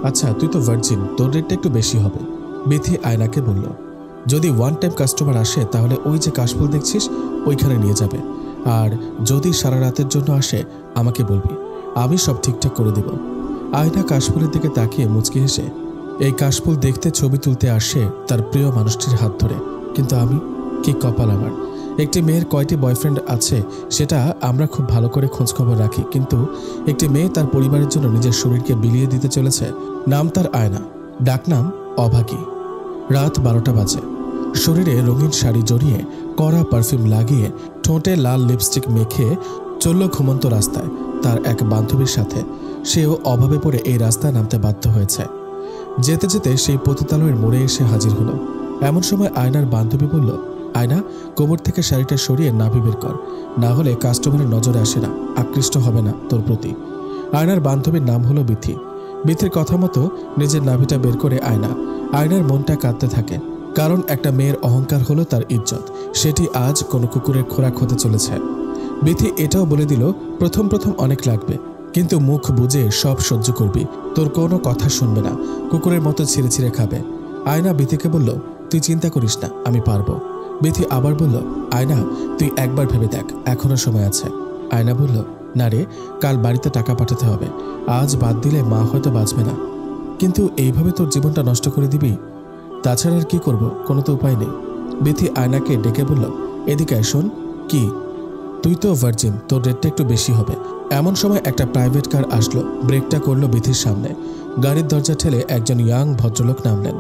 আচ্ছা তুই তো ভার্জিন, তোর রেটটা একটু বেশি হবে। বিথি আয়নাকে বলল, যদি ওয়ান টাইম কাস্টমার আসে তাহলে ওই যে কাশফুল দেখছিস ওইখানে নিয়ে যাবে, আর যদি সারা রাতের জন্য আসে আমাকে বলবি, আমি সব ঠিকঠাক করে দেব। আয়না কাশফুলের দিকে তাকিয়ে মুচকি হেসে, এই কাশফুল দেখতে ছবি তুলতে আসে তার প্রিয় মানুষটির হাত ধরে, কিন্তু আমি কি কপাল আমার। একটি মেয়ের কয়টি বয়ফ্রেন্ড আছে সেটা আমরা খুব ভালো করে খোঁজখবর রাখি, কিন্তু একটি মেয়ে তার পরিবারের জন্য নিজের শরীরকে বিলিয়ে দিতে চলেছে। নাম তার আয়না, ডাকনাম অভাগী। রাত 12টা বাজে। শরীরে রঙিন শাড়ি জড়িয়ে, কড়া পারফিউম লাগিয়ে, ঠোঁটে লাল লিপস্টিক মেখে চলল ঘুমন্ত রাস্তায় তার এক বান্ধবীর সাথে। সেও অভাবে পড়ে এই রাস্তায় নামতে বাধ্য হয়েছে। যেতে যেতে সেই পতিতালয়ের মোড়ে এসে হাজির হলো। এমন সময় আয়নার বান্ধবী বলল, আয়না, কোমর থেকে শাড়িটা সরিয়ে নাভি বের কর, না হলে কাস্টমারের নজরে আসে না, আকৃষ্ট হবে না তোর প্রতি। আয়নার বান্ধবীর নাম হলো বিথি। বিথির কথা মতো নিজের নাভিটা বের করে আয়নার মনটা কাঁদতে থাকে, কারণ একটা মেয়ের অহংকার হলো তার ইজ্জত, সেটি আজ কোনো কুকুরের খোরাক হতে চলেছে। বিথি এটাও বলে দিল, প্রথম প্রথম অনেক লাগবে, কিন্তু মুখ বুঝে সব সহ্য করবি, তোর কোনো কথা শুনবে না, কুকুরের মতো ছিঁড়ে ছিঁড়ে খাবে। আয়না বিথিকে বলল, তুই চিন্তা করিস না, আমি পারবো। বিথি আবার বলল, আয়না তুই একবার ভেবে দেখ, এখনো সময় আছে। আয়না বলল, না রে, কাল বাড়িতে টাকা পাঠাতে হবে, আজ বাদ দিলে মা হয়তো বাঁচবে না। কিন্তু এইভাবে তোর জীবনটা নষ্ট করে দিবি? তাছাড়া আর কি করব, কোনো তো উপায় নেই। বিথি আয়নাকে ডেকে বলল, এদিকে শোন। কি? তুই তো ভার্জিন, তোর রেটটা একটু বেশি হবে। এমন সময় একটা প্রাইভেট কার আসলো, ব্রেকটা করলো বিথির সামনে। গাড়ির দরজা ঠেলে একজন ইয়াং ভদ্রলোক নামলেন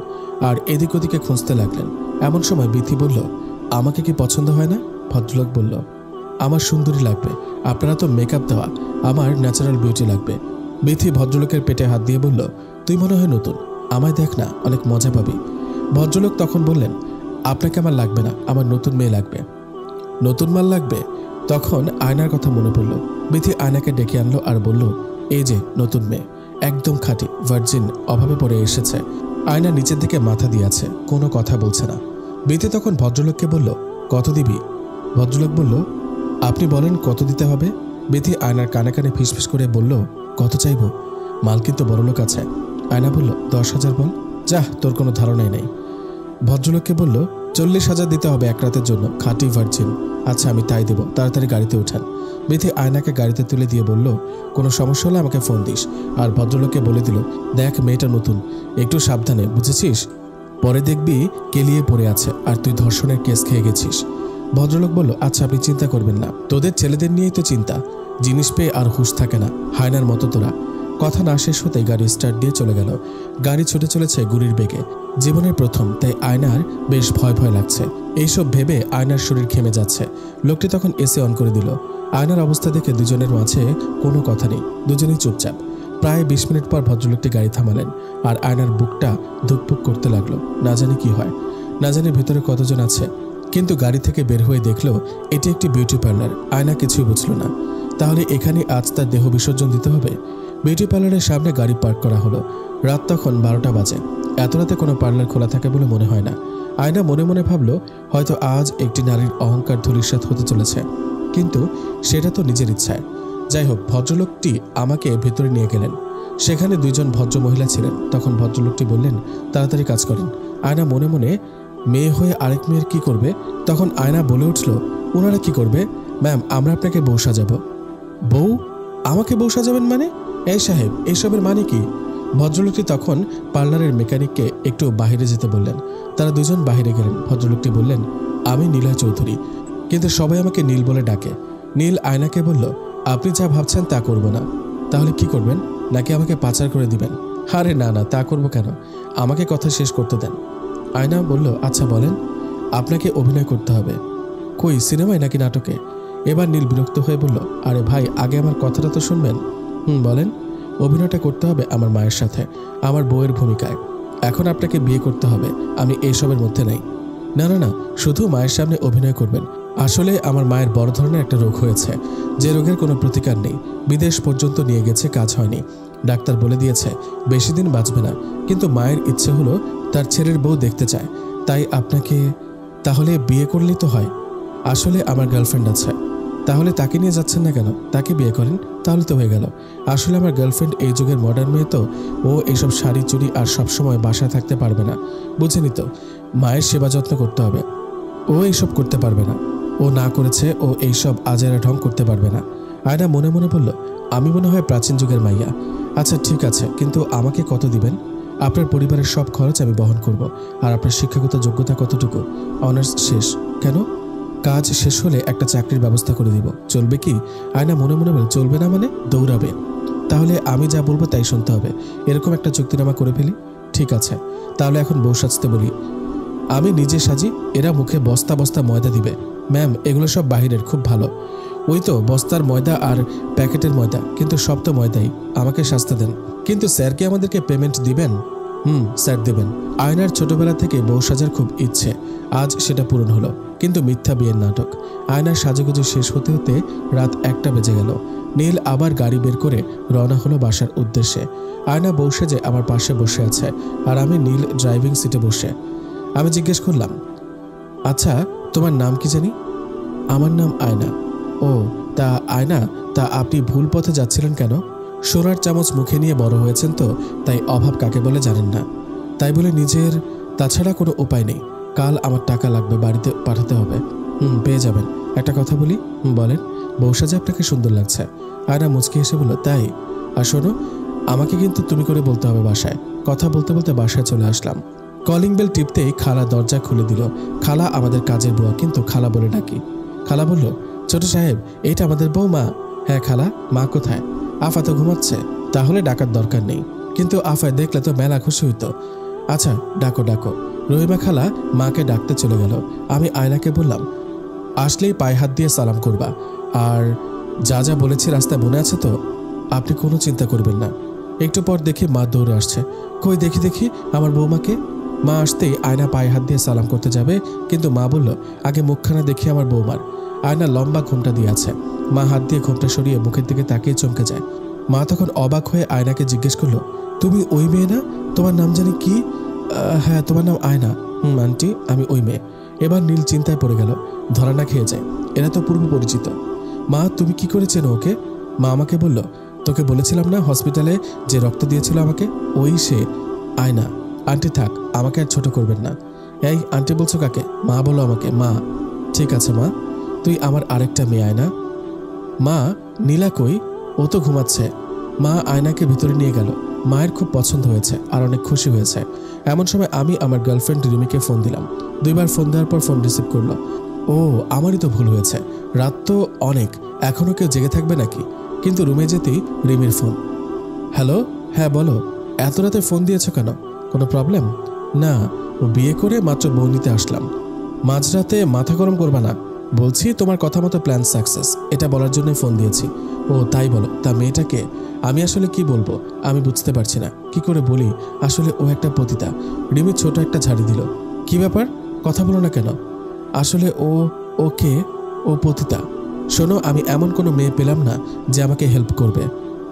আর এদিক ওদিকে খুঁজতে লাগলেন। এমন সময় বিথি বলল, আমাকে কি পছন্দ হয় না? ভদ্রলোক বলল, আমার সুন্দরী লাগবে, আপনারা তো মেকআপ দেওয়া, আমার ন্যাচারাল বিউটি লাগবে। বিথি ভদ্রলোকের পেটে হাত দিয়ে বলল, তুই মনে হয় নতুন, আমায় দেখ না, অনেক মজা পাবি। ভদ্রলোক তখন বললেন, আপনাকে আমার লাগবে না, আমার নতুন মেয়ে লাগবে। নতুন মাল লাগবে? তখন আয়নার কথা মনে পড়ল। বিথি আয়নাকে ডেকে আনলো আর বলল, এই যে নতুন মেয়ে, একদম খাঁটি ভার্জিন, অভাবে পড়ে এসেছে। আয়না নিচের দিকে মাথা দিয়ে আছে, কোনো কথা বলছে না। বিথি তখন ভদ্রলোককে বলল, কত দিবি? ভদ্রলোক বলল, আপনি বলেন কত দিতে হবে। বিথি আয়নার কানে কানে ফিসফিস করে বলল, কত চাইব? মাল কিন্তু বড়লোক আছে। আয়না বলল, 10,000 বল। যাহ, তোর কোনো ধারণাই নেই। ভদ্রলোককে বলল, 40,000 দিতে হবে এক রাতের জন্য, খাঁটি ভার্জিন। আচ্ছা আমি তাই দেব, তাড়াতাড়ি গাড়িতে উঠান। বিথি আয়নাকে গাড়িতে তুলে দিয়ে বলল, কোনো সমস্যা হলে আমাকে ফোন দিস। আর ভদ্রলোককে বলে দিল, দেখ মেয়েটা নতুন, একটু সাবধানে, বুঝেছিস? পরে দেখবি কেলিয়ে পড়ে আছে আর তুই ধর্ষণের কেস খেয়ে গেছিস। ভদ্রলোক বলল, আচ্ছা আপনি চিন্তা করবেন না, তোদের ছেলেদের নিয়েই তো চিন্তা, জিনিস পেয়ে আর হুঁশ থাকে না, হায়নার মতো তোরা। কথা না শেষ হতেই গাড়ি স্টার্ট দিয়ে চলে গেল। গাড়ি ছুটে চলেছে গুড়ির বেগে। জীবনের প্রথম, তাই আয়নার বেশ ভয় ভয় লাগছে। এইসব ভেবে আয়নার শরীর ঘেমে যাচ্ছে। লোকটি তখন এসি অন করে দিল। আয়নার অবস্থা দেখে দুজনের মাঝে কোনো কথা নেই, দুজনেই চুপচাপ। প্রায় 20 মিনিট পর ভদ্রলোকটি গাড়ি থামালেন আর আয়নার বুকটা ধুকপুক করতে লাগলো। না জানি কি হয়, না জানি ভেতরে কতজন আছে। কিন্তু গাড়ি থেকে বের হয়ে দেখলো এটি একটি বিউটি পার্লার। আয়না কিছুই বুঝল না। তাহলে এখানে আজ তার দেহ বিসর্জন দিতে হবে? বিউটি পার্লারের সামনে গাড়ি পার্ক করা হলো। রাত তখন 12টা বাজে। এত রাতে কোনো পার্লার খোলা থাকে বলে মনে হয় না। আয়না মনে মনে ভাবলো, হয়তো আজ একটি নারীর অহংকার ধূলিসাৎ হতে চলেছে, কিন্তু সেটা তো নিজের ইচ্ছায়। যাই হোক, ভদ্রলোকটি আমাকে ভেতরে নিয়ে গেলেন। সেখানে 2জন ভদ্র মহিলা ছিলেন। তখন ভদ্রলোকটি বললেন, তাড়াতাড়ি কাজ করেন। আয়না মনে মনে, মেয়ে হয়ে আরেক মেয়ের কি করবে? তখন আয়না বলে উঠল, ওনারা কি করবে? ম্যাম, আমরা আপনাকে বউ সাজাবো। বউ? আমাকে বউ সাজাবেন মানে? এই সাহেব, এইসবের মানে কি? ভদ্রলোকটি তখন পার্লারের মেকানিককে একটু বাহিরে যেতে বললেন। তারা 2জন বাহিরে গেলেন। ভদ্রলোকটি বললেন, আমি নিলয় চৌধুরী, কিন্তু সবাই আমাকে নীল বলে ডাকে। নীল আয়নাকে বলল, আপনি যা ভাবছেন তা করব না। তাহলে কি করবেন? নাকি আমাকে পাচার করে দিবেন? আরে না না, তা করব কেন, আমাকে কথা শেষ করতে দেন। আয়না বলল, আচ্ছা বলেন। আপনাকে অভিনয় করতে হবে। কই, সিনেমায় নাকি নাটকে? এবার নীল বিরক্ত হয়ে বলল, আরে ভাই, আগে আমার কথাটা তো শুনবেন। বলেন। অভিনয়টা করতে হবে আমার মায়ের সাথে, আমার বউয়ের ভূমিকায়। এখন আপনাকে বিয়ে করতে হবে, আমি এইসবের মধ্যে নাই। না না না, শুধু মায়ের সামনে অভিনয় করবেন। আসলে আমার মায়ের বড় ধরনের একটা রোগ হয়েছে, যে রোগের কোনো প্রতিকার নেই। বিদেশ পর্যন্ত নিয়ে গেছে, কাজ হয়নি। ডাক্তার বলে দিয়েছে বেশি দিন বাঁচবে না, কিন্তু মায়ের ইচ্ছে হলো তার ছেলের বউ দেখতে চায়, তাই আপনাকে। তাহলে বিয়ে করলেই তো হয়। আসলে আমার গার্লফ্রেন্ড আছে। তাহলে তাকে নিয়ে যাচ্ছেন না কেন? তাকে বিয়ে করেন, তাহলে তো হয়ে গেল। আসলে আমার গার্লফ্রেন্ড এই যুগের মডার্ন মেয়ে তো, ও এইসব শাড়ি চুড়ি আর সবসময় বাসায় থাকতে পারবে না, বুঝেনি তো? মায়ের সেবা যত্ন করতে হবে, ও এইসব করতে পারবে না। ও না করেছে, ও এইসব আজেরা ঢং করতে পারবে না। আয়না মনে মনে বলল, আমি মনে হয় প্রাচীন যুগের মাইয়া। আচ্ছা ঠিক আছে, কিন্তু আমাকে কত দিবেন? আপনার পরিবারের সব খরচ আমি বহন করব। আর আপনার শিক্ষাগত যোগ্যতা কতটুকু? অনার্স শেষ। কেন? কাজ শেষ হলে একটা চাকরির ব্যবস্থা করে দিব, চলবে কি? আয়না মনে মনে বলে, চলবে না মানে? দৌড়াবে। তাহলে আমি যা বলবো তাই শুনতে হবে, এরকম একটা চুক্তিনামা করে ফেলি। ঠিক আছে, তাহলে এখন বউ সাজতে বলি। আমি নিজে সাজি, এরা মুখে বস্তা বস্তা ময়দা দিবে। ম্যাম, এগুলো সব বাহিরের, খুব ভালো। ওই তো বস্তার ময়দা আর প্যাকেটের ময়দা, কিন্তু সব তো ময়দাই। আমাকে সাজতে দেন। কিন্তু স্যার কি আমাদেরকে পেমেন্ট দিবেন? স্যার দেবেন। আয়নার ছোটবেলা থেকে বউ সাজার খুব ইচ্ছে, আজ সেটা পূরণ হলো। কিন্তু মিথ্যা বিয়ের নাটক। আয়নার সাজুগুজু শেষ হতে হতে রাত 1টা বেজে গেল। নীল আবার গাড়ি বের করে রওনা হলো বাসার উদ্দেশ্যে। আয়না বউ সেজে আমার পাশে বসে আছে, আর আমি নীল ড্রাইভিং সিটে বসে। আমি জিজ্ঞেস করলাম, আচ্ছা তোমার নাম কি জানি? আমার নাম আয়না। ও, তা আয়না, তা আপনি ভুল পথে যাচ্ছিলেন কেন? সোনার চামচ মুখে নিয়ে বড় হয়েছেন তো, তাই অভাব কাকে বলে জানেন না। তাই বলে নিজের, তাছাড়া কোনো উপায় নেই। কাল আমার টাকা লাগবে, বাড়িতে পাঠাতে হবে। পেয়ে যাবেন। একটা কথা বলি। বলেন। বউ সাজে আপনাকে সুন্দর লাগছে। আয়না মুচকি এসে বলল, তাই? আর শোনো, আমাকে কিন্তু তুমি করে বলতে হবে বাসায়। কথা বলতে বলতে বাসায় চলে আসলাম। কলিং বেল টিপতেই খালা দরজা খুলে দিল। খালা আমাদের কাজের বুয়া, কিন্তু খালা বলে ডাকি। খালা বলল, ছোট সাহেব, এইটা আমাদের বৌমা। হ্যাঁ খালা, মা কোথায়? আফা তো ঘুমাচ্ছে। তাহলে ডাকার দরকার নেই, কিন্তু আফায় দেখলে তো মেলা খুশি হইতো। আচ্ছা ডাকো ডাকো। রহিমা খালা মাকে ডাকতে চলে গেল। আমি আয়নাকে বললাম, আসলেই পায়ে হাত দিয়ে সালাম করবা, আর যা যা বলেছি রাস্তায় মনে আছে তো? আপনি কোনো চিন্তা করবেন না। একটু পর দেখি মা দৌড়ে আসছে। কই দেখি দেখি আমার বৌমাকে। মা আসতেই আয়না পায়ে হাত দিয়ে সালাম করতে যাবে, কিন্তু মা বলল, আগে মুখখানা দেখি আমার বৌমার। আয়না লম্বা ঘোমটা দিয়ে আছে। মা হাত দিয়ে ঘোমটা সরিয়ে মুখের দিকে তাকিয়ে চমকে যায়। মা তখন অবাক হয়ে আয়নাকে জিজ্ঞেস করলো, তুমি ওই মেয়ে না? তোমার নাম জানি কি? হ্যাঁ, তোমার নাম আয়না। আন্টি, আমি ওই মেয়ে। এবার নীল চিন্তায় পড়ে গেল, ধরা না খেয়ে যায়। এরা তো পূর্ব পরিচিত। মা, তুমি কি করে চেনো ওকে? মা আমাকে বলল, তোকে বলেছিলাম না হসপিটালে যে রক্ত দিয়েছিল আমাকে, ওই সে। আয়না। আন্টি থাক, আমাকে আর ছোট করবেন না। এই আন্টি বলছো কাকে? মা বলো আমাকে মা। ঠিক আছে মা, তুই আমার আরেকটা মেয়ে আয়না। মা, নীলা কই? ও তো ঘুমাচ্ছে। মা আয়নাকে ভিতরে নিয়ে গেল। মায়ের খুব পছন্দ হয়েছে আর অনেক খুশি হয়েছে। এমন সময় আমি আমার গার্লফ্রেন্ড রিমিকে ফোন দিলাম। 2বার ফোন দেওয়ার পর ফোন রিসিভ করলো। ও, আমারই তো ভুল হয়েছে। রাত তো অনেক, এখনো কেউ জেগে থাকবে নাকি? কিন্তু রুমে যেতেই রিমির ফোন। হ্যালো, হ্যাঁ বলো। এত রাতে ফোন দিয়েছ কেন? কোনো প্রবলেম? না, বিয়ে করে মাত্র বউ নিতে আসলাম। মাঝরাতে মাথা গরম করবা না। বলছি তোমার কথা মতো প্ল্যান সাকসেস, এটা বলার জন্যই ফোন দিয়েছি। ও তাই বলো, তা মেয়েটাকে? আমি আসলে কি বলবো আমি বুঝতে পারছি না, কি করে বলি। আসলে ও একটা পতিতা। রিমি ছোট একটা ঝাড়ি দিল। কি ব্যাপার, কথা বলো না কেন? আসলে ওকে, ও পতিতা। শোনো, আমি এমন কোনো মেয়ে পেলাম না যে আমাকে হেল্প করবে।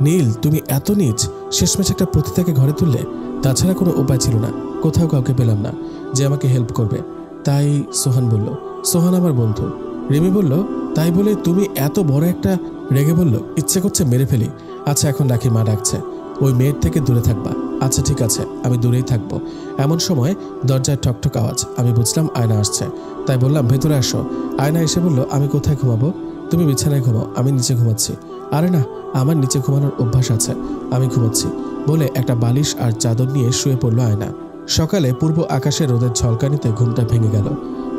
নীল, তুমি এত নীচ, শেষমেশ একটা পতিতাকে ঘরে তুললে। তাছাড়া কোনো উপায় ছিল না, কোথাও কাউকে পেলাম না যে আমাকে হেল্প করবে। তাই সোহান বলল। সোহান আমার বন্ধু। রিমি বলল, তাই বলে তুমি এত বড় একটা? রেগে বলল, ইচ্ছে করছে মেরে ফেলি। আচ্ছা এখন রাখি, মা ডাকছে। ওই মেয়ের থেকে দূরে থাকবা। আচ্ছা ঠিক আছে, আমি দূরেই থাকবো। এমন সময় দরজায় ঠকঠক আওয়াজ। আমি বুঝলাম আয়না আসছে, তাই বললাম, ভেতরে আসো। আয়না এসে বলল, আমি কোথায় ঘুমাবো? তুমি বিছানায় ঘুমাও, আমি নিচে ঘুমাচ্ছি। আরে না, আমার নিচে ঘুমানোর অভ্যাস আছে, আমি ঘুমাচ্ছি বলে একটা বালিশ আর চাদর নিয়ে শুয়ে পড়ল আয়না। সকালে পূর্ব আকাশে রোদের ঝলকানিতে ঘুমটা ভেঙে গেল।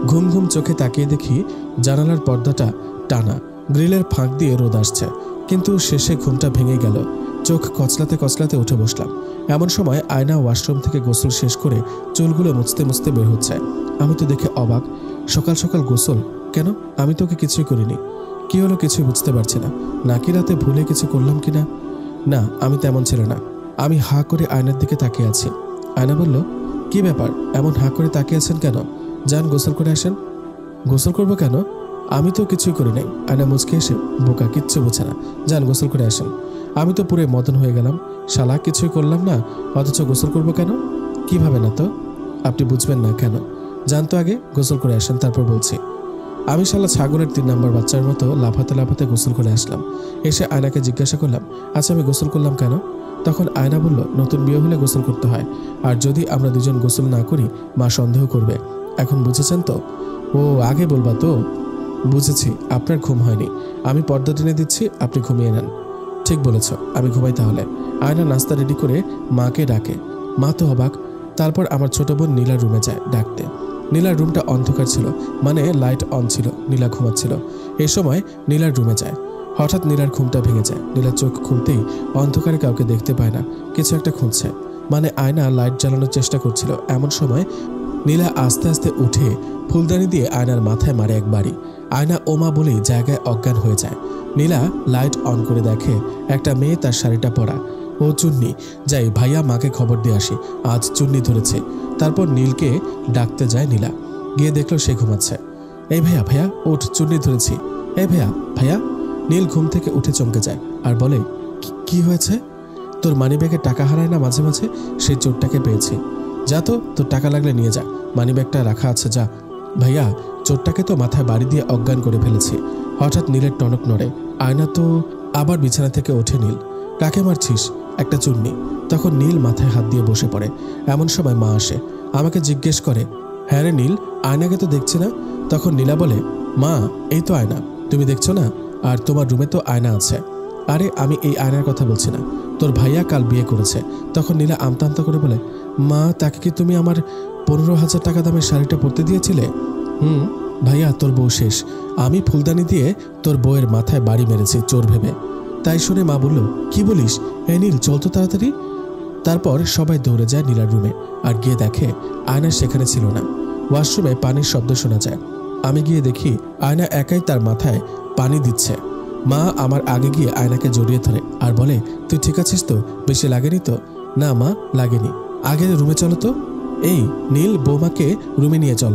ঘুম ঘুম চোখে তাকিয়ে দেখি জানালার পর্দাটা টানা, গ্রিলের ফাঁক দিয়ে রোদ আসছে, কিন্তু শেষে ঘুমটা ভেঙে গেল। চোখ কচলাতে কচলাতে উঠে বসলাম। এমন সময় আয়না ওয়াশরুম থেকে গোসল শেষ করে চুলগুলো মুছতে মুছতে বের হচ্ছে। আমি তো দেখে অবাক, সকাল সকাল গোসল কেন? আমি তোকে কিছুই করিনি। কি হলো কিছুই বুঝতে পারছি না, নাকি রাতে ভুলে কিছু করলাম কিনা। না, আমি তেমন ছিল না। আমি হা করে আয়নার দিকে তাকিয়ে আছি। আয়না বলল, কি ব্যাপার, এমন হা করে তাকিয়ে আছেন কেন? যান গোসল করে আসেন। গোসল করবো কেন? আমি তো কিছুই করি নাই। আয়না মুচকে এসে, বোকা, কিচ্ছু বোঝে না, যান গোসল করে আসেন। আমি তো পুরো মদন হয়ে গেলাম, শালা কিছুই করলাম না, অথচ গোসল করবো কেন? কিভাবে না তো? আপনি বুঝবেন না কেন? যান তো আগে গোসল করে আসেন, তারপর বলছি। আমি শালা ছাগলের 3 নম্বর বাচ্চার মতো লাফাতে লাফাতে গোসল করে আসলাম। এসে আয়নাকে জিজ্ঞাসা করলাম, আচ্ছা আমি গোসল করলাম কেন? তখন আয়না বলল, নতুন বিয়ে হলে গোসল করতে হয়, আর যদি আমরা দুজন গোসল না করি মা সন্দেহ করবে। এখন বুঝেছেন তো? ও আগে বলবা তো। বুঝেছি, আপনার ঘুম হয়নি, আমি পর্দা টেনে দিচ্ছি, আপনি ঘুমিয়ে নেন। ঠিক বলেছ, আমি ঘুমাই তাহলে। আয়না নাস্তা রেডি করে মাকে ডাকে। মা তো অবাক। তারপর আমার ছোট বোন নীলার রুমে যায় ডাকতে। নীলার রুমটা অন্ধকার ছিল, মানে লাইট অন ছিল। নীলা ঘুমাচ্ছিল। এই সময় নীলার রুমে যায়। হঠাৎ নীলার ঘুমটা ভেঙে যায়। নীলার চোখ খুলতেই অন্ধকারে কাউকে দেখতে পায় না, কিছু একটা খুঁজছে, মানে আয়না লাইট জ্বালানোর চেষ্টা করছিল। এমন সময় নীলা আস্তে আস্তে উঠে ফুলদানি দিয়ে আয়নার মাথায় মারে এক বাড়ি। আয়না ওমা বলেই জায়গায় অজ্ঞান হয়ে যায়। নীলা লাইট অন করে দেখে একটা মেয়ে তার শাড়িটা পরা। ও চুন্নি। যাই ভাইয়া, মাকে খবর দিয়ে আসি, আজ চুন্নি ধরেছে। তারপর নীলকে ডাকতে যায় নীলা। গিয়ে দেখলো সে ঘুমাচ্ছে। এই ভাইয়া, ভাইয়া ওঠ, চুন্নি ধরেছি। এই ভাইয়া, ভাইয়া। নীল ঘুম থেকে উঠে চমকে যায় আর বলে, কি হয়েছে? তোর মানিব্যাগে টাকা হারায় না মাঝে মাঝে, সেই চোরটাকে পেয়েছি। যা তো, তোর টাকা লাগলে নিয়ে যা, মানিব্যাগটা রাখা আছে, যা। ভাইয়া, চোরটাকে তো মাথায় বাড়ি দিয়ে অজ্ঞান করে ফেলেছি। হঠাৎ নীলের টনক নড়ে। আয়না তো আবার বিছানা থেকে ওঠে। নীল, কাকে মারছিস? একটা চুন্নি। তখন নীল মাথায় হাত দিয়ে বসে পড়ে। এমন সময় মা আসে, আমাকে জিজ্ঞেস করে, হ্যাঁ রে নীল, আয়নাকে তো দেখছি না। তখন নীলা বলে, মা এই তো আয়না, তুমি দেখছো না? আর তোমার রুমে তো আয়না আছে। আরে আমি এই আয়নার কথা বলছি না, তোর ভাইয়া কাল বিয়ে করেছে। তখন নীলা আমতা আমতা করে বলে, মা তাকে কি তুমি আমার 15,000 টাকা দামের শাড়িটা পরতে দিয়েছিলে? ভাইয়া, তোর বউ শেষ। আমি ফুলদানি দিয়ে তোর বউয়ের মাথায় বাড়ি মেরেছি চোর ভেবে। তাই শুনে মা বলল, কি বলিস? এই নীল, চল তো তাড়াতাড়ি। তারপর সবাই দৌড়ে যায় নীলার রুমে, আর গিয়ে দেখে আয়না সেখানে ছিল না। ওয়াশরুমে পানির শব্দ শোনা যায়। আমি গিয়ে দেখি আয়না একাই তার মাথায় পানি দিচ্ছে। মা আমার আগে গিয়ে আয়নাকে জড়িয়ে ধরে আর বলে, তুই ঠিক আছিস তো? বেশি লাগেনি তো? না মা, লাগেনি। আগে রুমে চলো তো। এই নীল, বৌমাকে রুমে নিয়ে চল।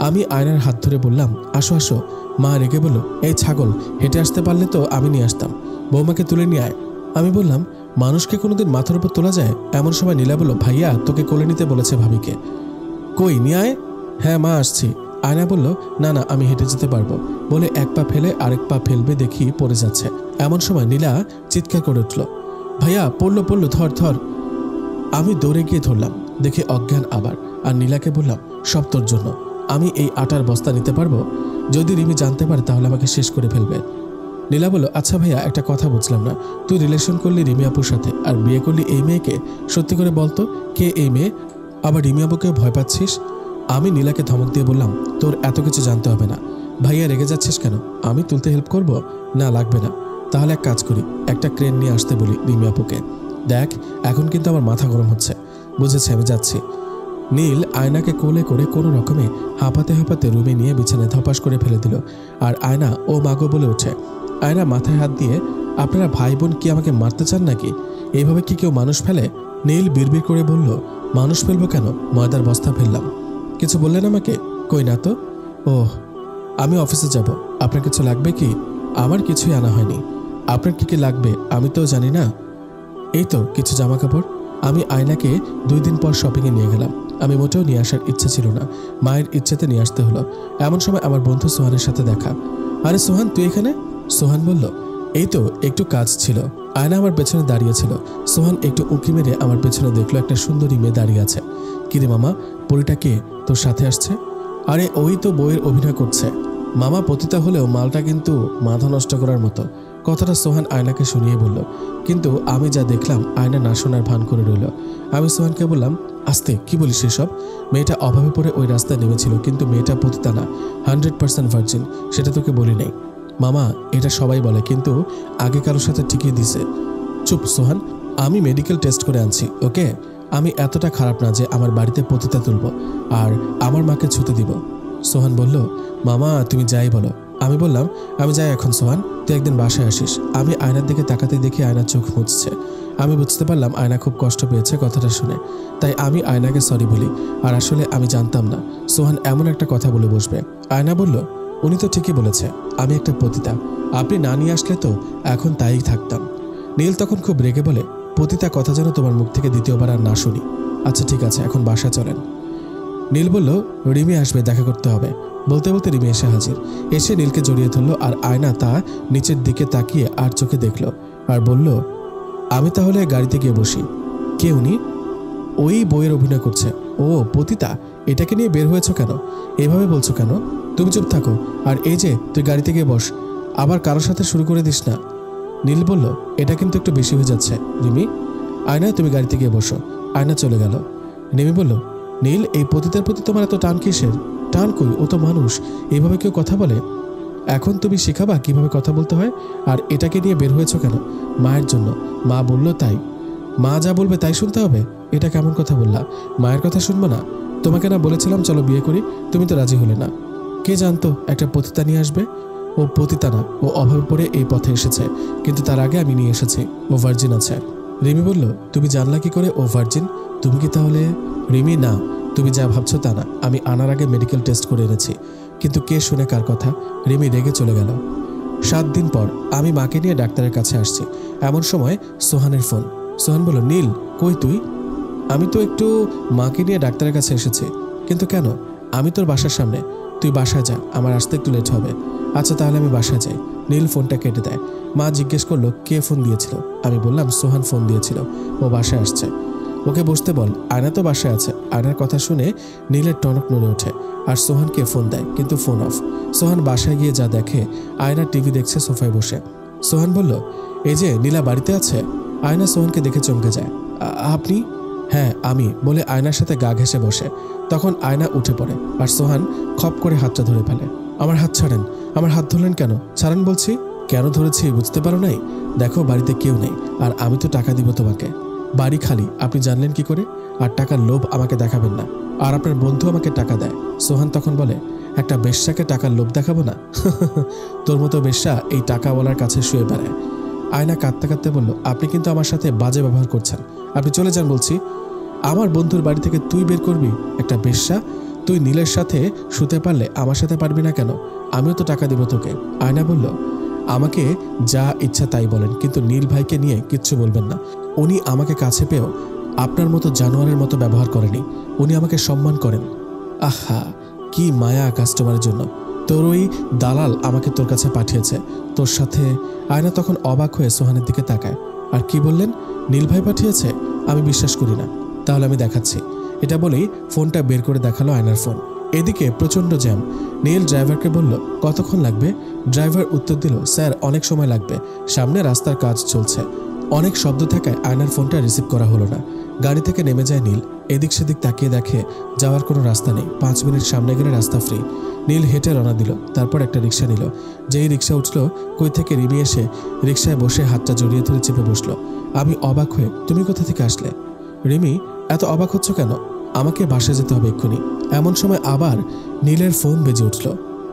আমি আয়নার হাত ধরে বললাম, আসো আসো। মা রেগে বলল, এই ছাগল, হেঁটে আসতে পারলে তো আমি নিয়ে আসতাম, বৌমাকে তুলে নিয়ে আয়। আমি বললাম, মানুষকে কোনোদিন মাথার উপর তোলা যায়? এমন সময় নীলা বলল, ভাইয়া তোকে কোলে নিতে বলেছে ভাবিকে। কই নিয়ে আয়। হ্যাঁ মা, আসছি। আয়না বলল, না না, আমি হেঁটে যেতে পারবো বলে এক পা ফেলে আরেক পা ফেলবে দেখি পড়ে যাচ্ছে। এমন সময় নীলা চিৎকার করে উঠল, ভাইয়া পড়লো পড়লো, ধর ধর। আমি দৌড়ে গিয়ে ধরলাম, দেখে অজ্ঞান আবার। আর নীলাকে বললাম, সব তোর জন্য। আমি এই আটার বস্তা নিতে পারবো? যদি রিমি জানতে পারে তাহলে আমাকে শেষ করে ফেলবে। নীলা বলল, আচ্ছা ভাইয়া, একটা কথা বুঝলাম না, তুই রিলেশন করলি রিমি আপুর সাথে আর বিয়ে করলি এই মেয়েকে, সত্যি করে বলতো কে এই মেয়ে? আবার রিমি আপুকে ভয় পাচ্ছিস? আমি নীলাকে ধমক দিয়ে বললাম, তোর এত কিছু জানতে হবে না। ভাইয়া রেগে যাচ্ছিস কেন? আমি তুলতে হেল্প করব? না লাগবে না। তাহলে এক কাজ করি, একটা ক্রেন নিয়ে আসতে বলি রিমি আপুকে। দেখ, এখন কিন্তু আমার মাথা গরম হচ্ছে। বুঝেছি, আমি যাচ্ছি। নীল আয়নাকে কোলে করে কোনো রকমে হাঁপাতে হাঁপাতে রুমে নিয়ে বিছানায় ধপাস করে ফেলে দিল। আর আয়না ও মাগো বলে ওঠে। আয়না মাথায় হাত দিয়ে, আপনারা ভাই বোন কি আমাকে মারতে চান নাকি? এইভাবে কি কেউ মানুষ ফেলে? নীল বিড়বিড় করে বলল, মানুষ ফেলবো কেন? ময়দার বস্তা ফেললাম। কিছু বললেন আমাকে? কই না তো। ওহ, আমি অফিসে যাব, আপনার কিছু লাগবে কি? আমার কিছুই আনা হয়নি। আপনার কি কি লাগবে আমি তো জানি না। এই তো কিছু জামা কাপড়। আমি আয়নাকে 2 দিন পর শপিংয়ে নিয়ে গেলাম। আমি মোটেও নিয়ে আসার ইচ্ছে ছিল না, মায়ের ইচ্ছেতে নিয়ে আসতে হলো। এমন সময় আমার বন্ধু সোহানের সাথে দেখা। আরে সোহান, তুই এখানে? সোহান বলল, এই তো একটু কাজ ছিল। আয়না আমার পেছনে দাঁড়িয়ে ছিল। সোহান একটু উঁকি মেরে আমার পেছনে দেখলো একটা সুন্দরী মেয়ে দাঁড়িয়ে আছে। কিরে মামা, পরীটা কে তোর সাথে আসছে? আরে ওই তো বইয়ের অভিনয় করছে। মামা পতিতা হলেও মালটা কিন্তু মাথা নষ্ট করার মতো। কথাটা সোহান আয়নাকে শুনিয়ে বলল, কিন্তু আমি যা দেখলাম আয়না না শোনার ভান করে রইল। আমি সোহানকে বললাম, আস্তে, কি বলিস এসব? মেয়েটা অভাবে পড়ে ওই রাস্তায় নেমেছিল, কিন্তু মেয়েটা পতিতা না, 100% ভার্জিন। সেটা তোকে বলি নাই। মামা, এটা সবাই বলে, কিন্তু আগে কারোর সাথে ঠিকই দিছে। চুপ সোহান, আমি মেডিকেল টেস্ট করে আনছি, ওকে? আমি এতটা খারাপ না যে আমার বাড়িতে পতিতা তুলব আর আমার মাকে ছুতে দিব। সোহান বলল, মামা তুমি যাই বলো। আমি বললাম, আমি যাই এখন সোহান, তুই একদিন বাসায় আসিস। আমি আয়নার দিকে তাকাতে দেখি আয়নার চোখ মুছছে। আমি বুঝতে পারলাম আয়না খুব কষ্ট পেয়েছে কথাটা শুনে। তাই আমি আয়নাকে সরি বলি। আর আসলে আমি জানতাম না সোহান এমন একটা কথা বলে বসবে। আয়না বলল, উনি তো ঠিকই বলেছে, আমি একটা পতিতা। আপনি না নিয়ে আসলে তো এখন তাই থাকতাম। নীল তখন খুব রেগে বলে, পতিতা কথা যেন তোমার মুখ থেকে দ্বিতীয়বার আর না শুনি। আচ্ছা ঠিক আছে, এখন বাসা চলেন। নীল বলল, রিমি আসবে, দেখা করতে হবে। বলতে বলতে রিমি এসে হাজির। এসে নীলকে জড়িয়ে ধরলো আর আয়না তা নিচের দিকে তাকিয়ে আর চোখে দেখল আর বলল, আমি তাহলে গাড়িতে গিয়ে বসি। কে উনি? ওই বইয়ের অভিনয় করছে। ও পতিতা, এটাকে নিয়ে বের হয়েছ কেন? এভাবে বলছো কেন? তুমি চুপ থাকো, আর এই যে তুই গাড়িতে গিয়ে বস, আবার কারোর সাথে শুরু করে দিস না। নীল বলল, এটা কিন্তু একটু বেশি হয়ে যাচ্ছে রিমি। আয়না, তুমি গাড়িতে গিয়ে বসো। আয়না চলে গেল। রিমি বলল, নীল, এই পতিতার প্রতি তোমার এত টান কিসের? টান কই, ও তো মানুষ, এইভাবে কেউ কথা বলে? এখন তুমি শেখাবা কিভাবে কথা বলতে হয়। আর এটাকে নিয়ে বের হয়েছ কেন? মায়ের জন্য, মা বলল তাই। মা যা বলবে তাই শুনতে হবে? এটা কেমন কথা বললা? মায়ের কথা শুনবো না? তোমাকে না বলেছিলাম চলো বিয়ে করি, তুমি তো রাজি হলে না। কে জানতো একটা পতিতা নিয়ে আসবে? ও পতিতা না, ও অভাবে পড়ে এই পথে এসেছে, কিন্তু তার আগে আমি নিয়ে এসেছি। ও ভার্জিন আছে। রিমি বলল, তুমি জানলা কি করে ও ভার্জিন? তুমি কি তাহলে? রিমি, না, তুমি যা ভাবছো তা না। আমি আনার আগে মেডিকেল টেস্ট করে এনেছি। কিন্তু কে শুনে কার কথা? রিমি রেগে চলে গেল। 7 দিন পর আমি মাকে নিয়ে ডাক্তারের কাছে আসছি। এমন সময় সোহানের ফোন। সোহান বলল, নীল, কই তুই? আমি তো একটু মাকে নিয়ে ডাক্তারের কাছে এসেছি। কিন্তু কেন? আমি তোর বাসার সামনে, তুই বাসায় যা, আমার আসতে একটু লেট হবে। আচ্ছা তাহলে আমি বাসায় যাই। নীল ফোনটা কেটে দেয়। মা জিজ্ঞেস করলো, কে ফোন দিয়েছিল? আমি বললাম, সোহান ফোন দিয়েছিল, ও বাসায় আসছে। ওকে বসতে বল, আয়না তো বাসায় আছে। আয়নার কথা শুনে নীলের টনক নড়ে ওঠে আর সোহানকে ফোন দেয়, কিন্তু ফোন অফ। সোহান বাসায় গিয়ে যা দেখে, আয়না টিভি দেখছে সোফায় বসে। সোহান বলল, এই যে নীলা বাড়িতে আছে? আয়না সোহানকে দেখে চমকে যায়। আপনি? হ্যাঁ আমি, বলে আয়নার সাথে গা ঘেঁষে বসে। তখন আয়না উঠে পড়ে আর সোহান খপ করে হাতটা ধরে ফেলে। আমার হাত ছাড়েন। আমার হাত ধরলেন কেন? ছাড়েন বলছি। কেন ধরেছি বুঝতে পারো নাই? দেখো বাড়িতে কেউ নেই, আর আমি তো টাকা দিব তোমাকে। বাড়ি খালি, আপনি জানলেন কি করে? আর টাকার লোভ আমাকে দেখাবেন না। আর আপনার বন্ধু আমাকে টাকা দেয়। সোহান তখন বলে, একটা বেশ্যাকে টাকার লোভ দেখাবো না? তোর মতো বেশ্যা এই টাকাওয়ালার কাছে শুয়ে বেড়ায়। আয়না কাঁদতে কাঁদতে বলল, আপনি কিন্তু আমার সাথে বাজে ব্যবহার করছেন। আপনি চলে যান বলছি। আমার বন্ধুর বাড়ি থেকে তুই বের করবি? একটা বেশ্যা! তুই নীলের সাথে শুতে পারলে আমার সাথে পারবি না কেন? আমিও তো টাকা দিব তোকে। আয়না বলল, আমাকে যা ইচ্ছা তাই বলেন, কিন্তু নীল ভাইকে নিয়ে কিচ্ছু বলবেন না। উনি আমাকে কাছে পেয়েও আপনার মতো জানোয়ারের মতো ব্যবহার করেনি। উনি আমাকে সম্মান করেন। আহা, কি মায়া কাস্টমারের জন্য। তোর ওই দালাল আমাকে তোর কাছে পাঠিয়েছে, তোর সাথে। আয়না তখন অবাক হয়ে সোহানের দিকে তাকায়। আর কি বললেন? নীল ভাই পাঠিয়েছে? আমি বিশ্বাস করি না। তাহলে আমি দেখাচ্ছি। এটা বলেই ফোনটা বের করে দেখালো আয়নার ফোন। এদিকে প্রচণ্ড জ্যাম। নীল ড্রাইভারকে বলল, কতক্ষণ লাগবে? ড্রাইভার উত্তর দিল, স্যার অনেক সময় লাগবে, সামনে রাস্তার কাজ চলছে। অনেক শব্দ থাকায় আয়নার ফোনটা রিসিভ করা হলো না। গাড়ি থেকে নেমে যায় নীল। এদিক সেদিক তাকিয়ে দেখে যাওয়ার কোনো রাস্তা নেই। 5 মিনিট সামনে গেলে রাস্তা ফ্রি। নীল হেঁটে রওনা দিল। তারপর একটা রিক্সা নিল। যেই রিক্সা উঠল, কই থেকে রিমি এসে রিক্সায় বসে হাতটা জড়িয়ে ধরে চেপে বসলো। আমি অবাক হয়ে, তুমি কোথা থেকে আসলে? রিমি, এত অবাক হচ্ছ কেন? আমাকে বাসায় যেতে হবে এক্ষুনি। এমন সময় আবার নীলের ফোন বেজে উঠল।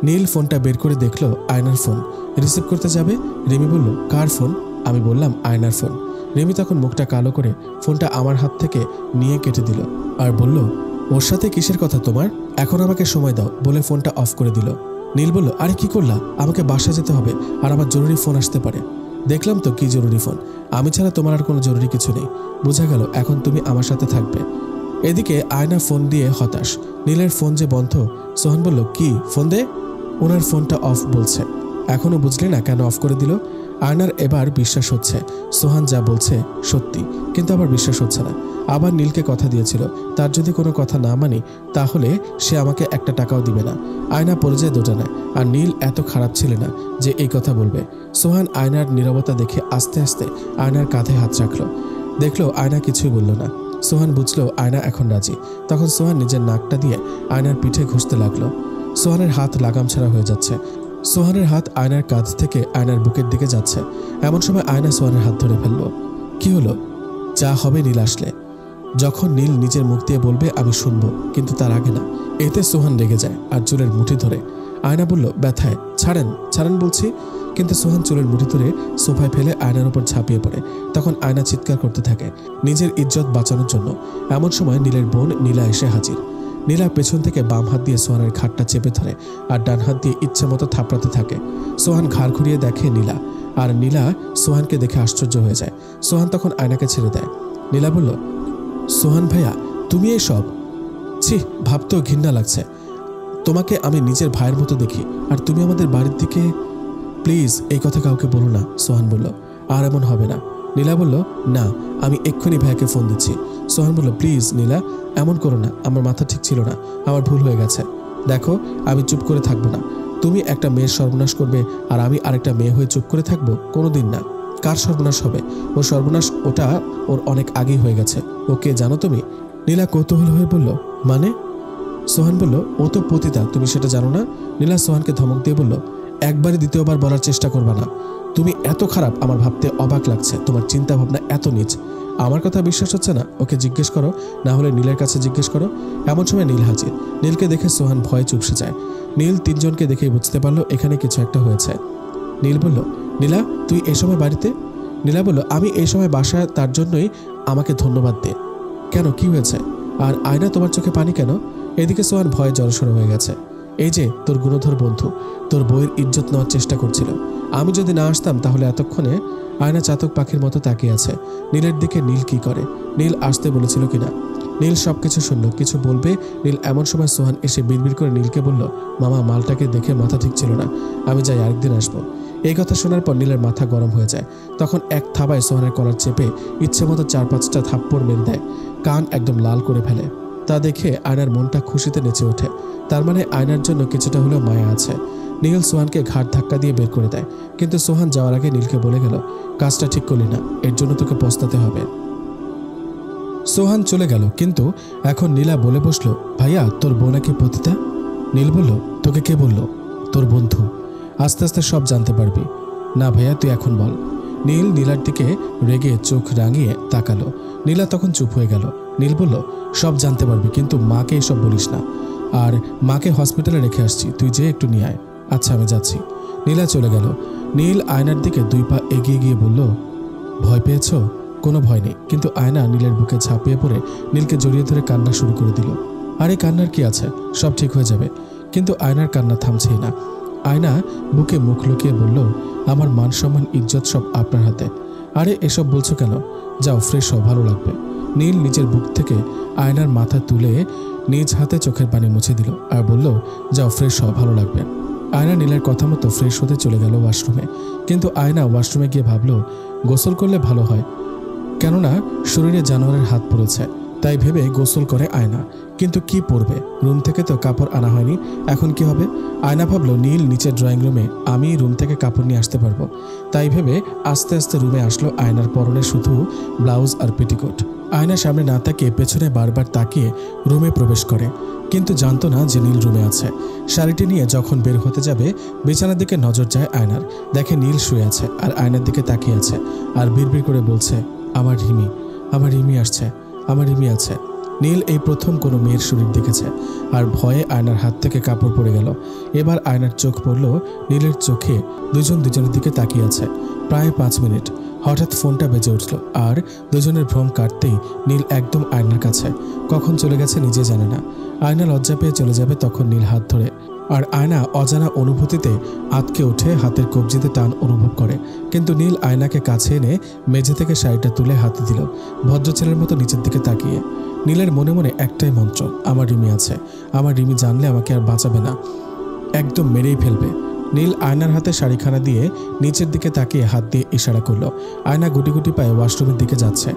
নীল ফোনটা বের করে দেখলো আয়নার ফোন। রিসিভ করতে যাবে, রিমি বলল, কার ফোন? আমি বললাম, আয়নার ফোন। রিমি তখন মুখটা কালো করে ফোনটা আমার হাত থেকে নিয়ে কেটে দিল আর বলল, ওর সাথে কিসের কথা তোমার? এখন আমাকে সময় দাও, বলে ফোনটা অফ করে দিল। নীল বলল, আরে কি করলা? আমাকে বাসায় যেতে হবে, আর আমার জরুরি ফোন আসতে পারে। দেখলাম তো কি জরুরি ফোন। আমি ছাড়া তোমার আর কোনো জরুরি কিছু নেই। বোঝা গেল এখন তুমি আমার সাথে থাকবে। এদিকে আয়না ফোন দিয়ে হতাশ। নীলের ফোন যে বন্ধ। সোহান বলল, কি? ফোন দে। ওনার ফোনটা অফ বলছে। এখনো বুঝলি না কেন অফ করে দিল? আয়নার এবার বিশ্বাস হচ্ছে সোহান যা বলছে সত্যি, কিন্তু আবার বিশ্বাস হচ্ছে না। আবার নীলকে কথা দিয়েছিল, তার যদি কোনো কথা না মানি তাহলে সে আমাকে একটা টাকাও দিবে না। আয়না পড়ে যায় দোটানায়। আর নীল এত খারাপ ছিল না যে এই কথা বলবে। সোহান আয়নার নীরবতা দেখে আস্তে আস্তে আয়নার কাঁধে হাত রাখলো। দেখলো আয়না কিছুই বলল না। সোহান বুঝলো আয়না এখন রাজি। তখন সোহান নিজের নাকটা দিয়ে আয়নার পিঠে ঘষতে লাগলো। সোহানের হাত লাগাম ছাড়া হয়ে যাচ্ছে। সোহানের হাত আয়নার কাঁধ থেকে আয়নার বুকের দিকে যাচ্ছে। এমন সময় আয়না সোহানের হাত ধরে ফেললো। কি হলো? যা হবে নীল আসলে। যখন নীল নিজের মুখ দিয়ে বলবে আমি শুনবো, কিন্তু তার আগে না। এতে সোহান রেগে যায় আর চুলের মুঠি ধরে। আয়না বলল, ব্যথায় ছাড়েন, ছাড়েন বলছি। কিন্তু সোহান চুলের মুঠি ধরে সোফায় ফেলে আয়নার উপর ঝাঁপিয়ে পড়ে। তখন আয়না চিৎকার করতে থাকে নিজের ইজ্জত বাঁচানোর জন্য। এমন সময় নীলের বোন নীলা এসে হাজির। নীলা পেছন থেকে বাম হাত দিয়ে সোহানের ঘাটটা চেপে ধরে আর ডান হাত দিয়ে ইচ্ছে মতো থাপড়াতে থাকে। সোহান ঘাড় ঘুরিয়ে দেখে নীলা, আর নীলা সোহানকে দেখে আশ্চর্য হয়ে যায়। সোহান তখন আয়নাকে ছেড়ে দেয়। নীলা বলল, সোহান ভাইয়া তুমি এসব? ছি, ভাবতেও ঘৃণা লাগছে। তোমাকে আমি নিজের ভাইয়ের মতো দেখি, আর তুমি আমাদের বাড়ির দিকে। প্লিজ এই কথা কাউকে বলো না, সোহান বলল। আর এমন হবে না। নীলা বলল, না, আমি এক্ষুনি ভাইয়াকে ফোন দিচ্ছি। সোহান বলল, প্লিজ নীলা, এমন করো না, আমার মাথা ঠিক ছিল না, আমার ভুল হয়ে গেছে। দেখো, আমি চুপ করে থাকবো না। তুমি একটা মেয়ের সর্বনাশ করবে আর আমি আরেকটা মেয়ে হয়ে চুপ করে থাকবো? কোনোদিন না। কার সর্বনাশ হবে? ওর সর্বনাশ ওটা ওর অনেক আগেই হয়ে গেছে। ওকে জানো তুমি? নীলা কৌতূহল হয়ে বলল, মানে? সোহান বলল, ও তো পতিতা, তুমি সেটা জানো না? নীলা সোহানকে ধমক দিয়ে বলল, একবারই দ্বিতীয়বার বলার চেষ্টা করবা না। তুমি এত খারাপ আমার ভাবতে অবাক লাগছে, তোমার চিন্তা ভাবনা এত নিচ। আমার কথা বিশ্বাস হচ্ছে না? ওকে জিজ্ঞেস করো, না হলে নীলের কাছে জিজ্ঞেস করো। এমন সময় নীল হাজির। নীলকে দেখে সোহান ভয়ে চুপসে যায়। নীল তিনজনকে দেখেই বুঝতে পারলো এখানে কিছু একটা হয়েছে। নীল বলল, নীলা, তুই এই সময় বাড়িতে? নীলা বলল, আমি এই সময় বাসায়, তার জন্যই আমাকে ধন্যবাদ দে। কেন, কি হয়েছে? আর আয়না, তোমার চোখে পানি কেন? এদিকে সোহান ভয়ে জড়সড় হয়ে গেছে। এই যে তোর গুণধর বন্ধু তোর বইয়ের ইজ্জত নেওয়ার চেষ্টা করছিল। আমি যদি না আসতাম তাহলে এতক্ষণে। আয়না চাতক পাখির মতো তাকিয়ে আছে নীলের দিকে। নীল কি করে? নীল আসতে বলেছিল কিনা? নীল সবকিছু শুনল, কিছু বলবে নীল। এমন সময় সোহান এসে বিড়বিড় করে নীলকে বলল, মামা, মালটাকে দেখে মাথা ঠিক ছিল না, আমি যাই, আরেকদিন আসবো। এই কথা শোনার পর নীলের মাথা গরম হয়ে যায়। তখন এক থাবায় সোহানের কলার চেপে ইচ্ছে মতো 4-5টা থাপ্পড় মেরে দেয়, কান একদম লাল করে ফেলে। তা দেখে আয়নার মনটা খুশিতে নেচে ওঠে। তার মানে আয়নার জন্য কিছুটা হলেও মায়া আছে। নীল সোহানকে ঘাট ধাক্কা দিয়ে বের করে দেয়, কিন্তু সোহান যাওয়ার আগে নীলকে বলে গেল, কাজটা ঠিক করলি না, এর জন্য তোকে পস্তাতে হবে। সোহান চলে গেল, কিন্তু এখন নীলা বলে বসলো, ভাইয়া, তোর বউ নাকি পতিতা? নীল বলল, তোকে কে বলল? তোর বন্ধু। আস্তে আস্তে সব জানতে পারবি। না ভাইয়া, তুই এখন বল। নীল নীলার দিকে রেগে চোখ রাঙিয়ে তাকালো। নীলা তখন চুপ হয়ে গেল। নীল বলল, সব জানতে পারবি, কিন্তু মাকে এসব বলিস না। আর মাকে হসপিটালে রেখে আসছি, তুই যে একটু নিয়ে আয়। আচ্ছা, আমি যাচ্ছি। নীলা চলে গেল। নীল আয়নার দিকে 2 পা এগিয়ে গিয়ে বলল, ভয় পেয়েছ? কোনো ভয় নেই। কিন্তু আয়না নীলের বুকে ঝাঁপিয়ে পড়ে নীলকে জড়িয়ে ধরে কান্না শুরু করে দিল। আরে কান্নার কি আছে, সব ঠিক হয়ে যাবে। কিন্তু আয়নার কান্না থামছেই না। আয়না বুকে মুখ লুকিয়ে বলল, আমার মান সম্মান ইজ্জত সব আপনার হাতে। আরে এসব বলছো কেন? যাও, ফ্রেশ হও, ভালো লাগবে। নীল নিজের বুক থেকে আয়নার মাথা তুলে নিজ হাতে চোখের পানি মুছে দিল আর বলল, যাও, ফ্রেশ হও, ভালো লাগবে। আয়না নীলের কথা মতো ফ্রেশ হতে চলে গেল ওয়াশরুমে। কিন্তু আয়না ওয়াশরুমে গিয়ে ভাবল, গোসল করলে ভালো হয়, কেননা শরীরে জানোয়ারের হাত পড়েছে। তাই ভেবে গোসল করে আয়না। কিন্তু কি পরবে? রুম থেকে তো কাপড় আনা হয়নি, এখন কি হবে? আয়না ভাবলো, নীল নিচের ড্রয়িং রুমে, আমি রুম থেকে কাপড় নিয়ে আসতে পারবো। তাই ভেবে আস্তে আস্তে রুমে আসলো। আয়নার পরনে শুধু ব্লাউজ আর পেটিকোট। আয়না সামনে না তাকিয়ে পেছনে বারবার তাকিয়ে রুমে প্রবেশ করে, কিন্তু জানতো না যে নীল রুমে আছে। শাড়িটি নিয়ে যখন বের হতে যাবে, বিছানার দিকে নজর যায় আয়নার। দেখে নীল শুয়ে আছে আর আয়নার দিকে তাকিয়ে আছে আর বিড়বিড় করে বলছে, আমার রিমি, আমার রিমি আসছে, আমার রিমি আছে। নীল এই প্রথম কোনো মেয়ের শরীর দেখেছে আর ভয়ে আয়নার হাত থেকে কাপড় পড়ে গেল। এবার আয়নার চোখ পড়ল নীলের চোখে। দুজন দুজনের দিকে তাকিয়ে আছে প্রায় 5 মিনিট। হঠাৎ ফোনটা বেজে উঠল আর দুজনের ভ্রম কাটতেই নীল একদম আয়নার কাছে। কখন চলে গেছে নিজে জানে না। আয়না লজ্জা পেয়ে চলে যাবে তখন নীল হাত ধরে, আর আয়না অজানা অনুভূতিতে আটকে উঠে হাতের কবজিতে টান অনুভব করে। কিন্তু নীল আয়নাকে কাছে এনে মেঝে থেকে শাড়িটা তুলে হাতে দিল, ভদ্র ছেলের মতো নিচের দিকে তাকিয়ে। নীলের মনে মনে একটাই মন্ত্র, আমার রিমি আছে, আমার রিমি জানলে আমাকে আর বাঁচাবে না, একদম মেরেই ফেলবে। নীল আয়নার হাতে শাড়িখানা দিয়ে নিচের দিকে তাকিয়ে হাত দিয়ে ইশারা করলো। আয়না গুটি গুটি পায়ে ওয়াশরুমের দিকে যাচ্ছে।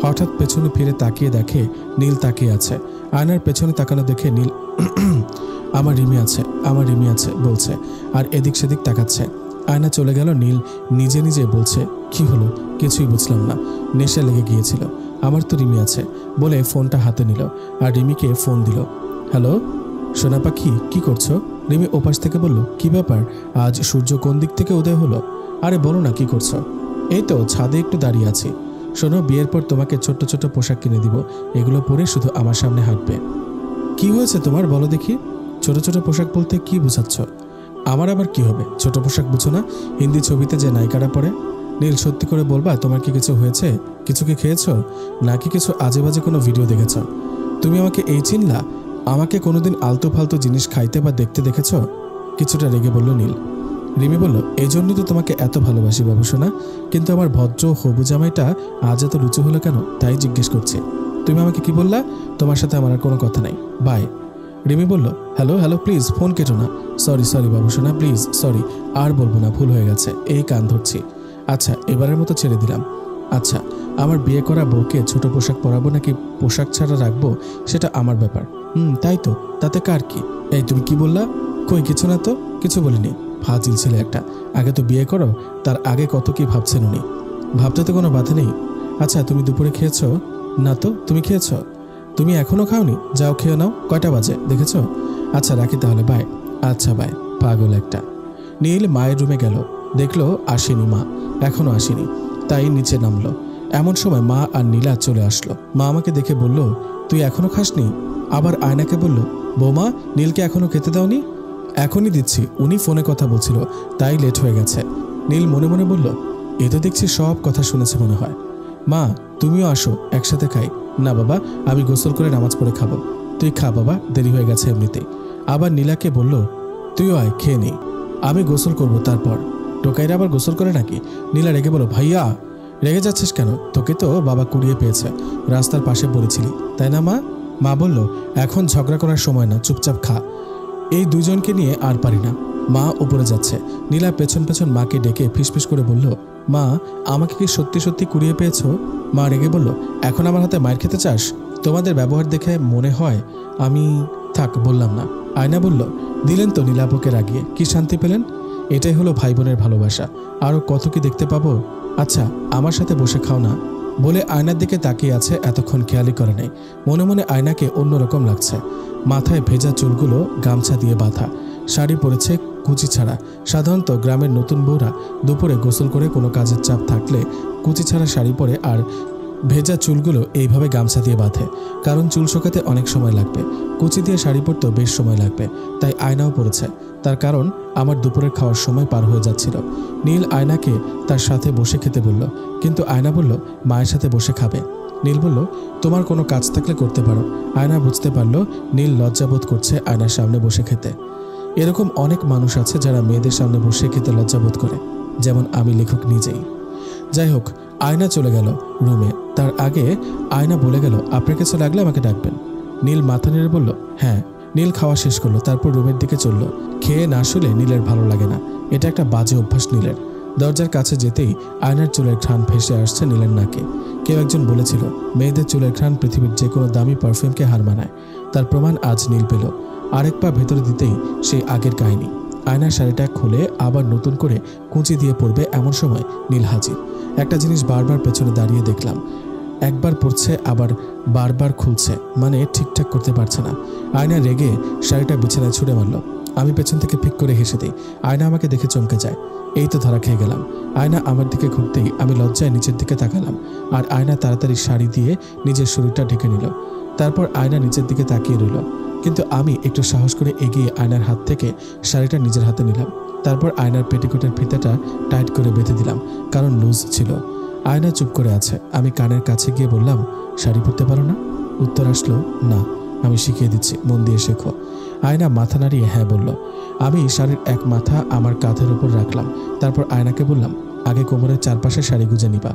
হঠাৎ পেছনে ফিরে তাকিয়ে দেখে নীল তাকিয়ে আছে। আয়নার পেছনে তাকানো দেখে নীল আমার রিমি আছে, আমার রিমি আছে বলছে আর এদিক সেদিক তাকাচ্ছে। আয়না চলে গেল। নীল নিজে নিজে বলছে, কি হলো? কিছুই বুঝলাম না, নেশা লেগে গিয়েছিল। আমার তো রিমি আছে বলে ফোনটা হাতে নিল আর রিমিকে ফোন দিল। হ্যালো সোনা পাখি, কি করছো? রিমি ওপাশ থেকে বলল, কি ব্যাপার, আজ সূর্য কোন দিক থেকে উদয় হলো? আরে বলো না, কি করছো? এই তো ছাদে একটু দাঁড়িয়ে আছি। শোনো, বিয়ের পর তোমাকে ছোট্ট ছোট্ট পোশাক কিনে দিব, এগুলো পরে শুধু আমার সামনে হাঁটবে। কি হয়েছে তোমার, বলো দেখি? ছোট ছোট পোশাক বলতে কি বুঝাচ্ছ? আমার আবার কি হবে? ছোট পোশাক বুঝো না? হিন্দি ছবিতে যে নায়িকারা পরে। নীল, সত্যি করে বলবা, তোমার কি কিছু হয়েছে? কিছু কি খেয়েছো নাকি কিছু আজে বাজে কোনো ভিডিও দেখেছ? তুমি আমাকে এই চিনলা? আমাকে কোনোদিন আলতু ফালতু জিনিস খাইতে বা দেখতে দেখেছ? কিছুটা রেগে বলল নীল। রিমি বলল, এই জন্যই তো তোমাকে এত ভালোবাসি বাবু সোনা, কিন্তু আমার ভদ্র হবু জামাইটা আজ এত রুচি হলো কেন তাই জিজ্ঞেস করছি। তুমি আমাকে কি বললা? তোমার সাথে আমার আর কোনো কথা নাই, বাই। রিমি বলল, হ্যালো হ্যালো, প্লিজ ফোন কেটো না। সরি সরি বাবু সোনা, প্লিজ সরি, আর বলবো না, ভুল হয়ে গেছে, এই কান ধরছি। আচ্ছা এবারের মতো ছেড়ে দিলাম। আচ্ছা আমার বিয়ে করা বউকে ছোট পোশাক পরাবো নাকি পোশাক ছাড়া রাখবো সেটা আমার ব্যাপার। তাই তো, তাতে কার কি? এই তুমি কি বললা? কই কিছু না তো, কিছু বলিনি। ফাজিল ছেলে একটা, আগে তো বিয়ে করো, তার আগে কত কি ভাবছেন উনি। ভাবতে তো কোনো বাধা নেই। আচ্ছা তুমি দুপুরে খেয়েছো? না তো, তুমি খেয়েছো? তুমি এখনো খাওনি? যাও খেয়ে নাও, কয়টা বাজে দেখেছো? আচ্ছা রাখি তাহলে, বাই। আচ্ছা বাই, পাগল একটা। নীল মায়ের রুমে গেল, দেখলো আসেনি মা, এখনো আসেনি, তাই নিচে নামলো। এমন সময় মা আর নীলা চলে আসলো। মা আমাকে দেখে বলল, তুই এখনো খাসনি? আবার আয়নাকে বলল, বৌমা নীলকে এখনো খেতে দাওনি? এখনই দিচ্ছি, উনি ফোনে কথা বলছিল, তাই লেট হয়ে গেছে। নীল মনে মনে বলল, এ তো দেখছি সব কথা শুনেছে মনে হয়। মা তুমিও আসো, একসাথে খাই। না বাবা, আমি গোসল করে নামাজ পড়ে খাবো। তুই খা বাবা, দেরি হয়ে গেছে এমনিতেই। আবার নীলাকে বলল, তুইও আয়, খেয়ে নে, আমি গোসল করব তারপর। টোকাইরা আবার গোসল করে নাকি? নীলা রেগে বলো, ভাইয়া রেগে যাচ্ছিস কেন? তোকে তো বাবা কুড়িয়ে পেয়েছে, রাস্তার পাশে পড়েছিলি, তাই না মা? মা বলল, এখন ঝগড়া করার সময় না, চুপচাপ খা। এই দুজনকে নিয়ে আর পারি না। মা উপরে যাচ্ছে, নীলা পেছন পেছন মাকে ডেকে ফিসফিস করে বলল, মা আমাকে কি সত্যি সত্যি কুড়িয়ে পেয়েছো? মা রেগে বলল, এখন আমার হাতে মায়ের খেতে চাস? তোমাদের ব্যবহার দেখে মনে হয় আমি... থাক বললাম না। আয়না বলল, দিলেন তো নীলাপকে রাগিয়ে, কি শান্তি পেলেন? এটাই হলো ভাই বোনের ভালোবাসা, আরও কত কি দেখতে পাবো। আচ্ছা আমার সাথে বসে খাও না। বলে আয়নার দিকে তাকিয়ে আছে, এতক্ষণ খেয়ালই করে নেই। মনে মনে আয়নাকে অন্যরকম লাগছে। মাথায় ভেজা চুলগুলো গামছা দিয়ে বাঁধা, শাড়ি পরেছে কুচি ছাড়া। সাধারণত গ্রামের নতুন বউরা দুপুরে গোসল করে কোনো কাজের চাপ থাকলে কুচি ছাড়া শাড়ি পরে আর ভেজা চুলগুলো এইভাবে গামছা দিয়ে বাঁধে, কারণ চুল শোকাতে অনেক সময় লাগবে। কুচি দিয়ে শাড়ি পরতেও বেশ সময় লাগবে, তাই আয়নাও পরেছে। তার কারণ আমার দুপুরের খাওয়ার সময় পার হয়ে যাচ্ছিল। নীল আয়নাকে তার সাথে বসে খেতে বলল, কিন্তু আয়না বলল মায়ের সাথে বসে খাবে। নীল বলল, তোমার কোনো কাজ থাকলে করতে পারো। আয়না বুঝতে পারল নীল লজ্জাবোধ করছে আয়নার সামনে বসে খেতে। এরকম অনেক মানুষ আছে যারা মেয়েদের সামনে বসে খেতে লজ্জাবোধ করে, যেমন আমি লেখক নিজেই। যাই হোক, আয়না চলে গেল রুমে। তার আগে আয়না বলে গেল, আপনার কাছে লাগলে আমাকে ডাকবেন। নীল মাথা নেড়ে বলল, হ্যাঁ। নীল খাওয়া শেষ করলো, তারপর রুমের দিকে চলল। খেয়ে না শুলে নীলের ভালো লাগে না, এটা একটা বাজে অভ্যাস নীলের। দরজার কাছে যেতেই আয়নার চুলের ঘ্রাণ ভেসে আসছে নীলের নাকে। কেউ একজন বলেছিল, মেয়েদের চুলের ঘ্রাণ পৃথিবীর যে কোনো দামি পারফিউমকে হার মানায়। তার প্রমাণ আজ নীল পেল। আরেক পা ভেতরে দিতেই সেই আগের কাহিনী। আয়নার শাড়িটা খুলে আবার নতুন করে কুঁচি দিয়ে পড়বে, এমন সময় নীল হাজির। একটা জিনিস বারবার পেছনে দাঁড়িয়ে দেখলাম, একবার পড়ছে আবার বারবার খুলছে, মানে ঠিকঠাক করতে পারছে না। আয়না রেগে শাড়িটা বিছানায় ছুঁড়ে মারল। আমি পেছন থেকে ফিক করে হেসে দিই। আয়না আমাকে দেখে চমকে যায়, এই তো ধরা খেয়ে গেলাম। আয়না আমার দিকে ঘুরতেই আমি লজ্জায় নিচের দিকে তাকালাম, আর আয়না তাড়াতাড়ি শাড়ি দিয়ে নিজের শরীরটা ঢেকে নিল। তারপর আয়না নিচের দিকে তাকিয়ে রইল, কিন্তু আমি একটু সাহস করে এগিয়ে আয়নার হাত থেকে শাড়িটা নিজের হাতে নিলাম। তারপর আয়নার পেটিকোটের ফিতাটা টাইট করে বেঁধে দিলাম, কারণ লুজ ছিল। আয়না চুপ করে আছে। আমি কানের কাছে গিয়ে বললাম, শাড়ি পরতে পারো না? উত্তর আসলো, না। আমি শিখিয়ে দিচ্ছি, মন দিয়ে শেখো। আয়না মাথা নাড়িয়ে হ্যাঁ বলল। আমি শাড়ির এক মাথা আমার কাঁধের উপর রাখলাম। তারপর আয়নাকে বললাম, আগে কোমরের চারপাশে শাড়ি গুজে নিবা।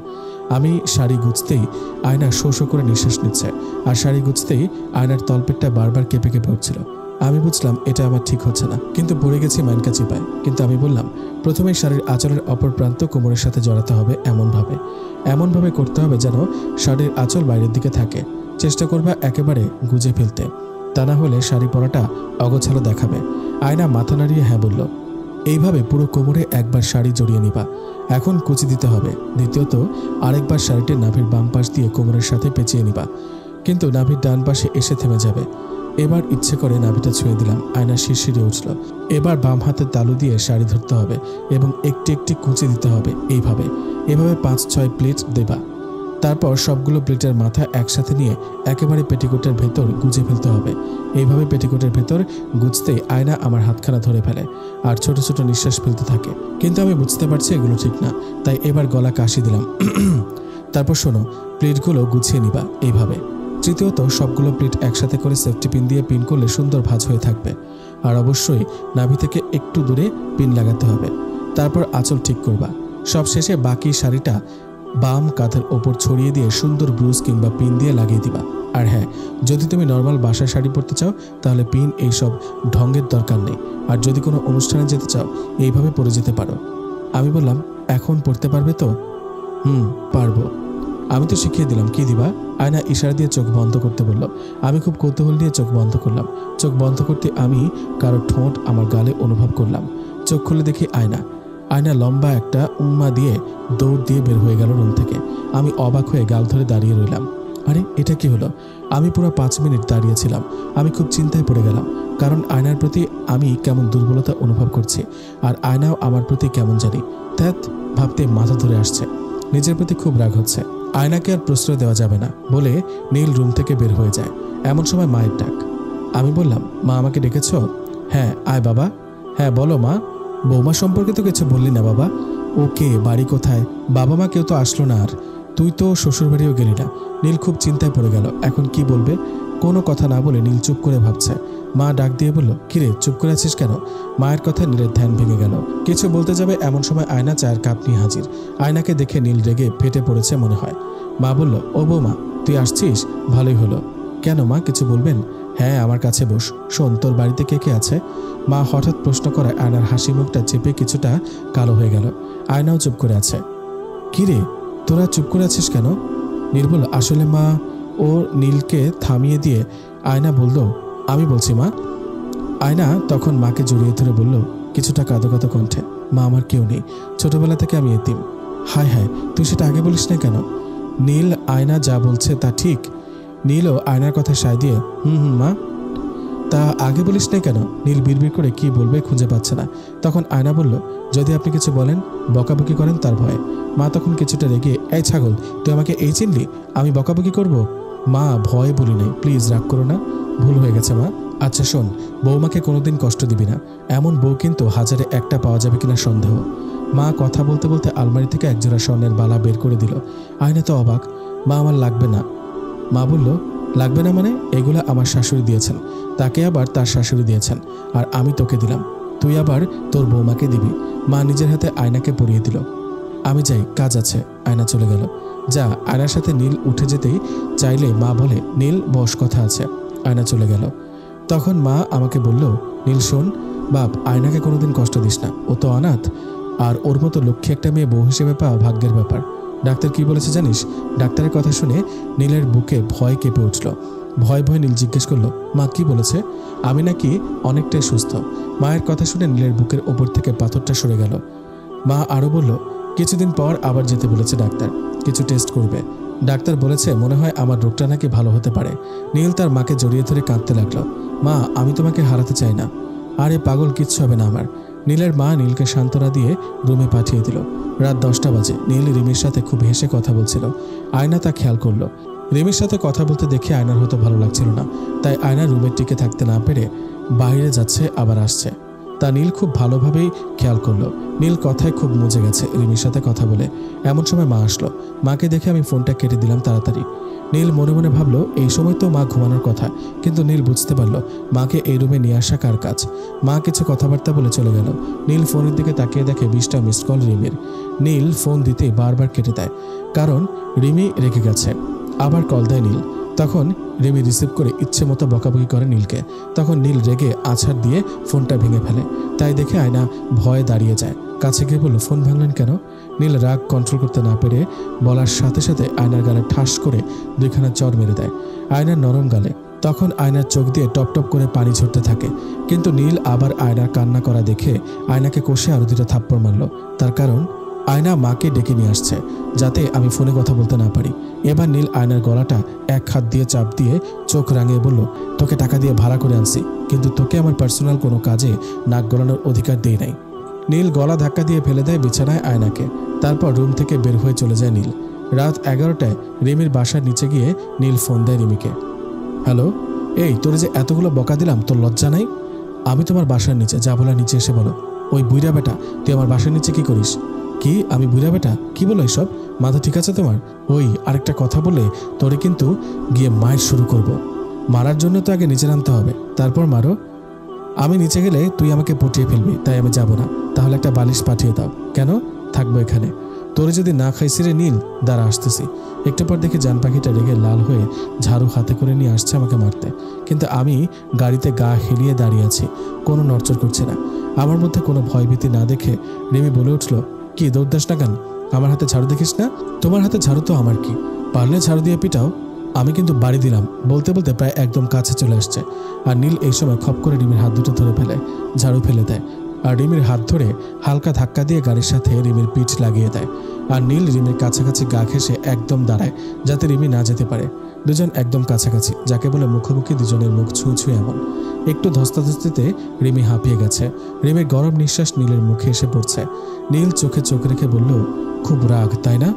আমি শাড়ি গুজতেই আয়না শো শো করে নিঃশ্বাস নিচ্ছে, আর শাড়ি গুজতেই আয়নার তলপেটটা বারবার কেঁপে কেঁপে উঠছিল। আমি বুঝলাম এটা আমার ঠিক হচ্ছে না, কিন্তু পড়ে গেছি মাইনকা চিপায়। কিন্তু আমি বললাম, প্রথমেই শাড়ির আঁচলের অপর প্রান্ত কোমরের সাথে জড়াতে হবে, এমনভাবে করতে হবে যেন শাড়ির আঁচল বাইরের দিকে থাকে। চেষ্টা করবা একেবারে গুজে ফেলতে, তা না হলে শাড়ি পরাটা অগোছালো দেখাবে। আয়না মাথা নাড়িয়ে হ্যাঁ বলল। এইভাবে পুরো কোমরে একবার শাড়ি জড়িয়ে নিবা। এখন কুচি দিতে হবে। দ্বিতীয়ত আরেকবার শাড়িটির নাভির বাম পাশ দিয়ে কোমরের সাথে পেঁচিয়ে নিবা, কিন্তু নাভির ডান পাশে এসে থেমে যাবে। এবার ইচ্ছে করে নাভিটা ছুঁয়ে দিলাম। আয়না শিরশিরে উঠল। এবার বাম হাতের তালু দিয়ে শাড়ি ধরতে হবে এবং একটি একটি কুচি দিতে হবে। এইভাবে 5-6 প্লেট দেবা। তারপর সবগুলো প্লেটের মাথা একসাথে নিয়ে একেবারে পেটিকোটের ভেতর গুজে ফেলতে হবে। এইভাবে পেটিকোটের ভেতর গুজতেই আয়না আমার হাতখানা ধরে ফেলে আর ছোট ছোট নিঃশ্বাস ফেলতে থাকে। কিন্তু আমি বুঝতে পারছি এগুলো ঠিক না, তাই এবার গলা কাশি দিলাম। তারপর শোনো, প্লেটগুলো গুছিয়ে নিবা এইভাবে। তৃতীয়ত, সবগুলো প্লেট একসাথে করে সেফটি পিন দিয়ে পিন করলে সুন্দর ভাঁজ হয়ে থাকবে। আর অবশ্যই নাভি থেকে একটু দূরে পিন লাগাতে হবে। তারপর আঁচল ঠিক করবা। সব শেষে বাকি শাড়িটা বাম কাঁধের ওপর ছড়িয়ে দিয়ে সুন্দর ব্রুজ কিংবা পিন দিয়ে লাগিয়ে দিবা। আর হ্যাঁ, যদি তুমি নর্মাল বাসায় শাড়ি পরতে চাও তাহলে পিন এইসব ঢঙ্গের দরকার নেই। আর যদি কোনো অনুষ্ঠানে যেতে চাও এইভাবে পরে যেতে পারো। আমি বললাম, এখন পড়তে পারবে তো? পারবো। আমি তো শিখিয়ে দিলাম। কি দিবা? আয়না ইশারা দিয়ে চোখ বন্ধ করতে বলল। আমি খুব কৌতূহল নিয়ে চোখ বন্ধ করলাম। চোখ বন্ধ করতে আমি কারো ঠোঁট আমার গালে অনুভব করলাম। চোখ খুলে দেখি আয়না। আয়না লম্বা একটা উম্মা দিয়ে দৌড় দিয়ে বের হয়ে গেল রুম থেকে। আমি অবাক হয়ে গাল ধরে দাঁড়িয়ে রইলাম। আরে এটা কি হলো? আমি পুরো 5 মিনিট দাঁড়িয়েছিলাম। আমি খুব চিন্তায় পড়ে গেলাম, কারণ আয়নার প্রতি আমি কেমন দুর্বলতা অনুভব করছি, আর আয়নাও আমার প্রতি কেমন জানি ধ্যাত ভাবতে মাথা ধরে আসছে। নিজের প্রতি খুব রাগ হচ্ছে। আয়নাকে আর প্রশ্রয় দেওয়া যাবে না বলে নীল রুম থেকে বের হয়ে যায়। এমন সময় মায়ের ডাক। আমি বললাম, মা আমাকে ডেকেছ? হ্যাঁ। আয় বাবা। হ্যাঁ বলো মা। বৌমা সম্পর্কে তো কিছু বললি না বাবা। ওকে, বাড়ি কোথায়? বাবা মা কেউ তো আসলো না। আর তুই তো শ্বশুরবাড়িও গেলি না। নীল খুব চিন্তায় পড়ে গেল। এখন কি বলবে? কোনো কথা না বলে নীল চুপ করে ভাবছে। মা ডাক দিয়ে বলল, কিরে চুপ করে আছিস কেন? মায়ের কথা নীলের ধ্যান ভেঙে গেল। কিছু বলতে যাবে এমন সময় আয়না চায়ের কাপ নিয়ে হাজির। আয়নাকে দেখে নীল রেগে ফেটে পড়েছে মনে হয়। মা বলল, ও বৌমা তুই আসছিস? ভালোই হলো। কেন মা, কিছু বলবেন? হ্যাঁ, আমার কাছে বস। শোন, তোর বাড়িতে কে কে আছে? মা হঠাৎ প্রশ্ন করায় আয়নার হাসি মুখটা চেপে কিছুটা কালো হয়ে গেল। আয়নাও চুপ করে আছে। কিরে তোরা চুপ করে আছিস কেন? নীল বলল, আসলে মা। ও নীলকে থামিয়ে দিয়ে আয়না বলল, আমি বলছি মা। আয়না তখন মাকে জড়িয়ে ধরে বলল কিছুটা কাঁদো কাঁদো কণ্ঠে, মা আমার কেউ নেই, ছোটবেলা থেকে আমি এতিম। হায় হায়, তুই সেটা আগে বলিস না কেন? নীল, আয়না যা বলছে তা ঠিক? নীলও আয়নার কথা সায় দিয়ে মা। তা আগে বলিস না কেন? নীল বিড়বিড় করে কি বলবে খুঁজে পাচ্ছে না। তখন আয়না বলল, যদি আপনি কিছু বলেন বকাবকি করেন তার ভয়ে। মা তখন কিছুটা রেগে, এই ছাগল তুই আমাকে এই চিনলি? আমি বকাবকি করব? মা ভয়ে বলি নাই, প্লিজ রাগ করো না, ভুল হয়ে গেছে মা। আচ্ছা শোন, বৌমাকে কোনোদিন কষ্ট দিবি না। এমন বউ কিন্তু হাজারে একটা পাওয়া যাবে কিনা সন্দেহ। মা কথা বলতে বলতে আলমারি থেকে একজোড়া স্বর্ণের বালা বের করে দিল। আয়না তো অবাক। মা আমার লাগবে না। মা বলল, লাগবে না মানে? এগুলা আমার শাশুড়ি দিয়েছেন, তাকে আবার তার শাশুড়ি দিয়েছেন, আর আমি তোকে দিলাম, তুই আবার তোর বৌমাকে দিবি। মা নিজের হাতে আয়নাকে পরিয়ে দিল। আমি যাই, কাজ আছে। আয়না চলে গেল। যা। আয়নার সাথে নীল উঠে যেতেই চাইলে মা বলে, নীল বস, কথা আছে। আয়না চলে গেল। তখন মা আমাকে বলল, নীল শোন বাপ, আয়নাকে কোনোদিন কষ্ট দিস না, ও তো অনাথ, আর ওর মতো লক্ষ্মী একটা মেয়ে বউ হিসেবে পাওয়া ভাগ্যের ব্যাপার। ডাক্তার কি বলেছে জানিস? ডাক্তারের কথা শুনে নীলের বুকে ভয় কেঁপে উঠল। ভয় ভয় নীল জিজ্ঞেস করলো, মা কি বলেছে? আমি নাকি অনেকটাই সুস্থ। মায়ের কথা শুনে নীলের বুকের ওপর থেকে পাথরটা সরে গেল। মা আরও বলল, কিছুদিন পর আবার যেতে বলেছে ডাক্তার, কিছু টেস্ট করবে। ডাক্তার বলেছে মনে হয় আমার রোগটা নাকি ভালো হতে পারে। নীল তার মাকে জড়িয়ে ধরে কাঁদতে লাগলো। মা, আমি তোমাকে হারাতে চাই না। আরে পাগল, কিচ্ছু হবে না আমার। নীলের মা নীলকে সান্ত্বনা দিয়ে রুমে পাঠিয়ে দিল। রাত 10টা বাজে। নীল রিমির সাথে খুব হেসে কথা বলছিল। আয়না তা খেয়াল করলো। রিমির সাথে কথা বলতে দেখে আয়নার হয়তো ভালো লাগছিল না, তাই আয়না রুমের টিকে থাকতে না পেরে বাইরে যাচ্ছে আবার আসছে। তা নীল খুব ভালোভাবেই খেয়াল করলো। নীল কথায় খুব মজে গেছে রিমির সাথে কথা বলে। এমন সময় মা আসলো। মাকে দেখে আমি ফোনটা কেটে দিলাম তাড়াতাড়ি। নীল মনে মনে ভাবলো এই সময় তো মা ঘুমানোর কথা, কিন্তু নীল বুঝতে পারলো মাকে এই রুমে নিয়ে আসা কার কাজ। মা কিছু কথাবার্তা বলে চলে গেল। নীল ফোনের দিকে তাকিয়ে দেখে 20টা মিসড কল রিমির। নীল ফোন দিতেই বারবার কেটে দেয়, কারণ রিমি রেগে গেছে। আবার কল দেয় নীল। তখন রিমি রিসিভ করে ইচ্ছে মতো বকাবকি করে নীলকে। তখন নীল রেগে আছাড় দিয়ে ফোনটা ভেঙে ফেলে। তাই দেখে আয়না ভয়ে দাঁড়িয়ে যায়। কাছে গিয়ে বলল, ফোন ভাঙলেন কেন? নীল রাগ কন্ট্রোল করতে না পেরে বলার সাথে সাথে আয়নার গালে ঠাস করে 2খানা চড় মেরে দেয় আয়নার নরম গালে। তখন আয়নার চোখ দিয়ে টপ টপ করে পানি ঝরতে থাকে। কিন্তু নীল আবার আয়নার কান্না করা দেখে আয়নাকে কষে আরো 2টা থাপ্পড় মারল। তার কারণ আয়না মাকে ডেকে নিয়ে আসছে, যাতে আমি ফোনে কথা বলতে না পারি। এবার নীল আয়নার গলাটা এক হাত দিয়ে চাপ দিয়ে চোখ রাঙিয়ে বলল, তোকে টাকা দিয়ে ভাড়া করে আনছি, কিন্তু তোকে আমার পার্সোনাল কোনো কাজে নাক গলানোর অধিকার দেই নাই। নীল গলা ধাক্কা দিয়ে ফেলে দেয় বিছানায় আয়নাকে। তারপর রুম থেকে বের হয়ে চলে যায় নীল। রাত 11টায় রিমির বাসার নিচে গিয়ে নীল ফোন দেয় রিমিকে। হ্যালো, এই তোরে যে এতগুলো বকা দিলাম, তোর লজ্জা নাই? আমি তোমার বাসার নিচে, যা বলার নিচে এসে বলো। ওই বুইড়া বেটা, তুই আমার বাসার নিচে কি করিস? কি আমি বুইড়া বেটা? কি বলো এসব? মাথা ঠিক আছে তোমার? ওই আরেকটা কথা বলে তোরে কিন্তু গিয়ে মায়ের শুরু করব। মারার জন্য তো আগে নিচে নামতে হবে, তারপর মারো। আমি নিচে গেলে তুই আমাকে পটিয়ে ফেলবি, তাই আমি যাব না। তাহলে একটা বালিশ পাঠিয়ে দাও। কেন? থাকবো এখানে। তোরে যদি না খাইছি রে নীল, দাঁড়া আসতেছি। একটু পর দেখি জান পাখিটা রেগে লাল হয়ে ঝাড়ু হাতে করে নিয়ে আসছে আমাকে মারতে, কিন্তু আমি গাড়িতে গা হেলিয়ে দাঁড়িয়ে আছি, কোনো নড়চড় করছে না। আমার মধ্যে কোনো ভয়ভীতি না দেখে রিমি বলে উঠল, কি দৌড় দাস না কেন? আমার হাতে ঝাড়ু দেখিস না? তোমার হাতে ঝাড়ু তো আমার কি, পারলে ঝাড়ু দিয়ে পিটাও। আমি কিন্তু বাড়ি দিলাম। বলতে বলতে প্রায় একদম কাছে চলে আসছে, আর নীল এই সময় খপ করে রিমির হাত দুটো ধরে ফেলে, ঝাড়ু ফেলে দেয়, আর রিমির হাত ধরে হালকা ধাক্কা দিয়ে গাড়ির সাথে রিমির পিঠ লাগিয়ে দেয়। আর নীল রিমির কাছাকাছি গা ঘেঁষে একদম দাঁড়ায় যাতে রিমি না যেতে পারে। দুজন একদম কাছাকাছি, যাকে বলে মুখোমুখি, দুজনের মুখ ছুঁয়ে ছুঁয়ে এমন। একটু ধস্তাধস্তিতে রিমি হাঁপিয়ে গেছে। রিমির গরম নিঃশ্বাস নীলের মুখে এসে পড়ছে। নীল চোখে চোখ রেখে বলল, খুব রাগ তাই না?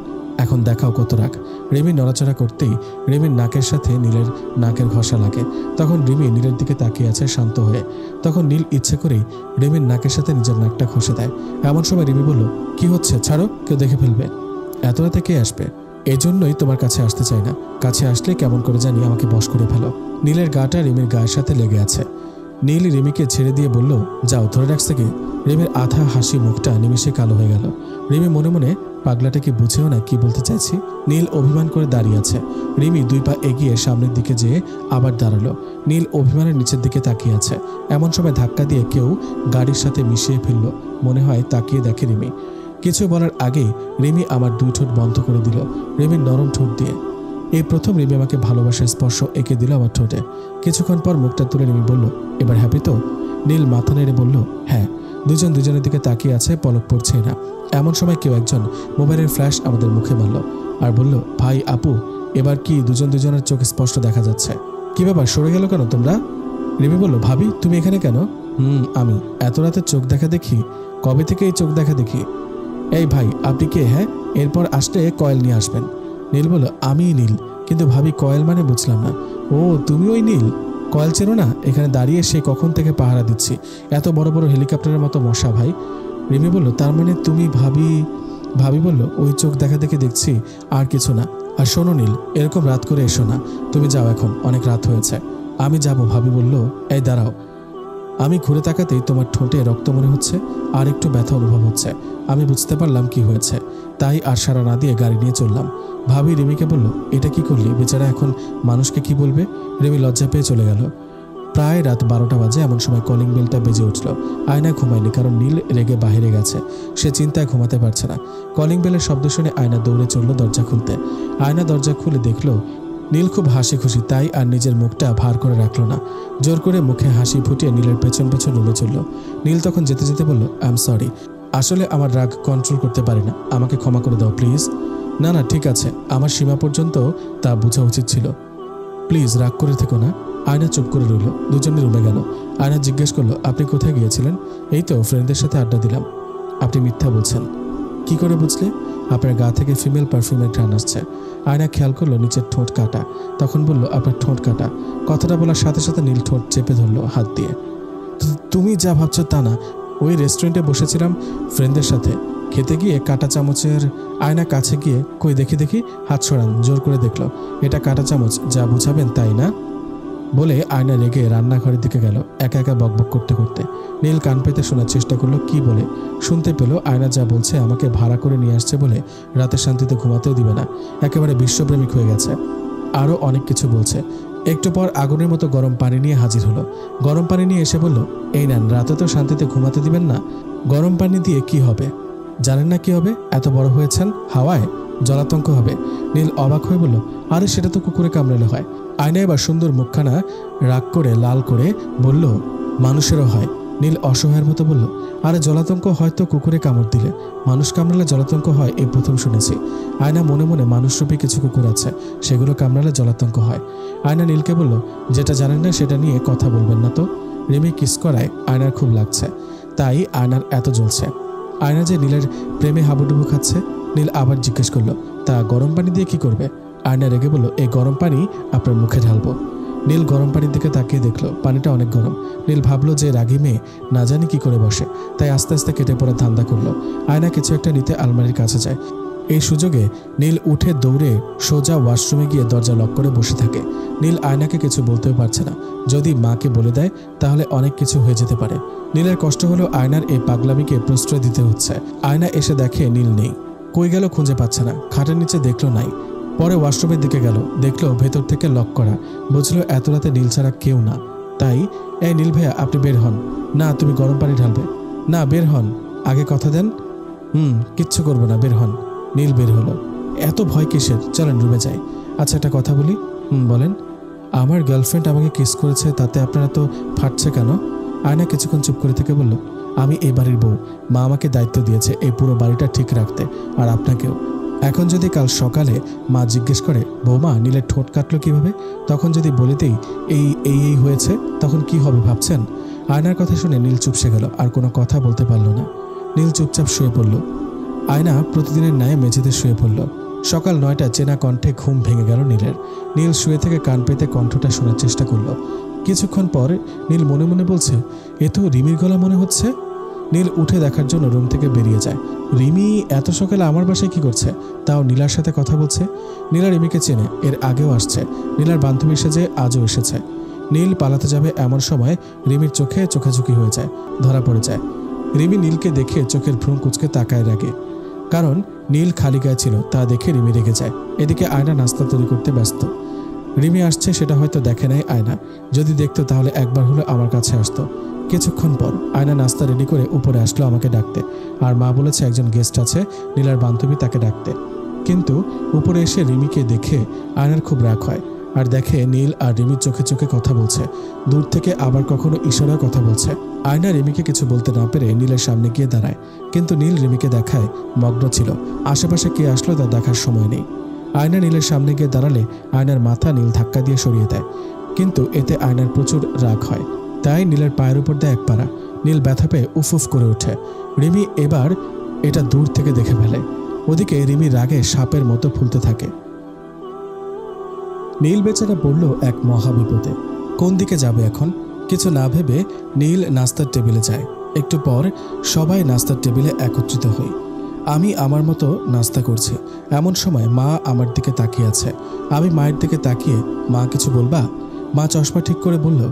এখন দেখাও কত রাগ। রিমি নড়াচড়া করতেই রিমির নাকের সাথে নীলের নাকের ঘষা লাগে। তখন রিমি নীলের দিকে তাকিয়ে আছে শান্ত হয়ে। তখন নীল ইচ্ছে করেই রিমির নাকের সাথে নিজের নাকটা ঘষে দেয়। এমন সময় রিমি বলল, কি হচ্ছে? ছাড়ো, কেউ দেখে ফেলবে। এত রাতে কে আসবে? এজন্যই তোমার কাছে আসতে চাই না। কাছে আসলে কেমন করে জানি আমাকে বশ করে ফেলো। নীলের গাটা রিমির গায়ের সাথে লেগে আছে। নীল রিমিকে ছেড়ে দিয়ে বলল, যাও, ধরে রাখছে কি? রিমির আধা হাসি মুখটা নিমিষে কালো হয়ে গেল। রিমি মনে মনে, পাগলাটা কি বুঝেও না কি বলতে চাইছি। নীল অভিমান করে দাঁড়িয়ে আছে। রিমি 2 পা এগিয়ে সামনের দিকে যেয়ে আবার দাঁড়ালো। নীল অভিমানের নিচের দিকে তাকিয়ে আছে। এমন সময় ধাক্কা দিয়ে কেউ গাড়ির সাথে মিশিয়ে ফেলল। মনে হয় তাকিয়ে দেখে রিমি। কিছু বলার আগেই রিমি আমার 2 ঠোঁট বন্ধ করে দিল রিমির নরম ঠোঁট দিয়ে। এই প্রথম রিমি আমাকে ভালোবাসার স্পর্শ এঁকে দিল আমার ঠোঁটে। কিছুক্ষণ পর মুখটা তুলে রিমি বলল, এবার হ্যাপি তো? নীল মাথা নেড়ে বলল, হ্যাঁ। দুজন দুজনের দিকে তাকিয়ে আছে, পলক পড়ছে না। এমন সময় কেউ একজন মোবাইলের ফ্ল্যাশ আমাদের মুখে মারল আর বলল, ভাই আপু, এবার কি দুজন দুজনের চোখ স্পষ্ট দেখা যাচ্ছে? কি ব্যাপার, সরে গেল কেন তোমরা? রিমি বলল, ভাবি তুমি এখানে কেন? আমি এত রাতে চোখ দেখা দেখি? কবে থেকে এই চোখ দেখা দেখি? এই ভাই, আপনি কে? হ্যাঁ, এরপর আসলে কয়েল নিয়ে আসবেন। নীল বলল, আমিই নীল, কিন্তু ভাবি কয়েল মানে বুঝলাম না। ও, তুমি ওই নীল? কয়েল চেনো না? এখানে দাঁড়িয়ে সে কখন থেকে পাহারা দিচ্ছি, এত বড় বড় হেলিকপ্টারের মতো মশা ভাই। রিমি বলল, তার মানে তুমি ভাবি? ভাবি বলল, ওই চোখ দেখা দেখে দেখছি, আর কিছু না। আর শোনো নীল, এরকম রাত করে এসো না, তুমি যাও, এখন অনেক রাত হয়েছে। আমি যাব। ভাবি বলল, এই দাঁড়াও। আমি ঘুরে তাকাতেই তোমার ঠোঁটে রক্ত মনে হচ্ছে, আর একটু ব্যথা অনুভব হচ্ছে। আমি বুঝতে পারলাম কি হয়েছে, তাই আর সারা না দিয়ে গাড়ি নিয়ে চললাম। ভাবি রিমিকে বলল, এটা কি করলি? বেচারা এখন মানুষকে কি বলবে? রিমি লজ্জা পেয়ে চলে গেল। প্রায় রাত 12টা বাজে। এমন সময় কলিং বেলটা বেজে উঠল। আয়না ঘুমায়নি, কারণ নীল রেগে বাহিরে গেছে। সে চিন্তায় ঘুমাতে পারছে না। কলিং বেলের শব্দ শুনে আয়না দৌড়ে চলল দরজা খুলতে। আয়না দরজা খুলে দেখলো নীল খুব হাসি খুশি, তাই আর নিজের মুখটা ভার করে রাখলো না। জোর করে মুখে হাসি ফুটিয়ে নীলের পেছন পেছন রুমে চলল। নীল তখন যেতে যেতে বলল, আই এম সরি, আসলে আমার রাগ কন্ট্রোল করতে পারি না, আমাকে ক্ষমা করে দাও প্লিজ। না না, ঠিক আছে, আমার সীমা পর্যন্ত তা বোঝা উচিত ছিল, প্লিজ রাগ করে থেকো না। আয়না চুপ করে রইল। দুজনে রুমে গেল। আয়না জিজ্ঞেস করলো, আপনি কোথায় গিয়েছিলেন? এই তো ফ্রেন্ডদের সাথে আড্ডা দিলাম। আপনি মিথ্যা বলছেন। কি করে বুঝলে? আপনার গা থেকে ফিমেল পারফিউমের ঘ্রাণ আসছে। আয়না খেয়াল করলো নিচের ঠোঁট কাটা। তখন বলল, আপনার ঠোঁট কাটা। কথাটা বলার সাথে সাথে নীল ঠোঁট চেপে ধরলো হাত দিয়ে। তুমি যা ভাবছো তা না, ওই রেস্টুরেন্টে বসেছিলাম ফ্রেন্ডদের সাথে, খেতে গিয়ে কাটা চামচের। আয়না কাছে গিয়ে, কই দেখি দেখি, হাত সরান। জোর করে দেখলো এটা কাটা চামচ, যা বুঝাবেন তাই না বলে আয়না রেগে রান্নাঘরের দিকে গেল, একা একা বকবক করতে করতে। নীল কান পেতে শোনার চেষ্টা করলো, কি বলে। শুনতে পেল আয়না যা বলছে, আমাকে ভাড়া করে নিয়ে আসছে বলে রাতে শান্তিতে ঘুমাতেও দিবে না, একেবারে বিশ্বপ্রেমিক হয়ে গেছে। আরও অনেক কিছু বলছে। একটু পর আগুনের মতো গরম পানি নিয়ে হাজির হলো। গরম পানি নিয়ে এসে বলল, এই নেন, রাতে তো শান্তিতে ঘুমাতে দিবেন না, গরম পানি দিয়ে কি হবে? জানেন না কি হবে? এত বড় হয়েছেন, হাওয়ায় জলাতঙ্ক হবে। নীল অবাক হয়ে বলল, আরে সেটা তো কুকুরে কামড়ালে হয়। আয়না এবার সুন্দর মুখখানা রাগ করে লাল করে বলল, মানুষেরও হয়। নীল অসহায়ের মতো বলল, আরে জলাতঙ্ক হয়তো কুকুরে কামড় দিলে, মানুষ কামড়ালে জলাতঙ্ক হয় এই প্রথম শুনেছি। আয়না মনে মনে, মানুষরূপী কিছু কুকুর আছে, সেগুলো কামড়ালে জলাতঙ্ক হয়। আয়না নীলকে বলল, যেটা জানেন না সেটা নিয়ে কথা বলবেন না তো। রিমি কিস করায় আয়নার খুব লাগছে, তাই আয়নার এত জ্বলছে। আয়না যে নীলের প্রেমে হাবুডুবু খাচ্ছে। নীল আবার জিজ্ঞেস করলো, তা গরম পানি দিয়ে কি করবে? আয়না রেগে বলল, এই গরম পানি আপনার মুখে ঢালবো। নীল গরম পানির দিকে তাকিয়ে দেখলো পানিটা অনেক গরম। নীল ভাবলো যে রাগী মেয়ে না জানি কি করে বসে, তাই আস্তে আস্তে কেটে পড়ার ধান্দা করলো। আয়না কিছু একটা নিতে আলমারির কাছে যায়। এই সুযোগে নীল উঠে দৌড়ে সোজা ওয়াশরুমে গিয়ে দরজা লক করে বসে থাকে। নীল আয়নাকে কিছু বলতেও পারছে না, যদি মাকে বলে দেয় তাহলে অনেক কিছু হয়ে যেতে পারে। নীলের কষ্ট হলো আয়নার এই পাগলামিকে প্রশ্রয় দিতে হচ্ছে। আয়না এসে দেখে নীল নেই। কই গেল খুঁজে পাচ্ছে না। খাটের নিচে দেখলো নাই। পরে ওয়াশরুমের দিকে গেল, দেখলো ভেতর থেকে লক করা। বুঝলো এত রাতে নীল ছাড়া কেউ না। তাই, এই নীল ভাইয়া, আপনি বের হন। না, তুমি গরম পানি ঢালবে। না, বের হন, আগে কথা দেন। কিচ্ছু করবো না, বের হন। নীল বের হলো। এত ভয় কিসের, চলেন রুমে যাই। আচ্ছা, একটা কথা বলি। বলেন। আমার গার্লফ্রেন্ড আমাকে কিস করেছে, তাতে আপনারা তো ফাটছে কেন? আয়না কিছুক্ষণ চুপ করে থেকে বলল, আমি এই বাড়ির বউ। মা আমাকে দায়িত্ব দিয়েছে এই পুরো বাড়িটা ঠিক রাখতে, আর আপনাকেও। এখন যদি কাল সকালে মা জিজ্ঞেস করে, বৌমা নীলের ঠোঁট কাটলো কিভাবে, তখন যদি বলে দিই এই হয়েছে, তখন কি হবে ভাবছেন? আয়নার কথা শুনে নীল চুপসে গেল, আর কোনো কথা বলতে পারল না। নীল চুপচাপ শুয়ে পড়ল। আয়না প্রতিদিনের ন্যায় মেঝেতে শুয়ে পড়ল। সকাল 9টা চেনা কণ্ঠে ঘুম ভেঙে গেল নীলের। নীল শুয়ে থেকে কান পেতে কণ্ঠটা শোনার চেষ্টা করলো। কিছুক্ষণ পরে নীল মনে মনে বলছে, এ তো রিমির গলা মনে হচ্ছে। নীল উঠে দেখার জন্য রুম থেকে বেরিয়ে যায়। রিমি এত সকালে আমার বাসায় কি করছে, তাও নীলার সাথে কথা বলছে? নীলা রিমিকে চেনে, এর আগেও আসছে। নীলার বান্ধবী সেজে আজও এসেছে। নীল পালাতে যাবে এমন সময় রিমির চোখে চোখাচোখি হয়ে যায়, ধরা পড়ে যায়। রিমি নীলকে দেখে চোখের ভ্রূণ কুঁচকে তাকায় রাগে, কারণ নীল খালি গায়ে ছিল, তা দেখে রিমি রেগে যায়। এদিকে আয়না নাস্তা তৈরি করতে ব্যস্ত। রিমি আসছে সেটা হয়তো দেখে নাই আয়না। যদি দেখতো তাহলে একবার হলে আমার কাছে আসতো। কিছুক্ষণ পর আয়না নাস্তা রেডি করে উপরে আসলো আমাকে ডাকতে, আর মা বলেছে একজন গেস্ট আছে, নীলার বান্ধবী, তাকে ডাকতে। কিন্তু উপরে এসে রিমিকে দেখে আয়নার খুব রাগ হয়, আর দেখে নীল আর রিমির চোখে চোখে কথা বলছে। দূর থেকে আবার কখনো ইশারায় কথা বলছে। আয়না রিমিকে কিছু বলতে না পেরে নীলের সামনে গিয়ে দাঁড়ায়, কিন্তু নীল রিমিকে দেখায় মগ্ন ছিল। আশেপাশে কে আসলো তা দেখার সময় নেই। আয়না নীলের সামনে গিয়ে দাঁড়ালে আয়নার মাথা নীল ধাক্কা দিয়ে সরিয়ে দেয়, কিন্তু এতে আয়নার প্রচুর রাগ হয়। তাই নীলের পায়ের উপর দেয় এক পাড়া। নীল ব্যথা পেয়ে উফ উফ করে ওঠে। রিমি এবার এটা দূর থেকে দেখে ফেলে। ওদিকে রিমি রাগে সাপের মতো ফুলতে থাকে। নীল বেচারা পড়ল এক মহাবিপদে। কোন দিকে যাবে এখন? কিছু না ভেবে নীল নাস্তার টেবিলে যায়। একটু পর সবাই নাস্তার টেবিলে একত্রিত হই। আমি আমার মতো নাস্তা করছি, এমন সময় মা আমার দিকে তাকিয়ে আছে। আমি মায়ের দিকে তাকিয়ে, মা কিছু বলবা? মা চশমা ঠিক করে বলল,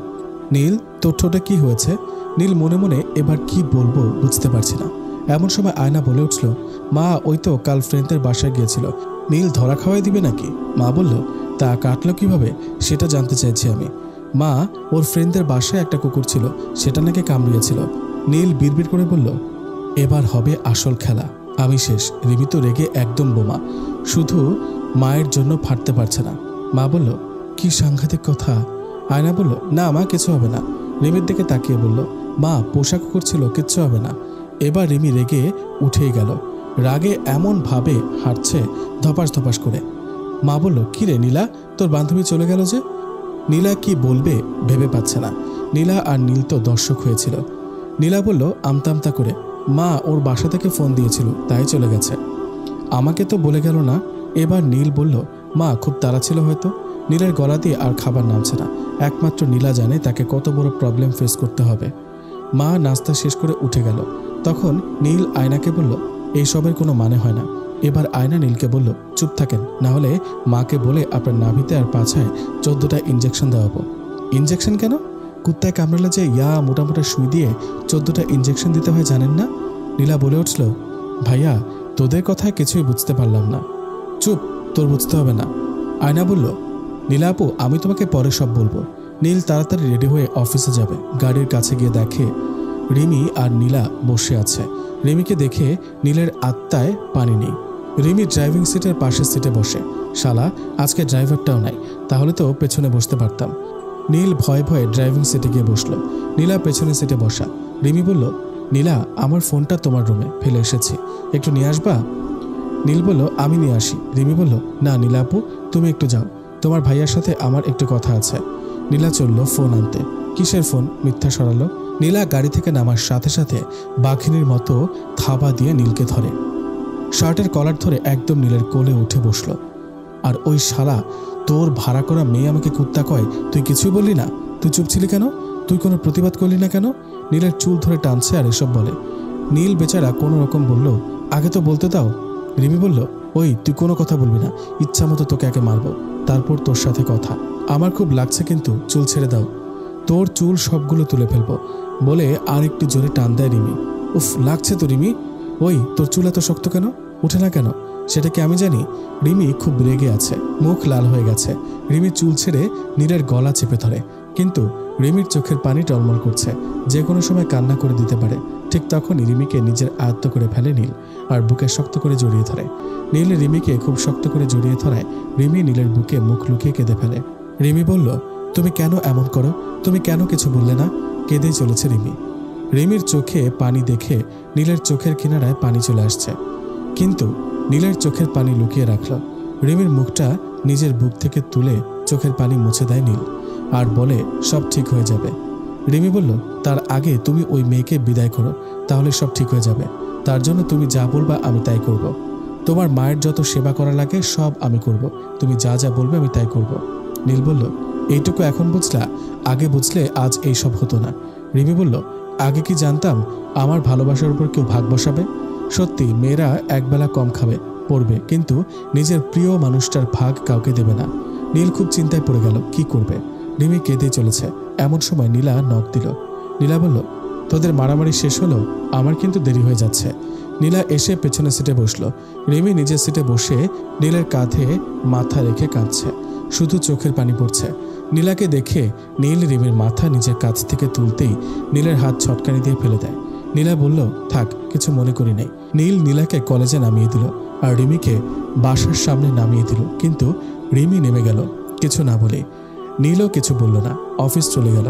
নীল তোর ঠোঁটে কি হয়েছে? নীল মনে মনে এবার কি বলবো বুঝতে পারছি না। এমন সময় আয়না বলে উঠল, মা ওই তো কাল ফ্রেন্ডদের বাসায় গিয়েছিল, নীল ধরা খাওয়াই দিবে নাকি? মা বলল, তা কাটলো কিভাবে সেটা জানতে চাইছি আমি। মা, ওর ফ্রেন্ডদের বাসায় একটা কুকুর ছিল, সেটা নাকি কামড়িয়েছিল। নীল বিড়বিড় করে বলল, এবার হবে আসল খেলা, আমি শেষ। রিমি তো রেগে একদম বোমা, শুধু মায়ের জন্য ফাটতে পারছে না। মা বলল, কি সাংঘাতিক কথা। আয়না বলল, না মা, কিছু হবে না। রিমির দিকে তাকিয়ে বলল, মা পোশাক করছিল, কিচ্ছু হবে না। এবার রিমি রেগে উঠেই গেল, রাগে এমন ভাবে হাঁটছে ধপাস ধপাস করে। মা বলল, কি রে নীলা, তোর বান্ধবী চলে গেল যে? নীলা কি বলবে ভেবে পাচ্ছে না। নীলা আর নীল তো দর্শক হয়েছিল। নীলা বলল আমতা আমতা করে, মা ওর বাসা থেকে ফোন দিয়েছিল, তাই চলে গেছে। আমাকে তো বলে গেল না। এবার নীল বলল, মা খুব তাড়া ছিল হয়তো। নীলের গলা দিয়ে আর খাবার নামছে না। একমাত্র নীলা জানে তাকে কত বড় প্রবলেম ফেস করতে হবে। মা নাস্তা শেষ করে উঠে গেল। তখন নীল আয়নাকে বলল, এইসবের কোনো মানে হয় না। এবার আয়না নীলকে বলল, চুপ থাকেন, না হলে মাকে বলে আপনার নাভিতে আর পাছায় 14টা ইঞ্জেকশন দেওয়াবো। ইঞ্জেকশন কেন? কুত্তায় কামড়ালে যে মোটামোটা সুই দিয়ে 14টা ইঞ্জেকশন দিতে হয় জানেন না? নীলা বলে উঠল, ভাইয়া তোদের কথায় কিছুই বুঝতে পারলাম না। চুপ, তোর বুঝতে হবে না। আয়না বলল, নীলা আপু, আমি তোমাকে পরে সব বলবো। নীল তাড়াতাড়ি রেডি হয়ে অফিসে যাবে। গাড়ির কাছে গিয়ে দেখে রিমি আর নীলা বসে আছে। রিমিকে দেখে নীলের আত্মায় পানি নেই। রিমি ড্রাইভিং সিটের পাশের সিটে বসে। শালা, আজকে ড্রাইভারটাও নাই, তাহলে তো পেছনে বসতে পারতাম। নীল ভয়ে ভয়ে ড্রাইভিং সিটে গিয়ে বসলো। নীলা পেছনের সিটে বসা। রিমি বলল, নীলা আমার ফোনটা তোমার রুমে ফেলে এসেছি, একটু নিয়ে আসবা? নীল বলল, আমি নিয়ে আসি। রিমি বলল, না নীলা আপু, তুমি একটু যাও, তোমার ভাইয়ার সাথে আমার একটু কথা আছে। নীলা চলল ফোন আনতে। কিসের ফোন? মিথ্যা সরালো। নীলা গাড়ি থেকে নামার সাথে সাথে বাঘিনীর মতো থাবা দিয়ে নীলকে ধরে, শার্টের কলার ধরে একদম নীলের কোলে উঠে বসলো। আর ওই শালা, তোর ভাড়া করা মেয়ে আমাকে কুত্তা কয়, তুই কিছুই বললি না? তুই চুপ ছিলি কেন? তুই কোনো প্রতিবাদ করলি না কেন? নীলের চুল ধরে টানছে আর এসব বলে। নীল বেচারা কোনো রকম বলল, আগে তো বলতে দাও। রিমি বলল, ওই তুই কোনো কথা বলবি না, ইচ্ছা মতো তোকে আগে মারবো, তারপর তোর সাথে কথা। আমার খুব লাগছে, কিন্তু চুল ছেড়ে দাও, তোর চুল সবগুলো তুলে ফেলবো বলে আর একটু জোরে টান দেয় রিমি। উফ, লাগছে তো রিমি। ওই তোর চুল এত শক্ত কেন? উঠে না কেন সেটা কি আমি জানি? রিমি খুব রেগে আছে, মুখ লাল হয়ে গেছে। রিমি চুল ছেড়ে নীলের গলা চেপে ধরে, কিন্তু রিমির চোখের পানি টলমল করছে, যে কোনো সময় কান্না করে দিতে পারে। ঠিক তখনই রিমিকে নিজের আয়ত্ত করে ফেলে নীল আর বুকে শক্ত করে জড়িয়ে ধরে। নীল রিমিকে খুব শক্ত করে জড়িয়ে ধরায় রিমি নীলের বুকে মুখ লুকিয়ে কেঁদে ফেলে। রিমি বলল, তুমি কেন এমন করো? তুমি কেন কিছু বললে না? কেঁদেই চলেছে রিমি। রিমির চোখে পানি দেখে নীলের চোখের কিনারায় পানি চলে আসছে, কিন্তু নীলের চোখের পানি লুকিয়ে রাখল। রিমির মুখটা নিজের বুক থেকে তুলে চোখের পানি মুছে দেয় নীল আর বলে, সব ঠিক হয়ে যাবে। রিমি বলল, তার আগে তুমি ওই মেয়েকে বিদায় করো, তাহলে সব ঠিক হয়ে যাবে। তার জন্য তুমি যা বলবা আমি তাই করব। তোমার মায়ের যত সেবা করা লাগে সব আমি করব। তুমি যা যা বলবে আমি তাই করব। নীল বলল, এইটুকু এখন বুঝলা? আগে বুঝলে আজ এই সব হতো না। রিমি বলল, আগে কি জানতাম আমার ভালোবাসার উপর কেউ ভাগ বসাবে? সত্যি মেয়েরা একবেলা কম খাবে পড়বে, কিন্তু নিজের প্রিয় মানুষটার ভাগ কাউকে দেবে না। নীল খুব চিন্তায় পড়ে গেল, কি করবে। রিমি কেঁদেই চলেছে। এমন সময় নীলা নক দিল। নীলা বলল, তোদের মারামারি শেষ হলো? আমার কিন্তু দেরি হয়ে যাচ্ছে। নীলা এসে পেছনের সিটে বসলো। রিমি নিজের সিটে বসে নীলের কাঁধে মাথা রেখে কাঁদছে, শুধু চোখের পানি পড়ছে। নীলাকে দেখে নীল রিমির মাথা নিজের কাছ থেকে তুলতেই নীলের হাত ছটকানি দিয়ে ফেলে দেয়। নীলা বলল, থাক, কিছু মনে করি নাই। নীল নীলাকে কলেজে নামিয়ে দিল আর রিমিকে বাসার সামনে নামিয়ে দিল, কিন্তু রিমি নেমে গেল কিছু না বলে। নীলও কিছু বলল না, অফিস চলে গেল।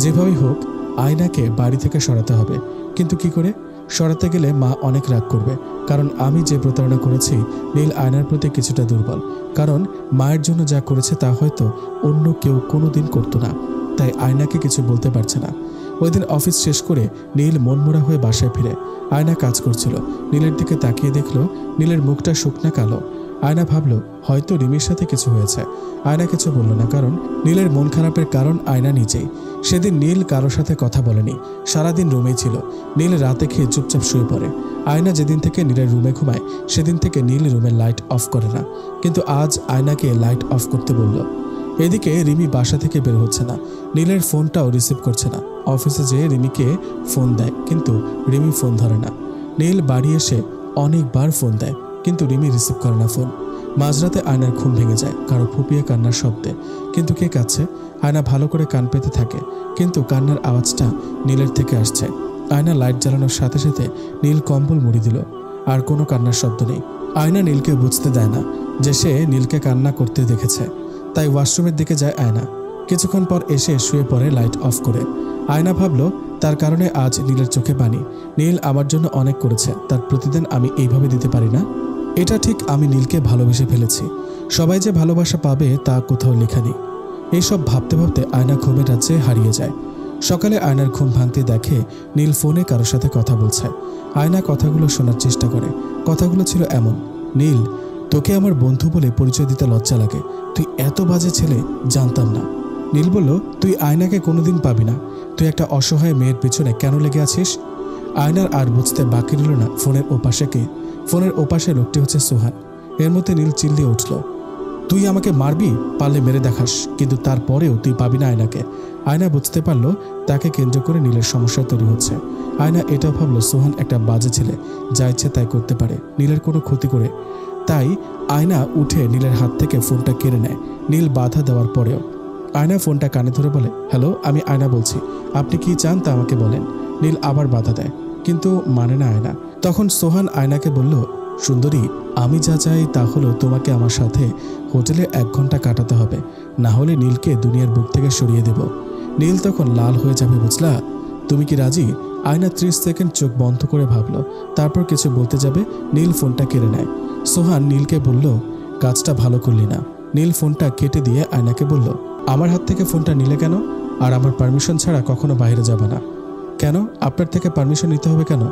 যেভাবেই হোক আয়নাকে বাড়ি থেকে সরাতে হবে, কিন্তু কি করে? সরাতে গেলে মা অনেক রাগ করবে, কারণ আমি যে প্রতারণা করেছি। নীল আয়নার প্রতি কিছুটা দুর্বল, কারণ মায়ের জন্য যা করেছে তা হয়তো অন্য কেউ কোনোদিন করতো না, তাই আয়নাকে কিছু বলতে পারছে না। ওই দিন অফিস শেষ করে নীল মনমরা হয়ে বাসায় ফিরে। আয়না কাজ করছিল। নীলের দিকে তাকিয়ে দেখলো নীলের মুখটা শুকনা কালো। আয়না ভাবলো হয়তো রিমির সাথে কিছু হয়েছে। আয়না কিছু বলল না, কারণ নীলের মন খারাপের কারণ আয়না নিজেই। সেদিন নীল কারোর সাথে কথা বলেনি, সারাদিন রুমেই ছিল। নীল রাতে খেয়ে চুপচাপ শুয়ে পড়ে। আয়না যেদিন থেকে নীলের রুমে ঘুমায় সেদিন থেকে নীল রুমের লাইট অফ করে না, কিন্তু আজ আয়নাকে লাইট অফ করতে বলল। এদিকে রিমি বাসা থেকে বের হচ্ছে না, নীলের ফোনটাও রিসিভ করছে না। অফিসে যেয়ে রিমিকে ফোন দেয়, কিন্তু রিমি ফোন ধরে না। নীল বাড়ি এসে অনেকবার ফোন দেয়, কিন্তু রিমি রিসিভ করে না ফোন। মাঝরাতে আয়নার ঘুম ভেঙে যায় কারো ফুপিয়ে কান্নার শব্দে। কিন্তু কে কাঁদছে? আয়না ভালো করে কান পেতে থাকে, কিন্তু কান্নার আওয়াজটা নীলের থেকে আসছে। আয়না লাইট জ্বালানোর সাথে সাথে নীল কম্বল মুড়ি দিল, আর কোনো কান্নার শব্দ নেই। আয়না নীলকে বুঝতে দেয় না যে সে নীলকে কান্না করতে দেখেছে, তাই ওয়াশরুমের দিকে যায় আয়না। কিছুক্ষণ পর এসে শুয়ে পড়ে লাইট অফ করে। আয়না ভাবলো তার কারণে আজ নীলের চোখে পানি। নীল আমার জন্য অনেক করেছে, তার প্রতিদান আমি এইভাবে দিতে পারি না। এটা ঠিক, আমি নীলকে ভালোবেসে ফেলেছি। সবাই যে ভালোবাসা পাবে তা কোথাও লেখা নেই। এইসব ভাবতে ভাবতে আয়না ঘুমের রাজ্যে হারিয়ে যায়। সকালে আয়নার ঘুম ভাঙতে দেখে নীল ফোনে কারোর সাথে কথা বলছে। আয়না কথাগুলো শোনার চেষ্টা করে। কথাগুলো ছিল এমন, নীল, তোকে আমার বন্ধু বলে পরিচয় দিতে লজ্জা লাগে, তুই এত বাজে ছেলে জানতাম না। নীল বলল, তুই আয়নাকে কোনোদিন পাবি না, তুই একটা অসহায় মেয়ের পেছনে কেন লেগে আছিস? আয়নার আর বুঝতে বাকি রইল না ফোনের ওপাশে কে। ফোনের ওপাশে লোকটি হচ্ছে সোহান। এর মধ্যে নীল চিল্লিয়ে উঠল, তুই আমাকে মারবি? পারলে মেরে দেখাস, কিন্তু তারপরেও তুই পাবি না আয়নাকে। আয়না বুঝতে পারলো তাকে কেন্দ্র করে নীলের সমস্যা তৈরি হচ্ছে। আয়না এটাও ভাবলো সোহান একটা বাজে ছেলে, যা ইচ্ছে তাই করতে পারে নীলের কোনো ক্ষতি করে। তাই আয়না উঠে নীলের হাত থেকে ফোনটা কেড়ে নেয়, নীল বাধা দেওয়ার পরেও। আয়না ফোনটা কানে ধরে বলে, হ্যালো, আমি আয়না বলছি, আপনি কি চান তা আমাকে বলেন। নীল আবার বাধা দেয়, কিন্তু মানে না আয়না। তখন সোহান আয়নাকে বলল, সুন্দরী, আমি যা চাই তা হলো তোমাকে আমার সাথে হোটেলে 1 ঘন্টা কাটাতে হবে, না হলে নীলকে দুনিয়ার বুক থেকে সরিয়ে দেব। নীল তখন লাল হয়ে যাবে, বুঝলা? তুমি কি রাজি? আয়না 30 সেকেন্ড চোখ বন্ধ করে ভাবলো, তারপর কিছু বলতে যাবে নীল ফোনটা কেড়ে নেয়। সোহান নীলকে বলল, কাজটা ভালো করলি না। নীল ফোনটা কেটে দিয়ে আয়নাকে বলল, আমার হাত থেকে ফোনটা নিলে কেন? আর আমার পারমিশন ছাড়া কখনো বাইরে যাবে না। কেন? আপনার থেকে পারমিশন নিতে হবে কেন?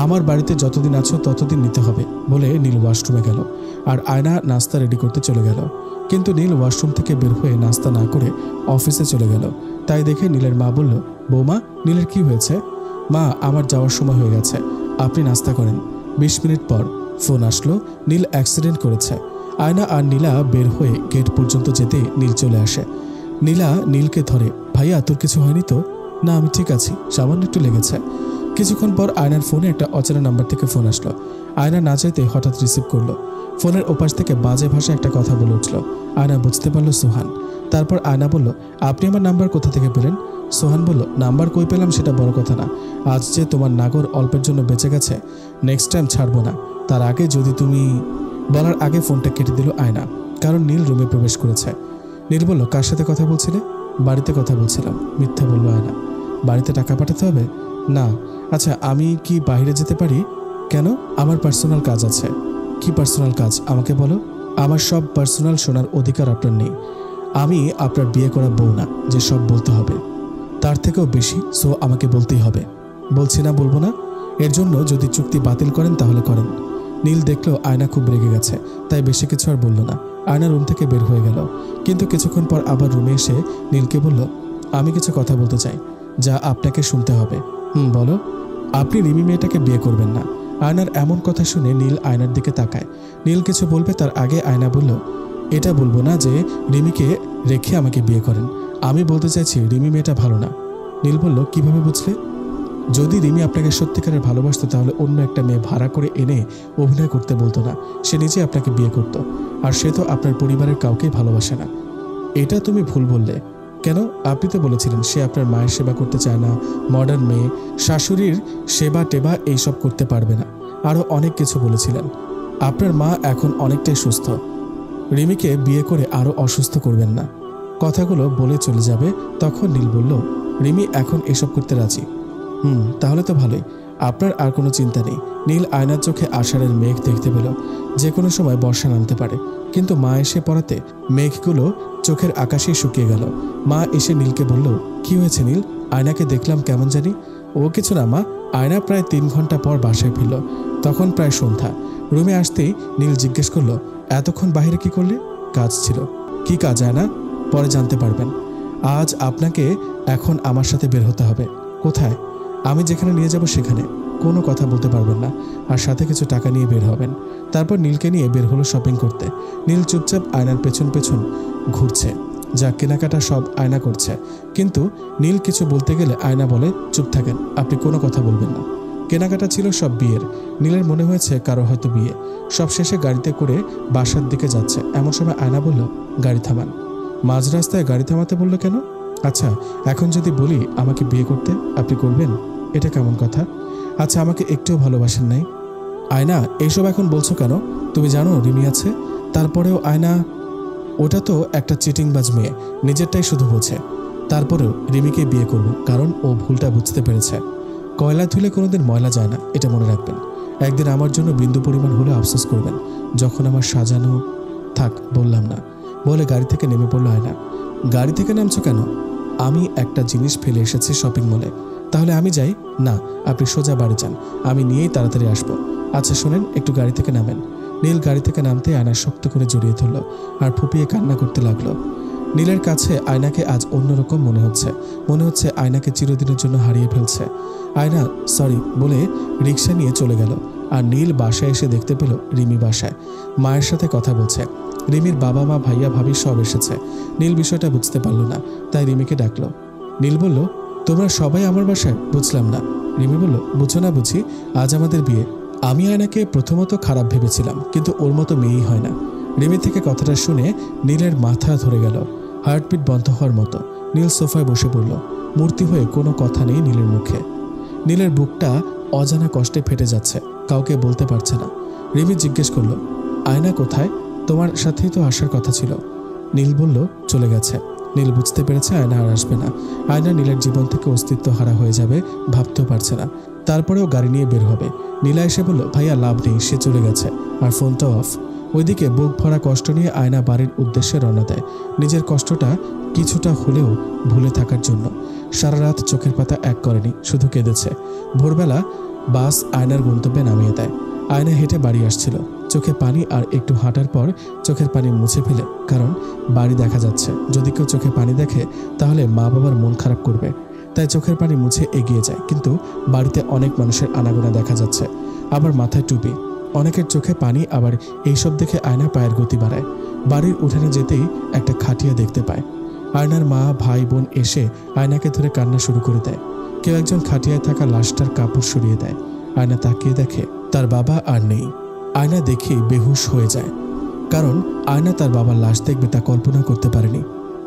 আমার বাড়িতে যতদিন আছো ততদিন নিতে হবে বলে নীল ওয়াশরুমে গেল, আর আয়না নাস্তা রেডি করতে চলে গেল। কিন্তু নীল ওয়াশরুম থেকে বের হয়ে নাস্তা না করে অফিসে চলে গেল। তাই দেখে নীলের মা বলল, বৌমা, নীলের কি হয়েছে? মা, আমার যাওয়ার সময় হয়ে গেছে, আপনি নাস্তা করেন। 20 মিনিট পর ফোন আসলো, নীল অ্যাক্সিডেন্ট করেছে। আয়না আর নীলা বের হয়ে গেট পর্যন্ত যেতে নীল চলে আসে। নীলা নীলকে ধরে, ভাইয়া তোর কিছু হয়নি তো? না, আমি ঠিক আছি, সামান্য একটু লেগেছে। কিছুক্ষণ পর আয়নার ফোনে একটা অচেনা নাম্বার থেকে ফোন আসলো। আয়না না চাইতে হঠাৎ রিসিভ করলো। ফোনের ওপাশ থেকে বাজে ভাষায় একটা কথা বলে উঠল। আয়না বুঝতে পারল সোহান। তারপর আয়না বলল, আপনি আমার নাম্বার কোথা থেকে পেলেন? সোহান বলল, নাম্বার কই পেলাম সেটা বড় কথা না, আজ যে তোমার নাগর অল্পের জন্য বেঁচে গেছে, নেক্সট টাইম ছাড়বো না। তার আগে যদি তুমি... বলার আগে ফোনটা কেটে দিল আয়না, কারণ নীল রুমে প্রবেশ করেছে। নীল বলল, কার সাথে কথা বলছিলে? বাড়িতে কথা বলছিলাম। মিথ্যা বলল আয়না। বাড়িতে টাকা পাঠাতে হবে? না। আচ্ছা, আমি কি বাইরে যেতে পারি? কেন? আমার পার্সোনাল কাজ আছে। কি পার্সোনাল কাজ আমাকে বলো। আমার সব পার্সোনাল শোনার অধিকার আপনার নেই। আমি আপনার বিয়ে করা বউ না যে সব বলতে হবে। তার থেকেও বেশি, সো আমাকে বলতেই হবে। বলছি না বলবো না। এর জন্য যদি চুক্তি বাতিল করেন তাহলে করেন। নীল দেখলো আয়না খুব রেগে গেছে, তাই বেশি কিছু আর বলল না। আয়না রুম থেকে বের হয়ে গেল, কিন্তু কিছুক্ষণ পর আবার রুমে এসে নীলকে বলল, আমি কিছু কথা বলতে চাই, যা আপনাকে শুনতে হবে। বলো। আপনি রিমি মেয়েটাকে বিয়ে করবেন না। আয়নার এমন কথা শুনে নীল আয়নার দিকে তাকায়। নীল কিছু বলবে তার আগে আয়না বলল, এটা বলবো না যে রিমিকে রেখে আমাকে বিয়ে করেন। আমি বলতে চাইছি রিমি মেয়েটা ভালো না। নীল বলল, কিভাবে বুঝলে? যদি রিমি আপনাকে সত্যিকারের ভালোবাসতো তাহলে অন্য একটা মেয়ে ভাড়া করে এনে অভিনয় করতে বলতো না, সে নিজে আপনাকে বিয়ে করত। আর সে তো আপনার পরিবারের কাউকেই ভালোবাসে না। এটা তুমি ভুল বললে। কেন? আপনি তো বলেছিলেন সে আপনার মায়ের সেবা করতে চায় না, মডার্ন মেয়ে, শাশুড়ির সেবা টেবা এইসব করতে পারবে না, আরও অনেক কিছু বলেছিলেন। আপনার মা এখন অনেকটাই সুস্থ, রিমিকে বিয়ে করে আরও অসুস্থ করবেন না। কথাগুলো বলে চলে যাবে, তখন নীল বলল, রিমি এখন এসব করতে রাজি। তাহলে তো ভালোই, আপনার আর কোনো চিন্তা নেই। নীল আয়নার চোখে আষাঢ়ের মেঘ দেখতে পেল, যে কোনো সময় বর্ষা নামতে পারে। কিন্তু মা এসে পড়াতে মেঘগুলো চোখের আকাশেই শুকিয়ে গেল। মা এসে নীলকে বলল, কি হয়েছে নীল? আয়নাকে দেখলাম কেমন জানি। ও কিছু না মা। আয়না প্রায় 3 ঘন্টা পর বাসায় ফিরল। তখন প্রায় সন্ধ্যা। রুমে আসতেই নীল জিজ্ঞেস করলো, এতক্ষণ বাইরে কি করলে? কাজ ছিল। কি কাজ আয়না? পরে জানতে পারবেন। আজ আপনাকে এখন আমার সাথে বের হতে হবে। কোথায়? আমি যেখানে নিয়ে যাব সেখানে। কোনো কথা বলতে পারবেন না, আর সাথে কিছু টাকা নিয়ে বের হবেন। তারপর নীলকে নিয়ে বের হলো শপিং করতে। নীল চুপচাপ আয়নার পেছন পেছন ঘুরছে, যা কেনাকাটা সব আয়না করছে। কিন্তু নীল কিছু বলতে গেলে আয়না বলে, চুপ থাকেন, আপনি কোনো কথা বলবেন না। কেনাকাটা ছিল সব বিয়ের। নীলের মনে হয়েছে কারো হয়তো বিয়ে। সব শেষে গাড়িতে করে বাসার দিকে যাচ্ছে, এমন সময় আয়না বলল, গাড়ি থামান। মাঝ রাস্তায় গাড়ি থামাতে বলল কেন? আচ্ছা, এখন যদি বলি আমাকে বিয়ে করতে, আপনি করবেন? এটা কেমন কথা? আচ্ছা, আমাকে একটুও ভালোবাসেন নাই? আয়না, এইসব এখন বলছো কেন? তুমি জানো রিমি আছে। তারপরেও আয়না, ওটা তো একটা চিটিংবাজ মেয়ে, নিজেরটাই শুধু বোঝে। তারপরেও রিমিকে বিয়ে করব, কারণ ও ভুলটা বুঝতে পেরেছে। কয়লা ধুলে কোনোদিন ময়লা যায় না, এটা মনে রাখবেন। একদিন আমার জন্য বিন্দু পরিমাণ হলে আফসোস করবেন, যখন আমার সাজানো... থাক, বললাম না, বলে গাড়ি থেকে নেমে পড়লো আয়না। গাড়ি থেকে নামছো কেন? আমি একটা জিনিস ফেলে এসেছি শপিং মলে। তাহলে আমি যাই? না, আপনি সোজা বাড়ি যান, আমি নিয়েই তাড়াতাড়ি আসবো। আচ্ছা শোনেন, একটু গাড়ি থেকে নামেন। নীল গাড়ি থেকে নামতে আয়না শক্ত করে জড়িয়ে ধরল আর ফুপিয়ে কান্না করতে লাগলো। নীলের কাছে আয়নাকে আজ অন্যরকম মনে হচ্ছে আয়নাকে চিরদিনের জন্য হারিয়ে ফেলছে। আয়না সরি বলে রিক্সা নিয়ে চলে গেল। আর নীল বাসায় এসে দেখতে পেল রিমি বাসায় মায়ের সাথে কথা বলছে। রিমির বাবা মা ভাইয়া ভাবি সব এসেছে। নীল বিষয়টা বুঝতে পারল না, তাই রিমিকে ডাকলো। নীল বলল, তোমরা সবাই আমার বাসায়? বুঝলাম না। রিমি বলল, বুঝো না বুঝি, আজ আমাদের বিয়ে। আমি আয়নাকে প্রথমত খারাপ ভেবেছিলাম, কিন্তু ওর মতো মেয়েই হয় না। রিমি থেকে কথাটা শুনে নীলের মাথা ধরে গেল, হার্টবিট বন্ধ হওয়ার মতো। নীল সোফায় বসে পড়ল, মূর্তি হয়ে। কোনো কথা নেই নীলের মুখে। নীলের বুকটা অজানা কষ্টে ফেটে যাচ্ছে, কাউকে বলতে পারছে না। রিমি জিজ্ঞেস করলো, আয়না কোথায়? তোমার সাথেই তো আসার কথা ছিল। নীল বলল, চলে গেছে। নীল বুঝতে পেরেছে আয়না আর আসবে না। আয়না নীলের জীবন থেকে অস্তিত্ব হারা হয়ে যাবে, ভাবতেও পারছে না। তারপরেও গাড়ি নিয়ে বের হবে। নীলা এসে বলল, ভাইয়া লাভ নেই, সে চলে গেছে, আর ফোনটাও অফ। ওইদিকে বুক ভরা কষ্ট নিয়ে আয়না বাড়ির উদ্দেশ্যে রওনা দেয়, নিজের কষ্টটা কিছুটা হলেও ভুলে থাকার জন্য। সারা রাত চোখের পাতা এক করেনি, শুধু কেঁদেছে। ভোরবেলা বাস আয়নার গন্তব্যে নামিয়ে দেয়। আয়না হেঁটে বাড়ি আসছিল, চোখে পানি, আর একটু হাঁটার পর চোখের পানি মুছে ফেলে, কারণ বাড়ি দেখা যাচ্ছে। যদি কেউ চোখে পানি দেখে তাহলে মা বাবার মন খারাপ করবে, তাই চোখের পানি মুছে এগিয়ে যায়। কিন্তু বাড়িতে অনেক মানুষের আনাগোনা দেখা যাচ্ছে, আবার মাথায় টুপি। অনেকের চোখে পানি, আবার এইসব দেখে আয়না পায়ের গতি বাড়ায়। বাড়ির উঠানে যেতেই একটা খাটিয়া দেখতে পায়। আয়নার মা ভাই বোন এসে আয়নাকে ধরে কান্না শুরু করে দেয়। কেউ একজন খাটিয়ায় থাকা লাশটার কাপড় সরিয়ে দেয়। আয়না তাকিয়ে দেখে তার বাবা আর নেই। আয়না দেখে বেহুশ হয়ে যায়, কারণ আয়না তার বাবার লাশ দেখবে তা কল্পনা করতে পারেনি।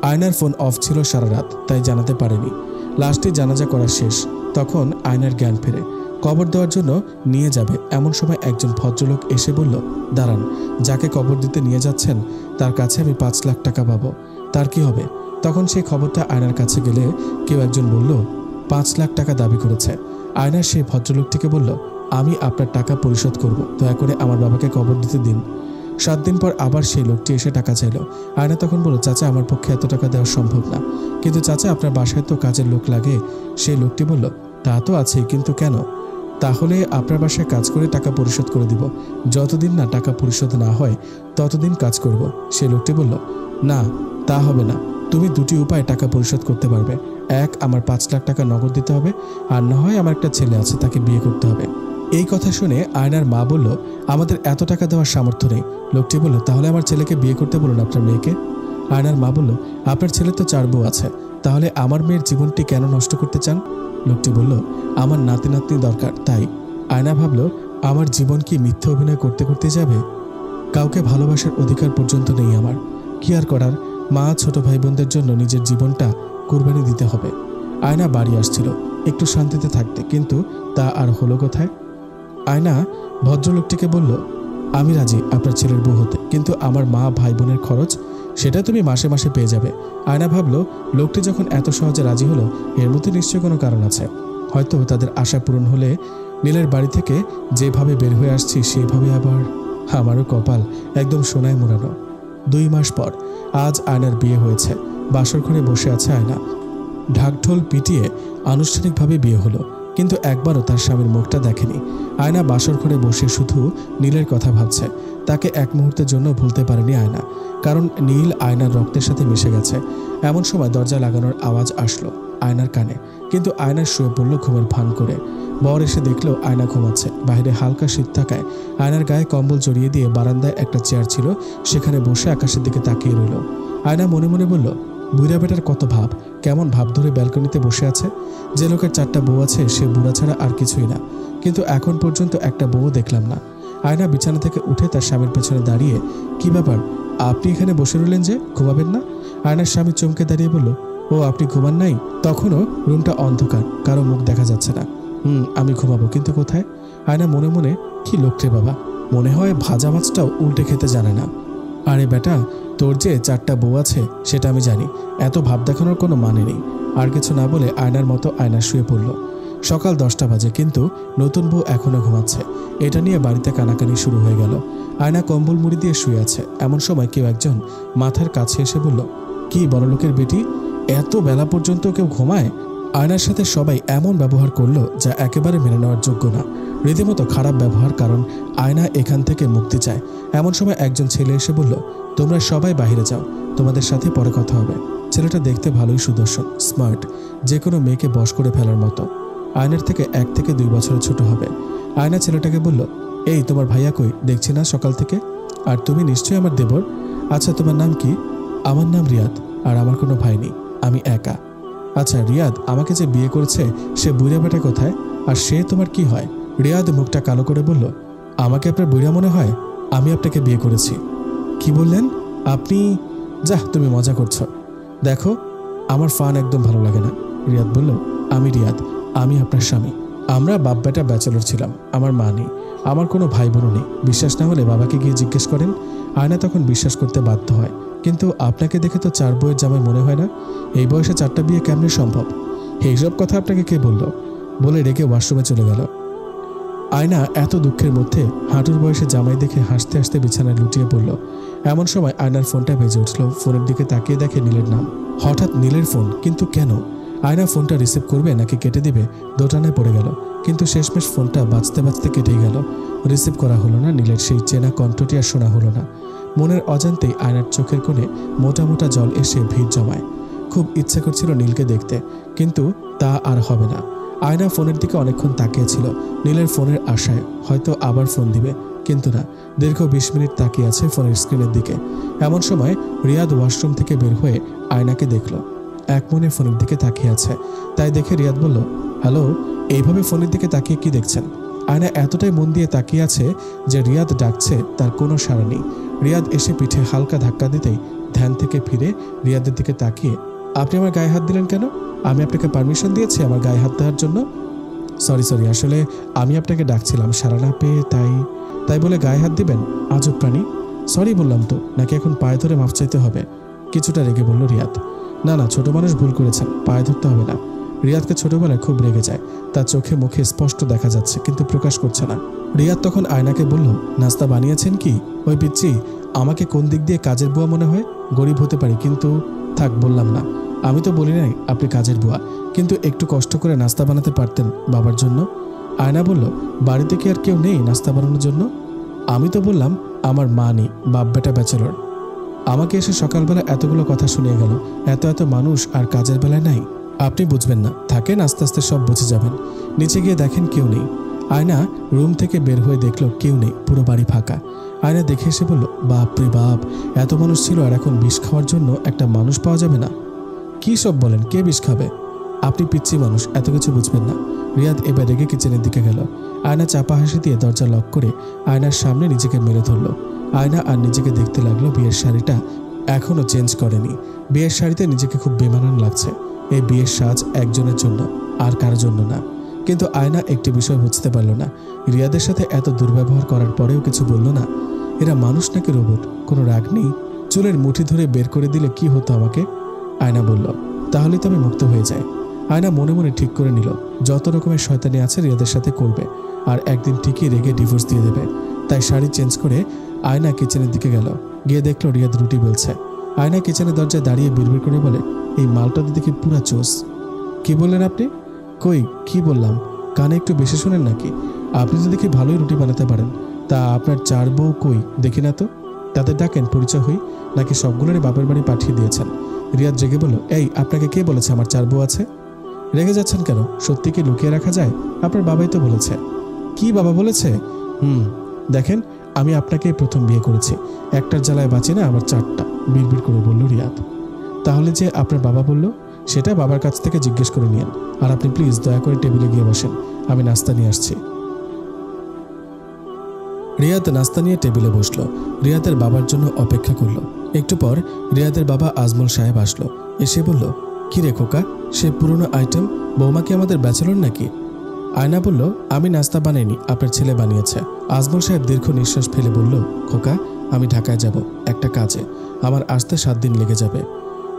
আয়নার ফোন অফ ছিল সারা রাত, তাই জানাতে পারেনি। লাশটি জানাজা করা শেষ, তখন আয়নার জ্ঞান ফেরে। কবর দেওয়ার জন্য নিয়ে যাবে এমন সময় একজন ভদ্রলোক এসে বলল, দাঁড়ান, যাকে কবর দিতে নিয়ে যাচ্ছেন তার কাছে আমি 5 লাখ টাকা পাবো, তার কি হবে? তখন সেই খবরটা আয়নার কাছে গেলে কেউ একজন বলল 5 লাখ টাকা দাবি করেছে। আয়না সেই ভদ্রলোকটিকে বলল, আমি আপনার টাকা পরিশোধ করব, দয়া করে আমার বাবাকে কবর দিতে দিন। 7 দিন পর আবার সেই লোকটি এসে টাকা চাইল। আয়না তখন বলল, চাচা, আমার পক্ষে এত টাকা দেওয়া সম্ভব না। কিন্তু চাচা, আপনার বাসায় তো কাজের লোক লাগে। সেই লোকটি বলল, তা তো আছেই, কিন্তু কেন? তাহলে আপনার বাসায় কাজ করে টাকা পরিশোধ করে দিব, যতদিন না টাকা পরিশোধ না হয় ততদিন কাজ করব। সেই লোকটি বলল, না, তা হবে না। তুমি 2টি উপায়ে টাকা পরিশোধ করতে পারবে। এক, আমার 5 লাখ টাকা নগদ দিতে হবে, আর না হয় আমার একটা ছেলে আছে, তাকে বিয়ে করতে হবে। এই কথা শুনে আয়নার মা বলল, আমাদের এত টাকা দেওয়ার সামর্থ্য নেই। লোকটি বলল, তাহলে আমার ছেলেকে বিয়ে করতে বলুন আপনার মেয়েকে। আয়নার মা বলল, আপনার ছেলে তো 4 বউ আছে, তাহলে আমার মেয়ের জীবনটি কেন নষ্ট করতে চান? লোকটি বলল, আমার নাতি নাতনি দরকার, তাই। আয়না ভাবল, আমার জীবন কি মিথ্যা অভিনয় করতে করতে যাবে? কাউকে ভালোবাসার অধিকার পর্যন্ত নেই আমার। কি আর করার, মা ছোট ভাই বোনদের জন্য নিজের জীবনটা কুরবানি দিতে হবে। আয়না বাড়ি আসছিল একটু শান্তিতে থাকতে, কিন্তু তা আর হলো কোথায়? আয়না ভদ্রলোকটিকে বলল, আমি রাজি আপনার ছেলের বউ হতে, কিন্তু আমার মা ভাই বোনের খরচ সেটা তুমি মাসে মাসে পেয়ে যাবে। আয়না ভাবল, লোকটি যখন এত সহজে রাজি হলো, এর মধ্যে নিশ্চয়ই কোনো কারণ আছে। হয়তো তাদের আশা পূরণ হলে নীলের বাড়ি থেকে যেভাবে বের হয়ে আসছি সেভাবে আবার। আমারও কপাল একদম সোনায় মোড়ানো। 2 মাস পর আজ আয়নার বিয়ে হয়েছে। বাসর ঘরে বসে আছে আয়না। ঢাকঢোল পিটিয়ে আনুষ্ঠানিকভাবে বিয়ে হলো, কিন্তু একবারও তার স্বামীর মুখটা দেখেনি। আয়না বাসর ঘরে বসে শুধু নীলের কথা ভাবছে। তাকে এক মুহূর্তের জন্য ভুলতে পারেনি আয়না, কারণ নীল আয়নার রক্তের সাথে মিশে গেছে। এমন সময় দরজা লাগানোর আওয়াজ আসলো আয়নার কানে, কিন্তু আয়না শুয়ে পড়ল ঘুমের ভান করে। বর এসে দেখলো আয়না ঘুমাচ্ছে। বাইরে হালকা শীত থাকায় আয়নার গায়ে কম্বল জড়িয়ে দিয়ে বারান্দায় একটা চেয়ার ছিল, সেখানে বসে আকাশের দিকে তাকিয়ে রইল। আয়না মনে মনে বলল, বুড়া বেটার কত ভাব, কেমন ভাব ধরে ব্যালকনিতে বসে আছে। যে লোকের 4টা বউ আছে সে বুড়া ছাড়া আর কিছুই না, কিন্তু এখন পর্যন্ত একটা বউ দেখলাম না। আয়না বিছানা থেকে উঠে তার স্বামীর পেছনে দাঁড়িয়ে, কি ব্যাপার, আপনি এখানে বসে রইলেন যে, ঘুমাবেন না? আয়নার স্বামী চমকে দাঁড়িয়ে বলল, ও আপনি ঘুমান নাই? তখনও রুমটা অন্ধকার, কারো মুখ দেখা যাচ্ছে না। আমি ঘুমাবো, কিন্তু কোথায়? আয়না মনে মনে, কি লোকটে বাবা, মনে হয় ভাজা মাছটাও উল্টে খেতে জানে না। আরে বেটা, তোর যে 4টা বউ আছে সেটা আমি জানি, এত ভাব দেখানোর কোনো মানে নেই। আর কিছু না বলে আয়নার মতো আয়না শুয়ে পড়ল। সকাল 10টা বাজে, কিন্তু নতুন বউ এখনো ঘুমাচ্ছে। এটা নিয়ে বাড়িতে কানাকানি শুরু হয়ে গেল। আয়না কম্বল মুড়ি দিয়ে শুয়ে আছে। এমন সময় কেউ একজন মাথার কাছে এসে বলল, কি বড়লোকের বেটি, এত বেলা পর্যন্ত কেউ ঘুমায়? আয়নার সাথে সবাই এমন ব্যবহার করলো যা একেবারে মেনে নেওয়ার যোগ্য না, রীতিমতো খারাপ ব্যবহার। কারণ আয়না এখান থেকে মুক্তি চায়। এমন সময় একজন ছেলে এসে বলল, তোমরা সবাই বাইরে যাও, তোমাদের সাথে পরে কথা হবে। ছেলেটা দেখতে ভালোই সুদর্শন, স্মার্ট, যে কোনো মেয়েকে বশ করে ফেলার মতো। আয়নার থেকে 1 থেকে 2 বছরের ছোট হবে। আয়না ছেলেটাকে বলল, এই তোমার ভাইয়া কই, দেখছি না সকাল থেকে। আর তুমি নিশ্চয়ই আমার দেবর। আচ্ছা, তোমার নাম কি? আমার নাম রিয়াদ, আর আমার কোনো ভাই নেই, আমি একা। আচ্ছা রিয়াদ, আমাকে যে বিয়ে করেছে সে বুড়া বেটা কোথায়, আর সে তোমার কি হয়? রিয়াদ মুখটা কালো করে বলল, আমাকে আপনার বুড়া মনে হয়? আমি আপনাকে বিয়ে করেছি। কি বললেন আপনি? যাহ, তুমি মজা করছো। দেখো, আমার ফান একদম ভালো লাগে না। রিয়াদ বলল, আমি রিয়াদ, আমি আপনার স্বামী। আমরা বাপ বেটা ব্যাচেলর ছিলাম, আমার মা নেই, আমার কোনো ভাই বোনও নেই। বিশ্বাস না হলে বাবাকে গিয়ে জিজ্ঞেস করেন। আয়না তখন বিশ্বাস করতে বাধ্য হয়, কিন্তু আপনাকে দেখে তো 4 বউয়ের জামাই মনে হয় না। এই বয়সে 4টা বিয়ে কেমনে সম্ভব? এইসব কথা আপনাকে কে বলল? বলে রেখে ওয়াশরুমে চলে গেল। আয়না এত দুঃখের মধ্যে হাঁটুর বয়সে জামাই দেখে হাসতে হাসতে বিছানায় লুটিয়ে পড়ল। এমন সময় আয়নার ফোনটা বেজে উঠল। ফোনের দিকে তাকিয়ে দেখে নীলের নাম। হঠাৎ নীলের ফোন, কিন্তু কেন? আয়না ফোনটা রিসিভ করবে নাকি কেটে দিবে দোটানায় পড়ে গেল, কিন্তু শেষমেশ ফোনটা বাজতে বাজতে কেটেই গেল। রিসিভ করা হলো না। নীলের সেই চেনা কণ্ঠটি আর শোনা হলো না। মনের অজান্তেই আয়নার চোখের কোণে মোটা মোটা জল এসে ভিড় জমায়। খুব ইচ্ছা করছিল নীলকে দেখতে, কিন্তু তা আর হবে না। আয়না ফোনের দিকে অনেকক্ষণ তাকিয়েছিল, নীলের ফোনের আশায় হয়তো আবার ফোন দিবে, কিন্তু না। দীর্ঘ 20 মিনিট তাকিয়ে আছে ফোনের স্ক্রিনের দিকে। এমন সময় রিয়াদ ওয়াশরুম থেকে বের হয়ে আয়নাকে দেখল। এক মনে ফোনের দিকে তাকিয়ে আছে। তাই দেখে রিয়াদ বলল, হ্যালো, এইভাবে ফোনের দিকে তাকিয়ে কি দেখছেন? আয়না এতটাই মন দিয়ে তাকিয়ে আছে যে রিয়াদ ডাকছে তার কোনো সাড়া নেই। রিয়াদ এসে পিঠে হালকা ধাক্কা দিতেই ধ্যান থেকে ফিরে রিয়াদের দিকে তাকিয়ে, আপনি আমার গায়ে হাত দিলেন কেন? আমি আপনাকে পারমিশন দিয়েছি আমার গায়ে হাত দেওয়ার জন্য? সরি আসলে আমি আপনাকে ডাকছিলাম, সাড়া না পেয়ে তাই বলে গায়ে হাত দিবেন? আজব প্রাণী। সরি বললাম তো, নাকি এখন পায়ে ধরে মাফ চাইতে হবে? কিছুটা রেগে বলল রিয়াদ। না ছোট মানুষ ভুল করেছেন, পায়ে ধরতে হবে না। রিয়াদকে ছোটবেলায় খুব রেগে যায়, তার চোখে মুখে স্পষ্ট দেখা যাচ্ছে, কিন্তু প্রকাশ করছে না। রিয়াদ তখন আয়নাকে বলল, নাস্তা বানিয়েছেন কি? ওই পিচ্ছি, আমাকে কোন দিক দিয়ে কাজের বুয়া মনে হয়? গরিব হতে পারি, কিন্তু থাক, বললাম না। আমি তো বলি নাই আপনি কাজের বুয়া, কিন্তু একটু কষ্ট করে নাস্তা বানাতে পারতেন বাবার জন্য। আয়না বলল, বাড়িতে কি আর কেউ নেই নাস্তা বানানোর জন্য? আমি তো বললাম আমার মা নেই, বাপ বেটা ব্যাচেলর। আমাকে এসে সকালবেলা এতগুলো কথা শুনিয়ে গেল, এত মানুষ আর কাজের বেলায় নাই। আপনি বুঝবেন না, থাকেন, আস্তে আস্তে সব বুঝে যাবেন। নিচে গিয়ে দেখেন কেউ নেই। আয়না রুম থেকে বের হয়ে দেখলো কেউ নেই, পুরো বাড়ি ফাঁকা। আয়না দেখে এসে বলল, বাপ রে বাপ, এত মানুষ ছিল আর এখন বিষ খাওয়ার জন্য একটা মানুষ পাওয়া যাবে না? কি সব বলেন, কে বিষ খাবে? আপনি পিচ্ছি মানুষ, এত কিছু বুঝবেন না। রিয়াদ এবার রেগে কিচেনের দিকে গেল। আয়না চাপা হাসি দিয়ে দরজা লক করে আয়নার সামনে নিজেকে মেরে ধরলো। আয়না আর নিজেকে দেখতে লাগলো বিয়ের শাড়িটা এখনো চেঞ্জ করেনি। বিয়ের শাড়িতে নিজেকে খুব বেমানান লাগছে। এই বিয়ের সাজ একজনের জন্য, আর কারোর জন্য না। কিন্তু আয়না একটি বিষয় বুঝতে পারল না, রিয়াদের সাথে এত দুর্ব্যবহার করার পরেও কিছু বলল না। এরা মানুষ নাকি রোবট? কোনো রাগ নেই? চুলের মুঠি ধরে বের করে দিলে কি হতো আমাকে? আয়না বলল, তাহলে তো আমি মুক্ত হয়ে যাই। আয়না মনে মনে ঠিক করে নিল, যত রকমের শয়তানি আছে রিয়াদের সাথে করবে, আর একদিন ঠিকই রেগে ডিভোর্স দিয়ে দেবে। তাই শাড়ি চেঞ্জ করে আয়না কিচেনের দিকে গেল। গিয়ে দেখলো রিয়াদ রুটি বেলছে। আয়না কিচেনের দরজায় দাঁড়িয়ে বিড়বিড় করে বলে, এই মালটা দেখি পুরা চোস। কি বললেন আপনি? কই কি বললাম? কানে একটু বেশি শোনেন নাকি? আপনি তো দেখি ভালোই রুটি বানাতে পারেন, তা আপনার চার বউ কই দেখি না তো। তাদের ডাকেন, পরিচয় হই, নাকি সবগুলোরই বাপের বাড়ি পাঠিয়ে দিয়েছেন? রিয়াদ রেগে বলল, এই আপনাকে কে বলেছে আমার চার বউ আছে? রেগে যাচ্ছেন কেন? সত্যি কি লুকিয়ে রাখা যায়? আপনার বাবাই তো বলেছে। কি বাবা বলেছে? দেখেন, আমি আপনাকেই প্রথম বিয়ে করেছি, একটার জ্বালায় বাঁচি না, আবার চারটা, বিড়বিড় করে বলল রিয়াদ। তাহলে যে আপনার বাবা বলল সেটা বাবার কাছ থেকে জিজ্ঞেস করে নিন। আর আপনি প্লিজ দয়া করে টেবিলে গিয়ে বসেন, আমি নাস্তা নিয়ে আসছি। রিয়াদ নাস্তা নিয়ে টেবিলে বসলো। রিয়াদের বাবার জন্য অপেক্ষা করলো। একটু পর রিয়াদের বাবা আজমল সাহেব আসলো। এসে বলল, কি রে খোকা, সে পুরনো আইটেম, বৌমা কি আমাদের ব্যাচেলর নাকি? আয়না বলল, আমি নাস্তা বানাইনি, আপনার ছেলে বানিয়েছে। আজমল সাহেব দীর্ঘ নিঃশ্বাস ফেলে বলল, খোকা, আমি ঢাকায় যাব একটা কাজে, আমার আসতে 7 দিন লেগে যাবে।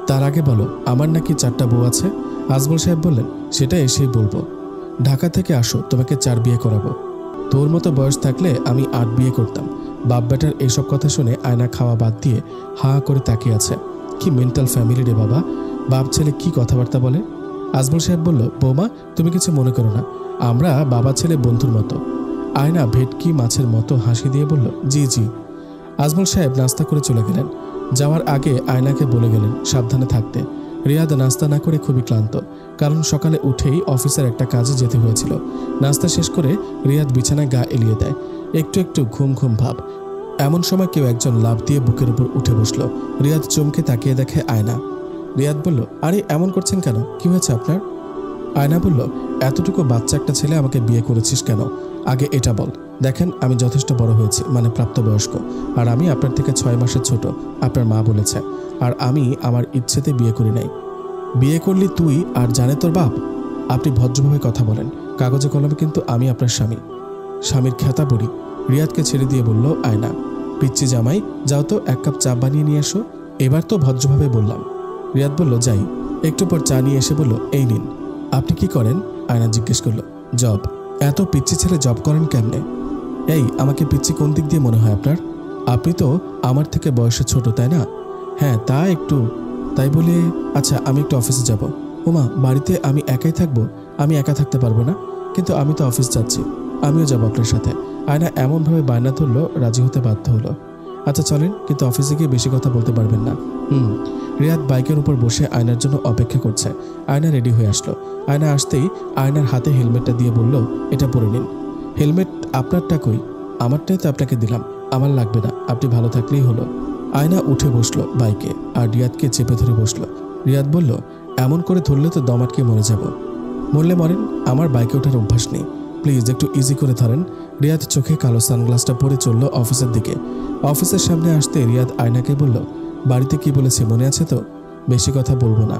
তার আগে বলো, আমার নাকি 4টা বউ আছে? আজমল সাহেব বললেন, সেটা এসেই বলবো। ঢাকা থেকে আসো, তোমাকে 4 বিয়ে করাবো। তোর মতো বয়স থাকলে আমি 8 বিয়ে করতাম। বাপ বেটার এইসব কথা শুনে আয়না খাওয়া বাদ দিয়ে হা করে তাকিয়ে আছে। কি মেন্টাল ফ্যামিলি রে বাবা, বাপ ছেলে কি কথাবার্তা বলে। আজমল সাহেব বলল, বৌমা তুমি কিছু মনে করো না, আমরা বাবা ছেলে বন্ধুর মতো। আয়না ভেটকি মাছের মতো হাসি দিয়ে বলল, জি। আজমল সাহেব নাস্তা করে চলে গেলেন। যাওয়ার আগে আয়নাকে বলে গেলেন সাবধানে থাকতে। রিয়াদ নাস্তা না করে খুবই ক্লান্ত, কারণ সকালে উঠেই অফিসের একটা কাজে যেতে হয়েছিল। নাস্তা শেষ করে রিয়াদ বিছানায় গা এলিয়ে দেয়, একটু ঘুম ভাব। এমন সময় কেউ একজন লাফ দিয়ে বুকের উপর উঠে বসলো। রিয়াদ চমকে তাকিয়ে দেখে আয়না। রিয়াদ বলল, আরে এমন করছেন কেন, কি হয়েছে আপনার? আয়না বলল, এতটুকু বাচ্চা একটা ছেলে আমাকে বিয়ে করেছিস কেন? আগে এটা বল। দেখেন, আমি যথেষ্ট বড় হয়েছি, মানে প্রাপ্তবয়স্ক, আর আমি আপনার থেকে 6 মাসের ছোট, আপনার মা বলেছে। আর আমি আমার ইচ্ছেতে বিয়ে করি নাই। বিয়ে করলি তুই, আর জানে তোর বাপ। আপনি ভদ্রভাবে কথা বলেন, কাগজে কলমে কিন্তু আমি আপনার স্বামী। স্বামীর খ্যাতা বড়ি। রিয়াদকে ছেড়ে দিয়ে বলল আয়না। পিচ্চি জামাই, যাও তো 1 কাপ চা বানিয়ে নিয়ে এসো। এবার তো ভদ্রভাবে বললাম। রিয়াদ বলল, যাই। একটু পর চা নিয়ে এসে বলল, এই নিন। আপনি কি করেন? আয়না জিজ্ঞেস করলো। জব। এত পিচ্চি ছেলে জব করেন কেমনে? এই, আমাকে পিচ্চি কোন দিক দিয়ে মনে হয় আপনার? আপনি তো আমার থেকে বয়সে ছোট, তাই না? হ্যাঁ, তা একটু। তাই বলে, আচ্ছা আমি একটু অফিসে যাব। ওমা, বাড়িতে আমি একাই থাকবো? আমি একা থাকতে পারবো না। কিন্তু আমি তো অফিস যাচ্ছি, আমিও যাবো আপনার সাথে। আয়না এমনভাবে বায়না ধরলো, রাজি হতে বাধ্য হলো। আচ্ছা চলেন, কিন্তু অফিসে গিয়ে বেশি কথা বলতে পারবেন না। রিয়াদ বাইকের উপর বসে আয়নার জন্য অপেক্ষা করছে। আয়না রেডি হয়ে আসলো। আয়না আসতেই আয়নার হাতে হেলমেটটা দিয়ে বলল, এটা পরে নিন। হেলমেট আপনারটা কই? আমারটাই তো আপনাকে দিলাম, আমার লাগবে না, আপনি ভালো থাকলেই হলো। আয়না উঠে বসলো বাইকে, আর রিয়াদকে চেপে ধরে বসলো। রিয়াদ বলল, এমন করে ধরলে তো দম আটকে মরে যাব। মরলে মরেন, আমার বাইকে ওঠার অভ্যাস নেই। প্লিজ একটু ইজি করে ধরেন। রিয়াদ চোখে কালো সানগ্লাসটা পরে চলল অফিসের দিকে। অফিসের সামনে আসতে রিয়াদ আয়নাকে বলল, বাড়িতে কি বলেছে মনে আছে তো? বেশি কথা বলবো না।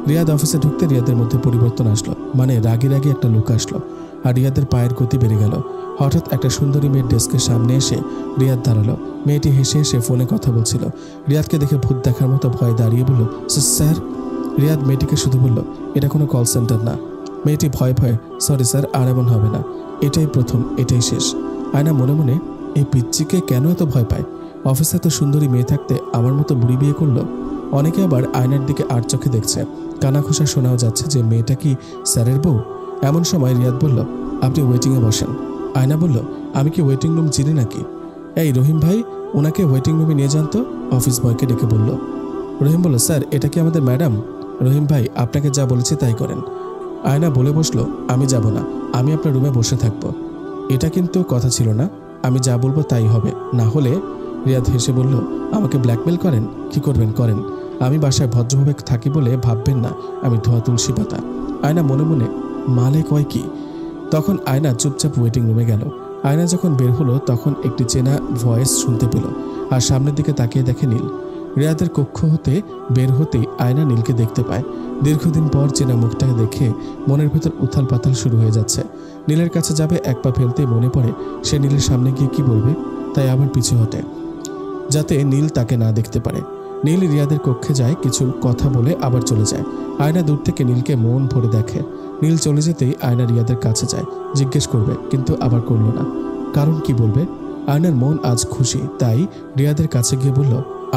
রিয়াদ অফিসে ঢুকতে রিয়াদের মধ্যে পরিবর্তন আসলো, মানে রাগে রাগে একটা লুক আসলো, আর রিয়াদের পায়ের গতি বেড়ে গেল। হঠাৎ একটা সুন্দরী মেয়ের ডেস্কের সামনে এসে রিয়াদ দাঁড়ালো। মেয়েটি হেসে হেসে ফোনে কথা বলছিল। রিয়াদকে দেখে ভূত দেখার মতো ভয়ে দাঁড়িয়ে বলল, স্যার। রিয়াদ মেয়েটিকে শুধু বলল, এটা কোনো কল সেন্টার না। মেয়েটি ভয়ে ভয়ে, সরি স্যার, আর এমন হবে না, এটাই প্রথম, এটাই শেষ। আয়না মনে মনে এই পিচ্চিকে কেন এত ভয় পায়? অফিসে এত সুন্দরী মেয়ে থাকতে আমার মতো বুড়ি বিয়ে করলো। অনেকে আবার আয়নার দিকে আর চোখে দেখছে। কানাঘুষা শোনাও যাচ্ছে যে মেয়েটা কি স্যারের বউ। এমন সময় রিয়াদ বলল, আপনি ওয়েটিংয়ে বসেন। আয়না বলল, আমি কি ওয়েটিং রুম চিনি নাকি? এই রহিম ভাই, ওনাকে ওয়েটিং রুমে নিয়ে যান তো, অফিস বয়কে ডেকে বলল। রহিম বলল, স্যার এটা কি আমাদের ম্যাডাম? রহিম ভাই, আপনাকে যা বলেছি তাই করেন। আয়না বলে বসলো, আমি যাব না, আমি আপনার রুমে বসে থাকবো। এটা কিন্তু কথা ছিল না, আমি যা বলবো তাই হবে, না হলে। রিয়াদ হেসে বলল, আমাকে ব্ল্যাকমেল করেন? কি করবেন করেন, আমি বাসায় ভদ্রভাবে থাকি বলে ভাববেন না আমি ধোয়া তুলসী পাতা। আয়না মনে মনে মালে কয় কি। তখন আয়না চুপচাপ ওয়েটিং রুমে গেল। আয়না যখন বের হলো তখন একটি চেনা ভয়েস শুনতে পেল, আর সামনের দিকে তাকিয়ে দেখে নীল। রিয়াদের কক্ষ হতে বের হতেই আয়না নীলকে দেখতে পায়। দীর্ঘদিন পর চেনা মুখটাকে দেখে মনের ভেতর উথাল পাতাল শুরু হয়ে যাচ্ছে। নীলের কাছে যাবে, এক পা ফেলতেই মনে পড়ে সে নীলের সামনে গিয়ে কি বলবে, তাই আবার পিছু হটে যাতে নীল তাকে না দেখতে পারে। নীল রিয়াদের কক্ষে যায়, কিছু কথা বলে আবার চলে যায়। আয়না দূর থেকে নীলকে মন ভরে দেখে। নীল চলে যেতেই আয়না রিয়াদের কাছে যায়, জিজ্ঞেস করবে, কিন্তু আবার করল না। কারণ কি বলবে? আয়নার মন আজ খুশি, তাই রিয়াদের কাছে গিয়ে বলল,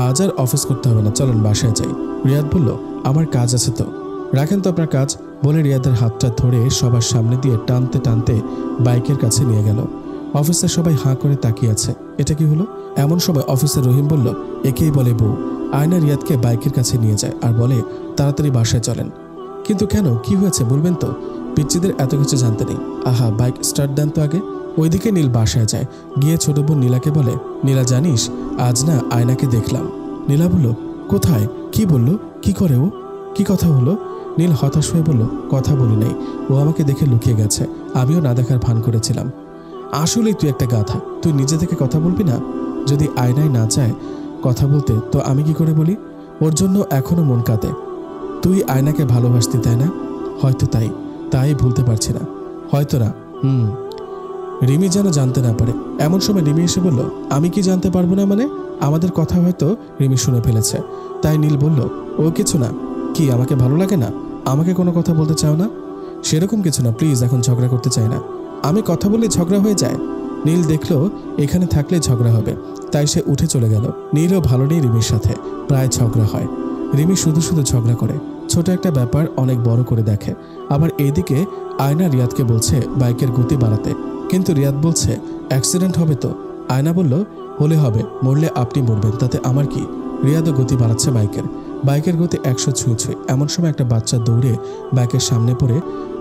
আজ আর অফিস করতে হবে না, চলেন বাসায় যাই। রিয়াদ বলল, আমার কাজ আছে তো। রাখেন তো আপনার কাজ, বলে রিয়াদের হাতটা ধরে সবার সামনে দিয়ে টানতে টানতে বাইকের কাছে নিয়ে গেল। অফিসের সবাই হাঁ করে তাকিয়ে আছে, এটা কি হলো? এমন সময় অফিসার রহিম বলল, একেই বলে বউ। আয়না রিয়াদকে বাইকের কাছে নিয়ে যায় আর বলে, তাড়াতাড়ি বাসায় চলেন। কিন্তু কেন, কি হয়েছে বলবেন তো? পিচ্চিদের এত কিছু জানতে নেই। আহা, বাইক স্টার্ট দেন তো আগে। ওইদিকে নীল বাসায় যায়, গিয়ে ছোট বোন নীলাকে বলে, নীলা জানিস আজ না আয়নাকে দেখলাম। নীলা বলল, কোথায়? কি বলল? কি করে ও? কি কথা হলো? নীল হতাশ হয়ে বলল, কথা বলি নাই, ও আমাকে দেখে লুকিয়ে গেছে, আমিও না দেখার ভান করেছিলাম। আসলেই তুই একটা গাধা, তুই নিজে থেকে কথা বলবি না? যদি আয়নায় না চায় কথা বলতে তো আমি কি করে বলি? ওর জন্য এখনো মন কাঁদে। তুই আয়নাকে ভালোবাসতি তাই না? হয়তো তাই ভুলতে পারছি না। হয়তো না। রিমি যেন জানতে না পারে। এমন সময় রিমি এসে বলল, আমি কি জানতে পারবো না মানে? আমাদের কথা হয়তো রিমি শুনে ফেলেছে। তাই নীল বলল, ও কিছু না। কি আমাকে ভালো লাগে না? আমাকে কোনো কথা বলতে চাও না? সেরকম কিছু না, প্লিজ, এখন ঝগড়া করতে চাই না। আমি কথা বললে ঝগড়া হয়ে যায়। নীল দেখলো এখানে থাকলে ঝগড়া হবে, তাই সে উঠে চলে গেল। নীলও ভালো নেই রিমির সাথে, প্রায় ঝগড়া হয়। রিমি শুধু শুধু ঝগড়া করে, ছোট একটা ব্যাপার অনেক বড় করে দেখে। আবার এইদিকে আয়না রিয়াদকে বলছে বাইকের গতি বাড়াতে, কিন্তু রিয়াদ বলছে অ্যাক্সিডেন্ট হবে তো। আয়না বলল, হলে হবে, মরলে আপনি মরবেন, তাতে আমার কি? রিয়াদও গতি বাড়াচ্ছে বাইকের গতি 100 ছুঁই। এমন সময় একটা বাচ্চা দৌড়ে বাইকের সামনে পড়ে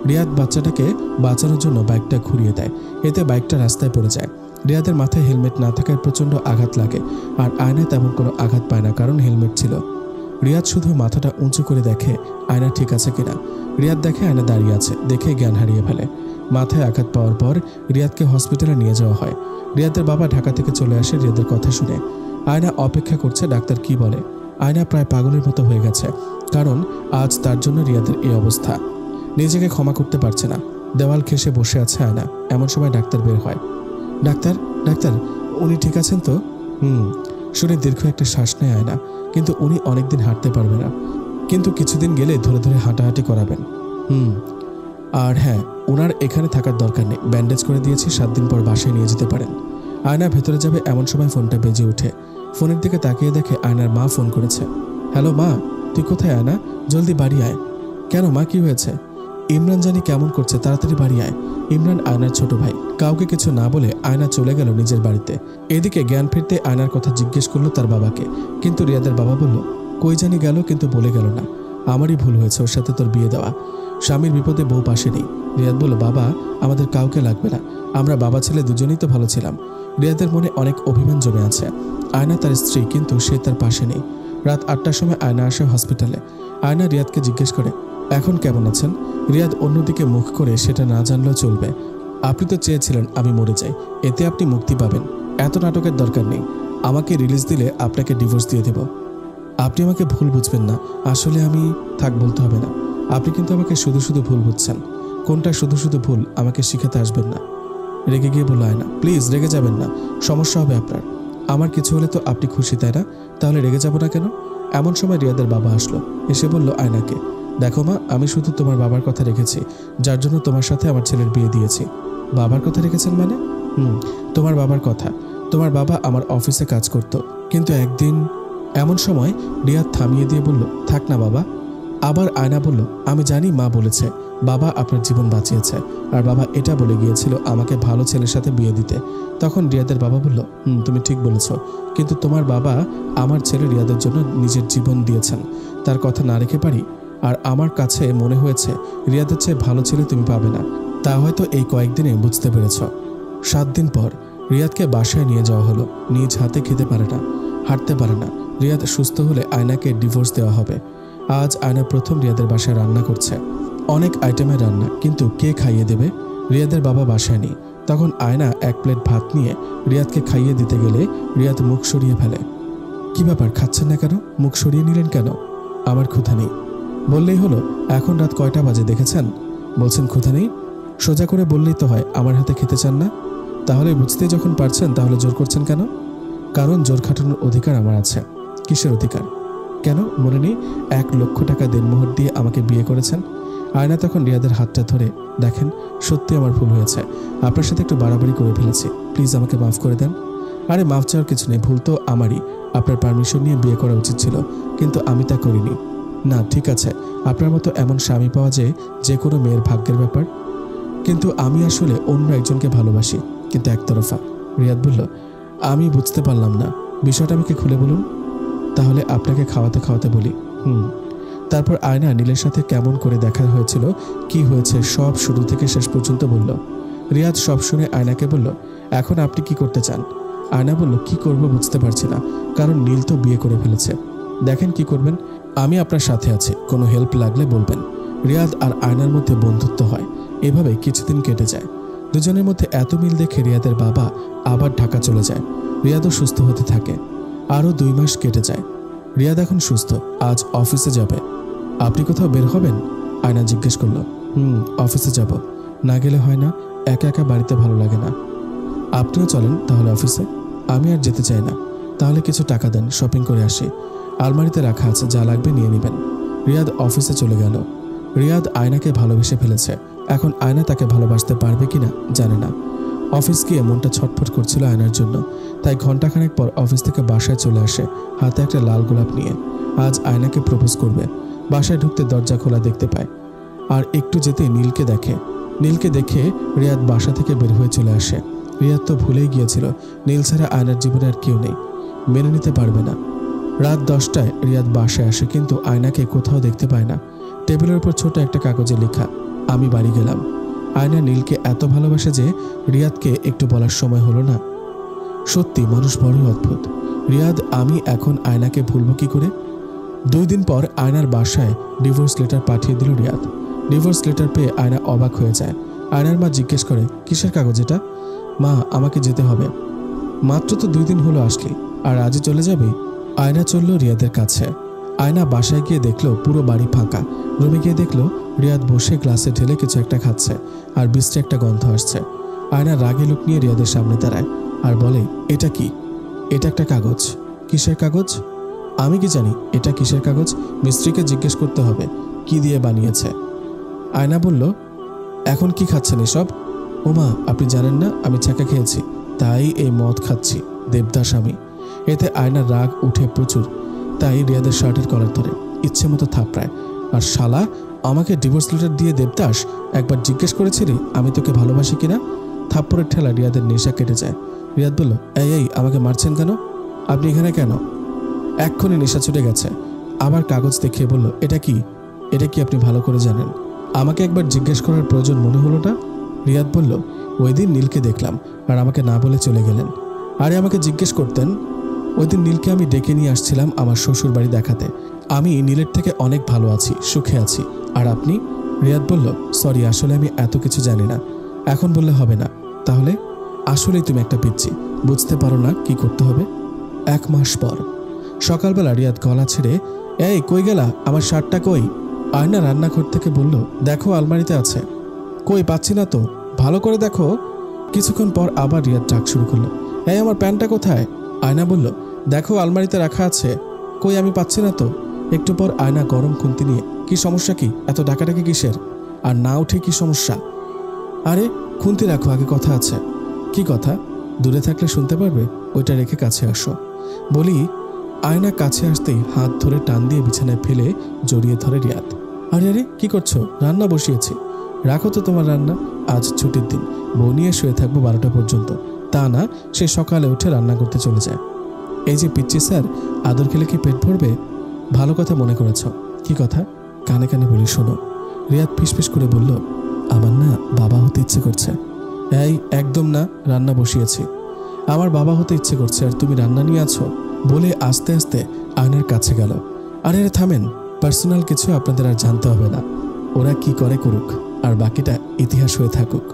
রিয়াদ বাচ্চাটাকে বাঁচানোর জন্য বাইকটা ঘুরিয়ে দেয়। এতে বাইকটা রাস্তায় পড়ে যায়। রিয়াদের মাথায় হেলমেট না থাকায় প্রচণ্ড আঘাত লাগে, আর আয়নায় তেমন কোনো আঘাত পায় না, কারণ হেলমেট ছিল। রিয়াদ শুধু মাথাটা উঁচু করে দেখে আয়না ঠিক আছে কিনা। রিয়াদ দেখে আয়না দাঁড়িয়ে আছে, দেখে জ্ঞান হারিয়ে ফেলে। মাথায় আঘাত পাওয়ার পর রিয়াদকে হসপিটালে নিয়ে যাওয়া হয়। রিয়াদের বাবা ঢাকা থেকে চলে আসে রিয়াদের কথা শুনে। আয়না অপেক্ষা করছে ডাক্তার কি বলে। আয়না প্রায় পাগলের মতো হয়ে গেছে, কারণ আজ তার জন্য রিয়াদের এই অবস্থা। নিজেকে ক্ষমা করতে পারছে না, দেওয়াল ঘেঁষে বসে আছে আয়না। এমন সময় ডাক্তার বের হয়। ডাক্তার, উনি ঠিক আছেন তো? শুনে দীর্ঘ একটা শ্বাস নেয় আয়না। কিন্তু উনি অনেকদিন হাঁটতে পারবে না, কিন্তু কিছুদিন গেলে ধরে ধরে হাঁটাহাঁটি করাবেন। আর হ্যাঁ, ওনার এখানে থাকার দরকার নেই, ব্যান্ডেজ করে দিয়েছি, 7 দিন পর বাসায় নিয়ে যেতে পারেন। আয়না ভেতরে যাবে, এমন সময় ফোনটা বেজে ওঠে। ফোনের দিকে তাকিয়ে দেখে আয়নার মা ফোন করেছে। হ্যালো মা, তুই কোথায়? আয়না, জলদি বাড়ি আয়। কেন মা, কি হয়েছে? ইমরান জানি কেমন করছে, তাড়াতাড়ি বাড়ি আয়। ইমরান আয়নার ছোট ভাই। কাউকে কিছু না বলে আয়না চলে গেল নিজের বাড়িতে। এদিকে জ্ঞান ফিরতে আয়নার কথা জিজ্ঞেস করলো তার বাবাকে, কিন্তু রিয়াদের বাবা বলল, কই জানি গেল, কিন্তু বলে গেল না। আমারই ভুল হয়েছে ওর সাথে তোর বিয়ে দেওয়া। স্বামীর বিপদে বউ পাশে নেই। রিয়াদ বলল, বাবা, আমাদের কাউকে লাগবে না, আমরা বাবা ছেলে দুজনেই তো ভালো ছিলাম। রিয়াদের মনে অনেক অভিমান জমে আছে। আয়না তার স্ত্রী, কিন্তু সে তার পাশে নেই। রাত 8টার সময় আয়না আসে হসপিটালে। আয়না রিয়াদকে জিজ্ঞেস করে, এখন কেমন আছেন? রিয়াদ অন্যদিকে মুখ করে সেটা না জানলেও চলবে। আপনি তো চেয়েছিলেন আমি মরে যাই, এতে আপনি মুক্তি পাবেন। এত নাটকের দরকার নেই। আমাকে রিলিজ দিলে আপনাকে ডিভোর্স দিয়ে দেব। আপনি আমাকে ভুল বুঝবেন না, আসলে আমি থাক বলতে হবে না। আপনি কিন্তু আমাকে শুধু শুধু ভুল বুঝছেন। কোনটা শুধু শুধু ভুল আমাকে শিখাতে আসবেন না। রেগে গিয়ে বলল আয়না, প্লিজ রেগে যাবেন না, সমস্যা হবে আপনার। আমার কিছু হলে তো আপনি খুশি, তাই না? তাহলে রেগে যাব না কেন? এমন সময় রিয়াদের বাবা আসলো। এসে বলল আয়নাকে, দেখো মা, আমি শুধু তোমার বাবার কথা রেখেছি, যার জন্য তোমার সাথে আমার ছেলের বিয়ে দিয়েছি। বাবার কথা রেখেছেন মানে? তোমার বাবার কথা। তোমার বাবা আমার অফিসে কাজ করত, কিন্তু একদিন। এমন সময় রিয়াদ থামিয়ে দিয়ে বলল, থাক না বাবা। আবার আয়না বলল, আমি জানি মা বলেছে বাবা আপনার জীবন বাঁচিয়েছে, আর বাবা এটা বলে গিয়েছিল আমাকে ভালো ছেলের সাথে বিয়ে দিতে। তখন রিয়াদের বাবা বলল, তুমি ঠিক বলেছ, কিন্তু তোমার বাবা আমার ছেলে রিয়াদের জন্য নিজের জীবন দিয়েছেন, তার কথা না রেখে পারি? আর আমার কাছে মনে হয়েছে রিয়াদের চেয়ে ভালো ছেলে তুমি পাবে না। তা হয়তো এই কয়েকদিনে বুঝতে পেরেছ। 7 দিন পর রিয়াদকে বাসায় নিয়ে যাওয়া হলো। নিজ হাতে খেতে পারে না, হাঁটতে পারে না। রিয়াদ সুস্থ হলে আয়নাকে ডিভোর্স দেওয়া হবে। আজ আয়না প্রথম রিয়াদের বাসায় রান্না করছে। অনেক আইটেমের রান্না, কিন্তু কে খাইয়ে দেবে? রিয়াদের বাবা বাসায় নেই। তখন আয়না 1 প্লেট ভাত নিয়ে রিয়াদকে খাইয়ে দিতে গেলে রিয়াদ মুখ সরিয়ে ফেলে। কি ব্যাপার, খাচ্ছেন না কেন? মুখ সরিয়ে নিলেন কেন? আমার ক্ষুধা নেই বললেই হলো। এখন রাত কয়টা বাজে দেখেছেন? বলছেন ক্ষুধা নেই? সোজা করে বললেই তো হয়, আমার হাতে খেতে চান না। তাহলে বুঝতে যখন পারছেন, তাহলে জোর করছেন কেন? কারণ জোর খাটানোর অধিকার আমার আছে। কিসের অধিকার? কেন মনে নেই? 1 লক্ষ টাকা দেনমোহর দিয়ে আমাকে বিয়ে করেছেন। আয়না তখন রিয়াদের হাতটা ধরে, দেখেন সত্যি আমার ভুল হয়েছে, আপনার সাথে একটু বাড়াবাড়ি করে ফেলেছি, প্লিজ আমাকে মাফ করে দেন। আরে মাফ চাওয়ার কিছু নেই, ভুল তো আমারই। আপনার পারমিশন নিয়ে বিয়ে করা উচিত ছিল, কিন্তু আমি তা করিনি। না ঠিক আছে, আপনার মতো এমন স্বামী পাওয়া যে কোনো মেয়ের ভাগ্যের ব্যাপার, কিন্তু আমি আসলে অন্য একজনকে ভালোবাসি, কিন্তু একতরফা। রিয়াদ বলল, আমি বুঝতে পারলাম না, বিষয়টা আমাকে খুলে বলুন। তাহলে আপনাকে খাওয়াতে খাওয়াতে বলি। তারপর আয়না নীলের সাথে কেমন করে দেখা হয়েছিল, কি হয়েছে সব শুরু থেকে শেষ পর্যন্ত বলল। রিয়াদ সব শুনে আয়নাকে বলল, এখন আপনি কি করতে চান? আয়না বলল, কি করব বুঝতে পারছি না, কারণ নীল তো বিয়ে করে ফেলেছে। দেখেন কি করবেন, আমি আপনার সাথে আছি, কোনো হেল্প লাগলে বলবেন। রিয়াদ আর আয়নার মধ্যে বন্ধুত্ব হয়। এভাবে কিছুদিন কেটে যায়। দুজনের মধ্যে এত মিল দেখে রিয়াদের বাবা আবার ঢাকা চলে যায়। রিয়াদও সুস্থ হতে থাকে। আরও 2 মাস কেটে যায়। রিয়াদ এখন সুস্থ, আজ অফিসে যাবে। আপনি কোথাও বের হবেন? আয়না জিজ্ঞেস করল। অফিসে যাব। না গেলে হয় না, একা একা বাড়িতে ভালো লাগে না। আপনিও চলেন তাহলে অফিসে। আমি আর যেতে চাই না। তাহলে কিছু টাকা দেন, শপিং করে আসি। আলমারিতে রাখা আছে, যা লাগবে নিয়ে নেবেন। রিয়াদ অফিসে চলে গেল। রিয়াদ আয়নাকে ভালোবেসে ফেলেছে। এখন আয়না তাকে ভালোবাসতে পারবে কিনা জানে না। অফিস গিয়ে মনটা ছটফট করছিল আয়নার জন্য, তাই ঘন্টাখানেক পর অফিস থেকে বাসায় চলে আসে হাতে একটা লাল গোলাপ নিয়ে। আজ আয়নাকে প্রপোজ করবে। বাসায় ঢুকতে দরজা খোলা দেখতে পায়, আর একটু যেতে নীলকে দেখে। নীলকে দেখে রিয়াদ বাসা থেকে বের হয়ে চলে আসে। রিয়াদ তো ভুলেই গিয়েছিল নীল ছাড়া আয়নার জীবনে আর কেউ নেই, মেনে নিতে পারবে না। রাত 10টায় রিয়াদ বাসায় আসে, কিন্তু আয়নাকে কোথাও দেখতে পায় না। টেবিলের উপর ছোট একটা কাগজে লেখা, আমি বাড়ি গেলাম। আয়না নীলকে এত ভালোবাসে যে রিয়াদকে একটু বলার সময় হলো না। সত্যি মানুষ বড়ই অদ্ভুত। রিয়াদ আমি এখন আয়নাকে ভুলবো কি করে? 2 দিন পর আয়নার বাসায় ডিভোর্স লেটার পাঠিয়ে দিল রিয়াদ। ডিভোর্স লেটার পেয়ে আয়না অবাক হয়ে যায়। আয়নার মা জিজ্ঞেস করে, কিসের কাগজ এটা? মা, আমাকে যেতে হবে। মাত্র তো 2 দিন হলো আসলি, আর আজই চলে যাবে? আয়না চলল রিয়াদের কাছে। আয়না বাসায় গিয়ে দেখলো পুরো বাড়ি ফাঁকা। রুমে গিয়ে দেখলো রিয়াদ বসে গ্লাসে ঢেলে কিছু একটা খাচ্ছে, আর বিশ্রী একটা গন্ধ আসছে। আয়না রাগে লুক নিয়ে রিয়াদের সামনে দাঁড়ায় আর বলে, এটা কি? এটা একটা কাগজ। কিসের কাগজ? আমি কি জানি এটা কিসের কাগজ? মিস্ত্রিকে জিজ্ঞেস করতে হবে কি দিয়ে বানিয়েছে। আয়না বলল, এখন কি খাচ্ছেন এসব? ওমা, আপনি জানেন না আমি ছ্যাঁকা খেয়েছি, তাই এই মদ খাচ্ছি। দেবদাস আমি। এতে আয়নার রাগ উঠে প্রচুর, তাই রিয়াদের শার্টের কলার ধরে ইচ্ছে মতো থাপড়ায়। আর শালা, আমাকে ডিভোর্স লেটার দিয়ে দেবদাস? একবার জিজ্ঞেস করেছিলি আমি তোকে ভালোবাসি কিনা? থাপ্পড়ের ঠেলা রিয়াদের নেশা কেটে যায়। রিয়াদ বলল, এই আমাকে মারছেন কেন? আপনি এখানে কেন? এক্ষুনি নেশা ছুটে গেছে। আবার কাগজ দেখিয়ে বলল, এটা কি? এটা কি আপনি ভালো করে জানেন? আমাকে একবার জিজ্ঞেস করার প্রয়োজন মনে হলো না? রিয়াদ বলল, ওই দিন নীলকে দেখলাম আর আমাকে না বলে চলে গেলেন। আরে আমাকে জিজ্ঞেস করতেন। ওই দিন নীলকে আমি ডেকে নিয়ে আসছিলাম আমার শ্বশুর বাড়ি দেখাতে। আমি নীলের থেকে অনেক ভালো আছি, সুখে আছি। আর আপনি? রিয়াদ বলল, সরি, আসলে আমি এত কিছু জানি না, এখন বললে হবে না। তাহলে? আসলেই তুমি একটা পিচ্ছি, বুঝতে পারো না কি করতে হবে। 1 মাস পর সকালবেলা রিয়াদ গলা ছেড়ে, এই কই গেলা, আমার শার্টটা কই? আয়না রান্নাঘর থেকে বলল, দেখো আলমারিতে আছে। কই, পাচ্ছি না তো, ভালো করে দেখো। কিছুক্ষণ পর আবার রিয়াদ ডাক শুরু করলো, এই আমার প্যান্টটা কোথায়? আয়না বলল, দেখো আলমারিতে রাখা আছে। কই, আমি পাচ্ছি না তো। একটু পর আয়না গরম খুন্তি নিয়ে, কি সমস্যা, কি এত ডাকাডাকি কিসের? আর না উঠে কি সমস্যা? আরে খুন্তি রাখো, আগে কথা আছে। কি কথা? দূরে থাকলে শুনতে পারবে, ওইটা রেখে কাছে আসো। বলি আয়না কাছে আসতেই হাত ধরে টান দিয়ে বিছানায় ফেলে জড়িয়ে ধরে রিয়াদ। আরে আরে কি করছো? রান্না বসিয়েছি, রাখো তো তোমার রান্না। আজ ছুটির দিন, বউ নিয়ে শুয়ে থাকবো 12টা পর্যন্ত। তা না, সে সকালে উঠে রান্না করতে চলে যায়। এই যে পিচ্ছি স্যার, আদর খেলে কি পেট ভরবে? ভালো কথা মনে করেছ। কি কথা? কানে কানে বলি শোনো। রিয়াদ ফিসফিস করে বলল, আমার না বাবা হতে ইচ্ছে করছে। এই একদম না, রান্না বসিয়েছি। আমার বাবা হতে ইচ্ছে করছে আর তুমি রান্না নিয়ে আছো? বলে আস্তে আস্তে আয়নার কাছে গেল। আরে আরে থামেন, পার্সোনাল কিছু আপনাদের আর জানতে হবে না। ওরা কি করে করুক, আর বাকিটা ইতিহাস হয়ে থাকুক।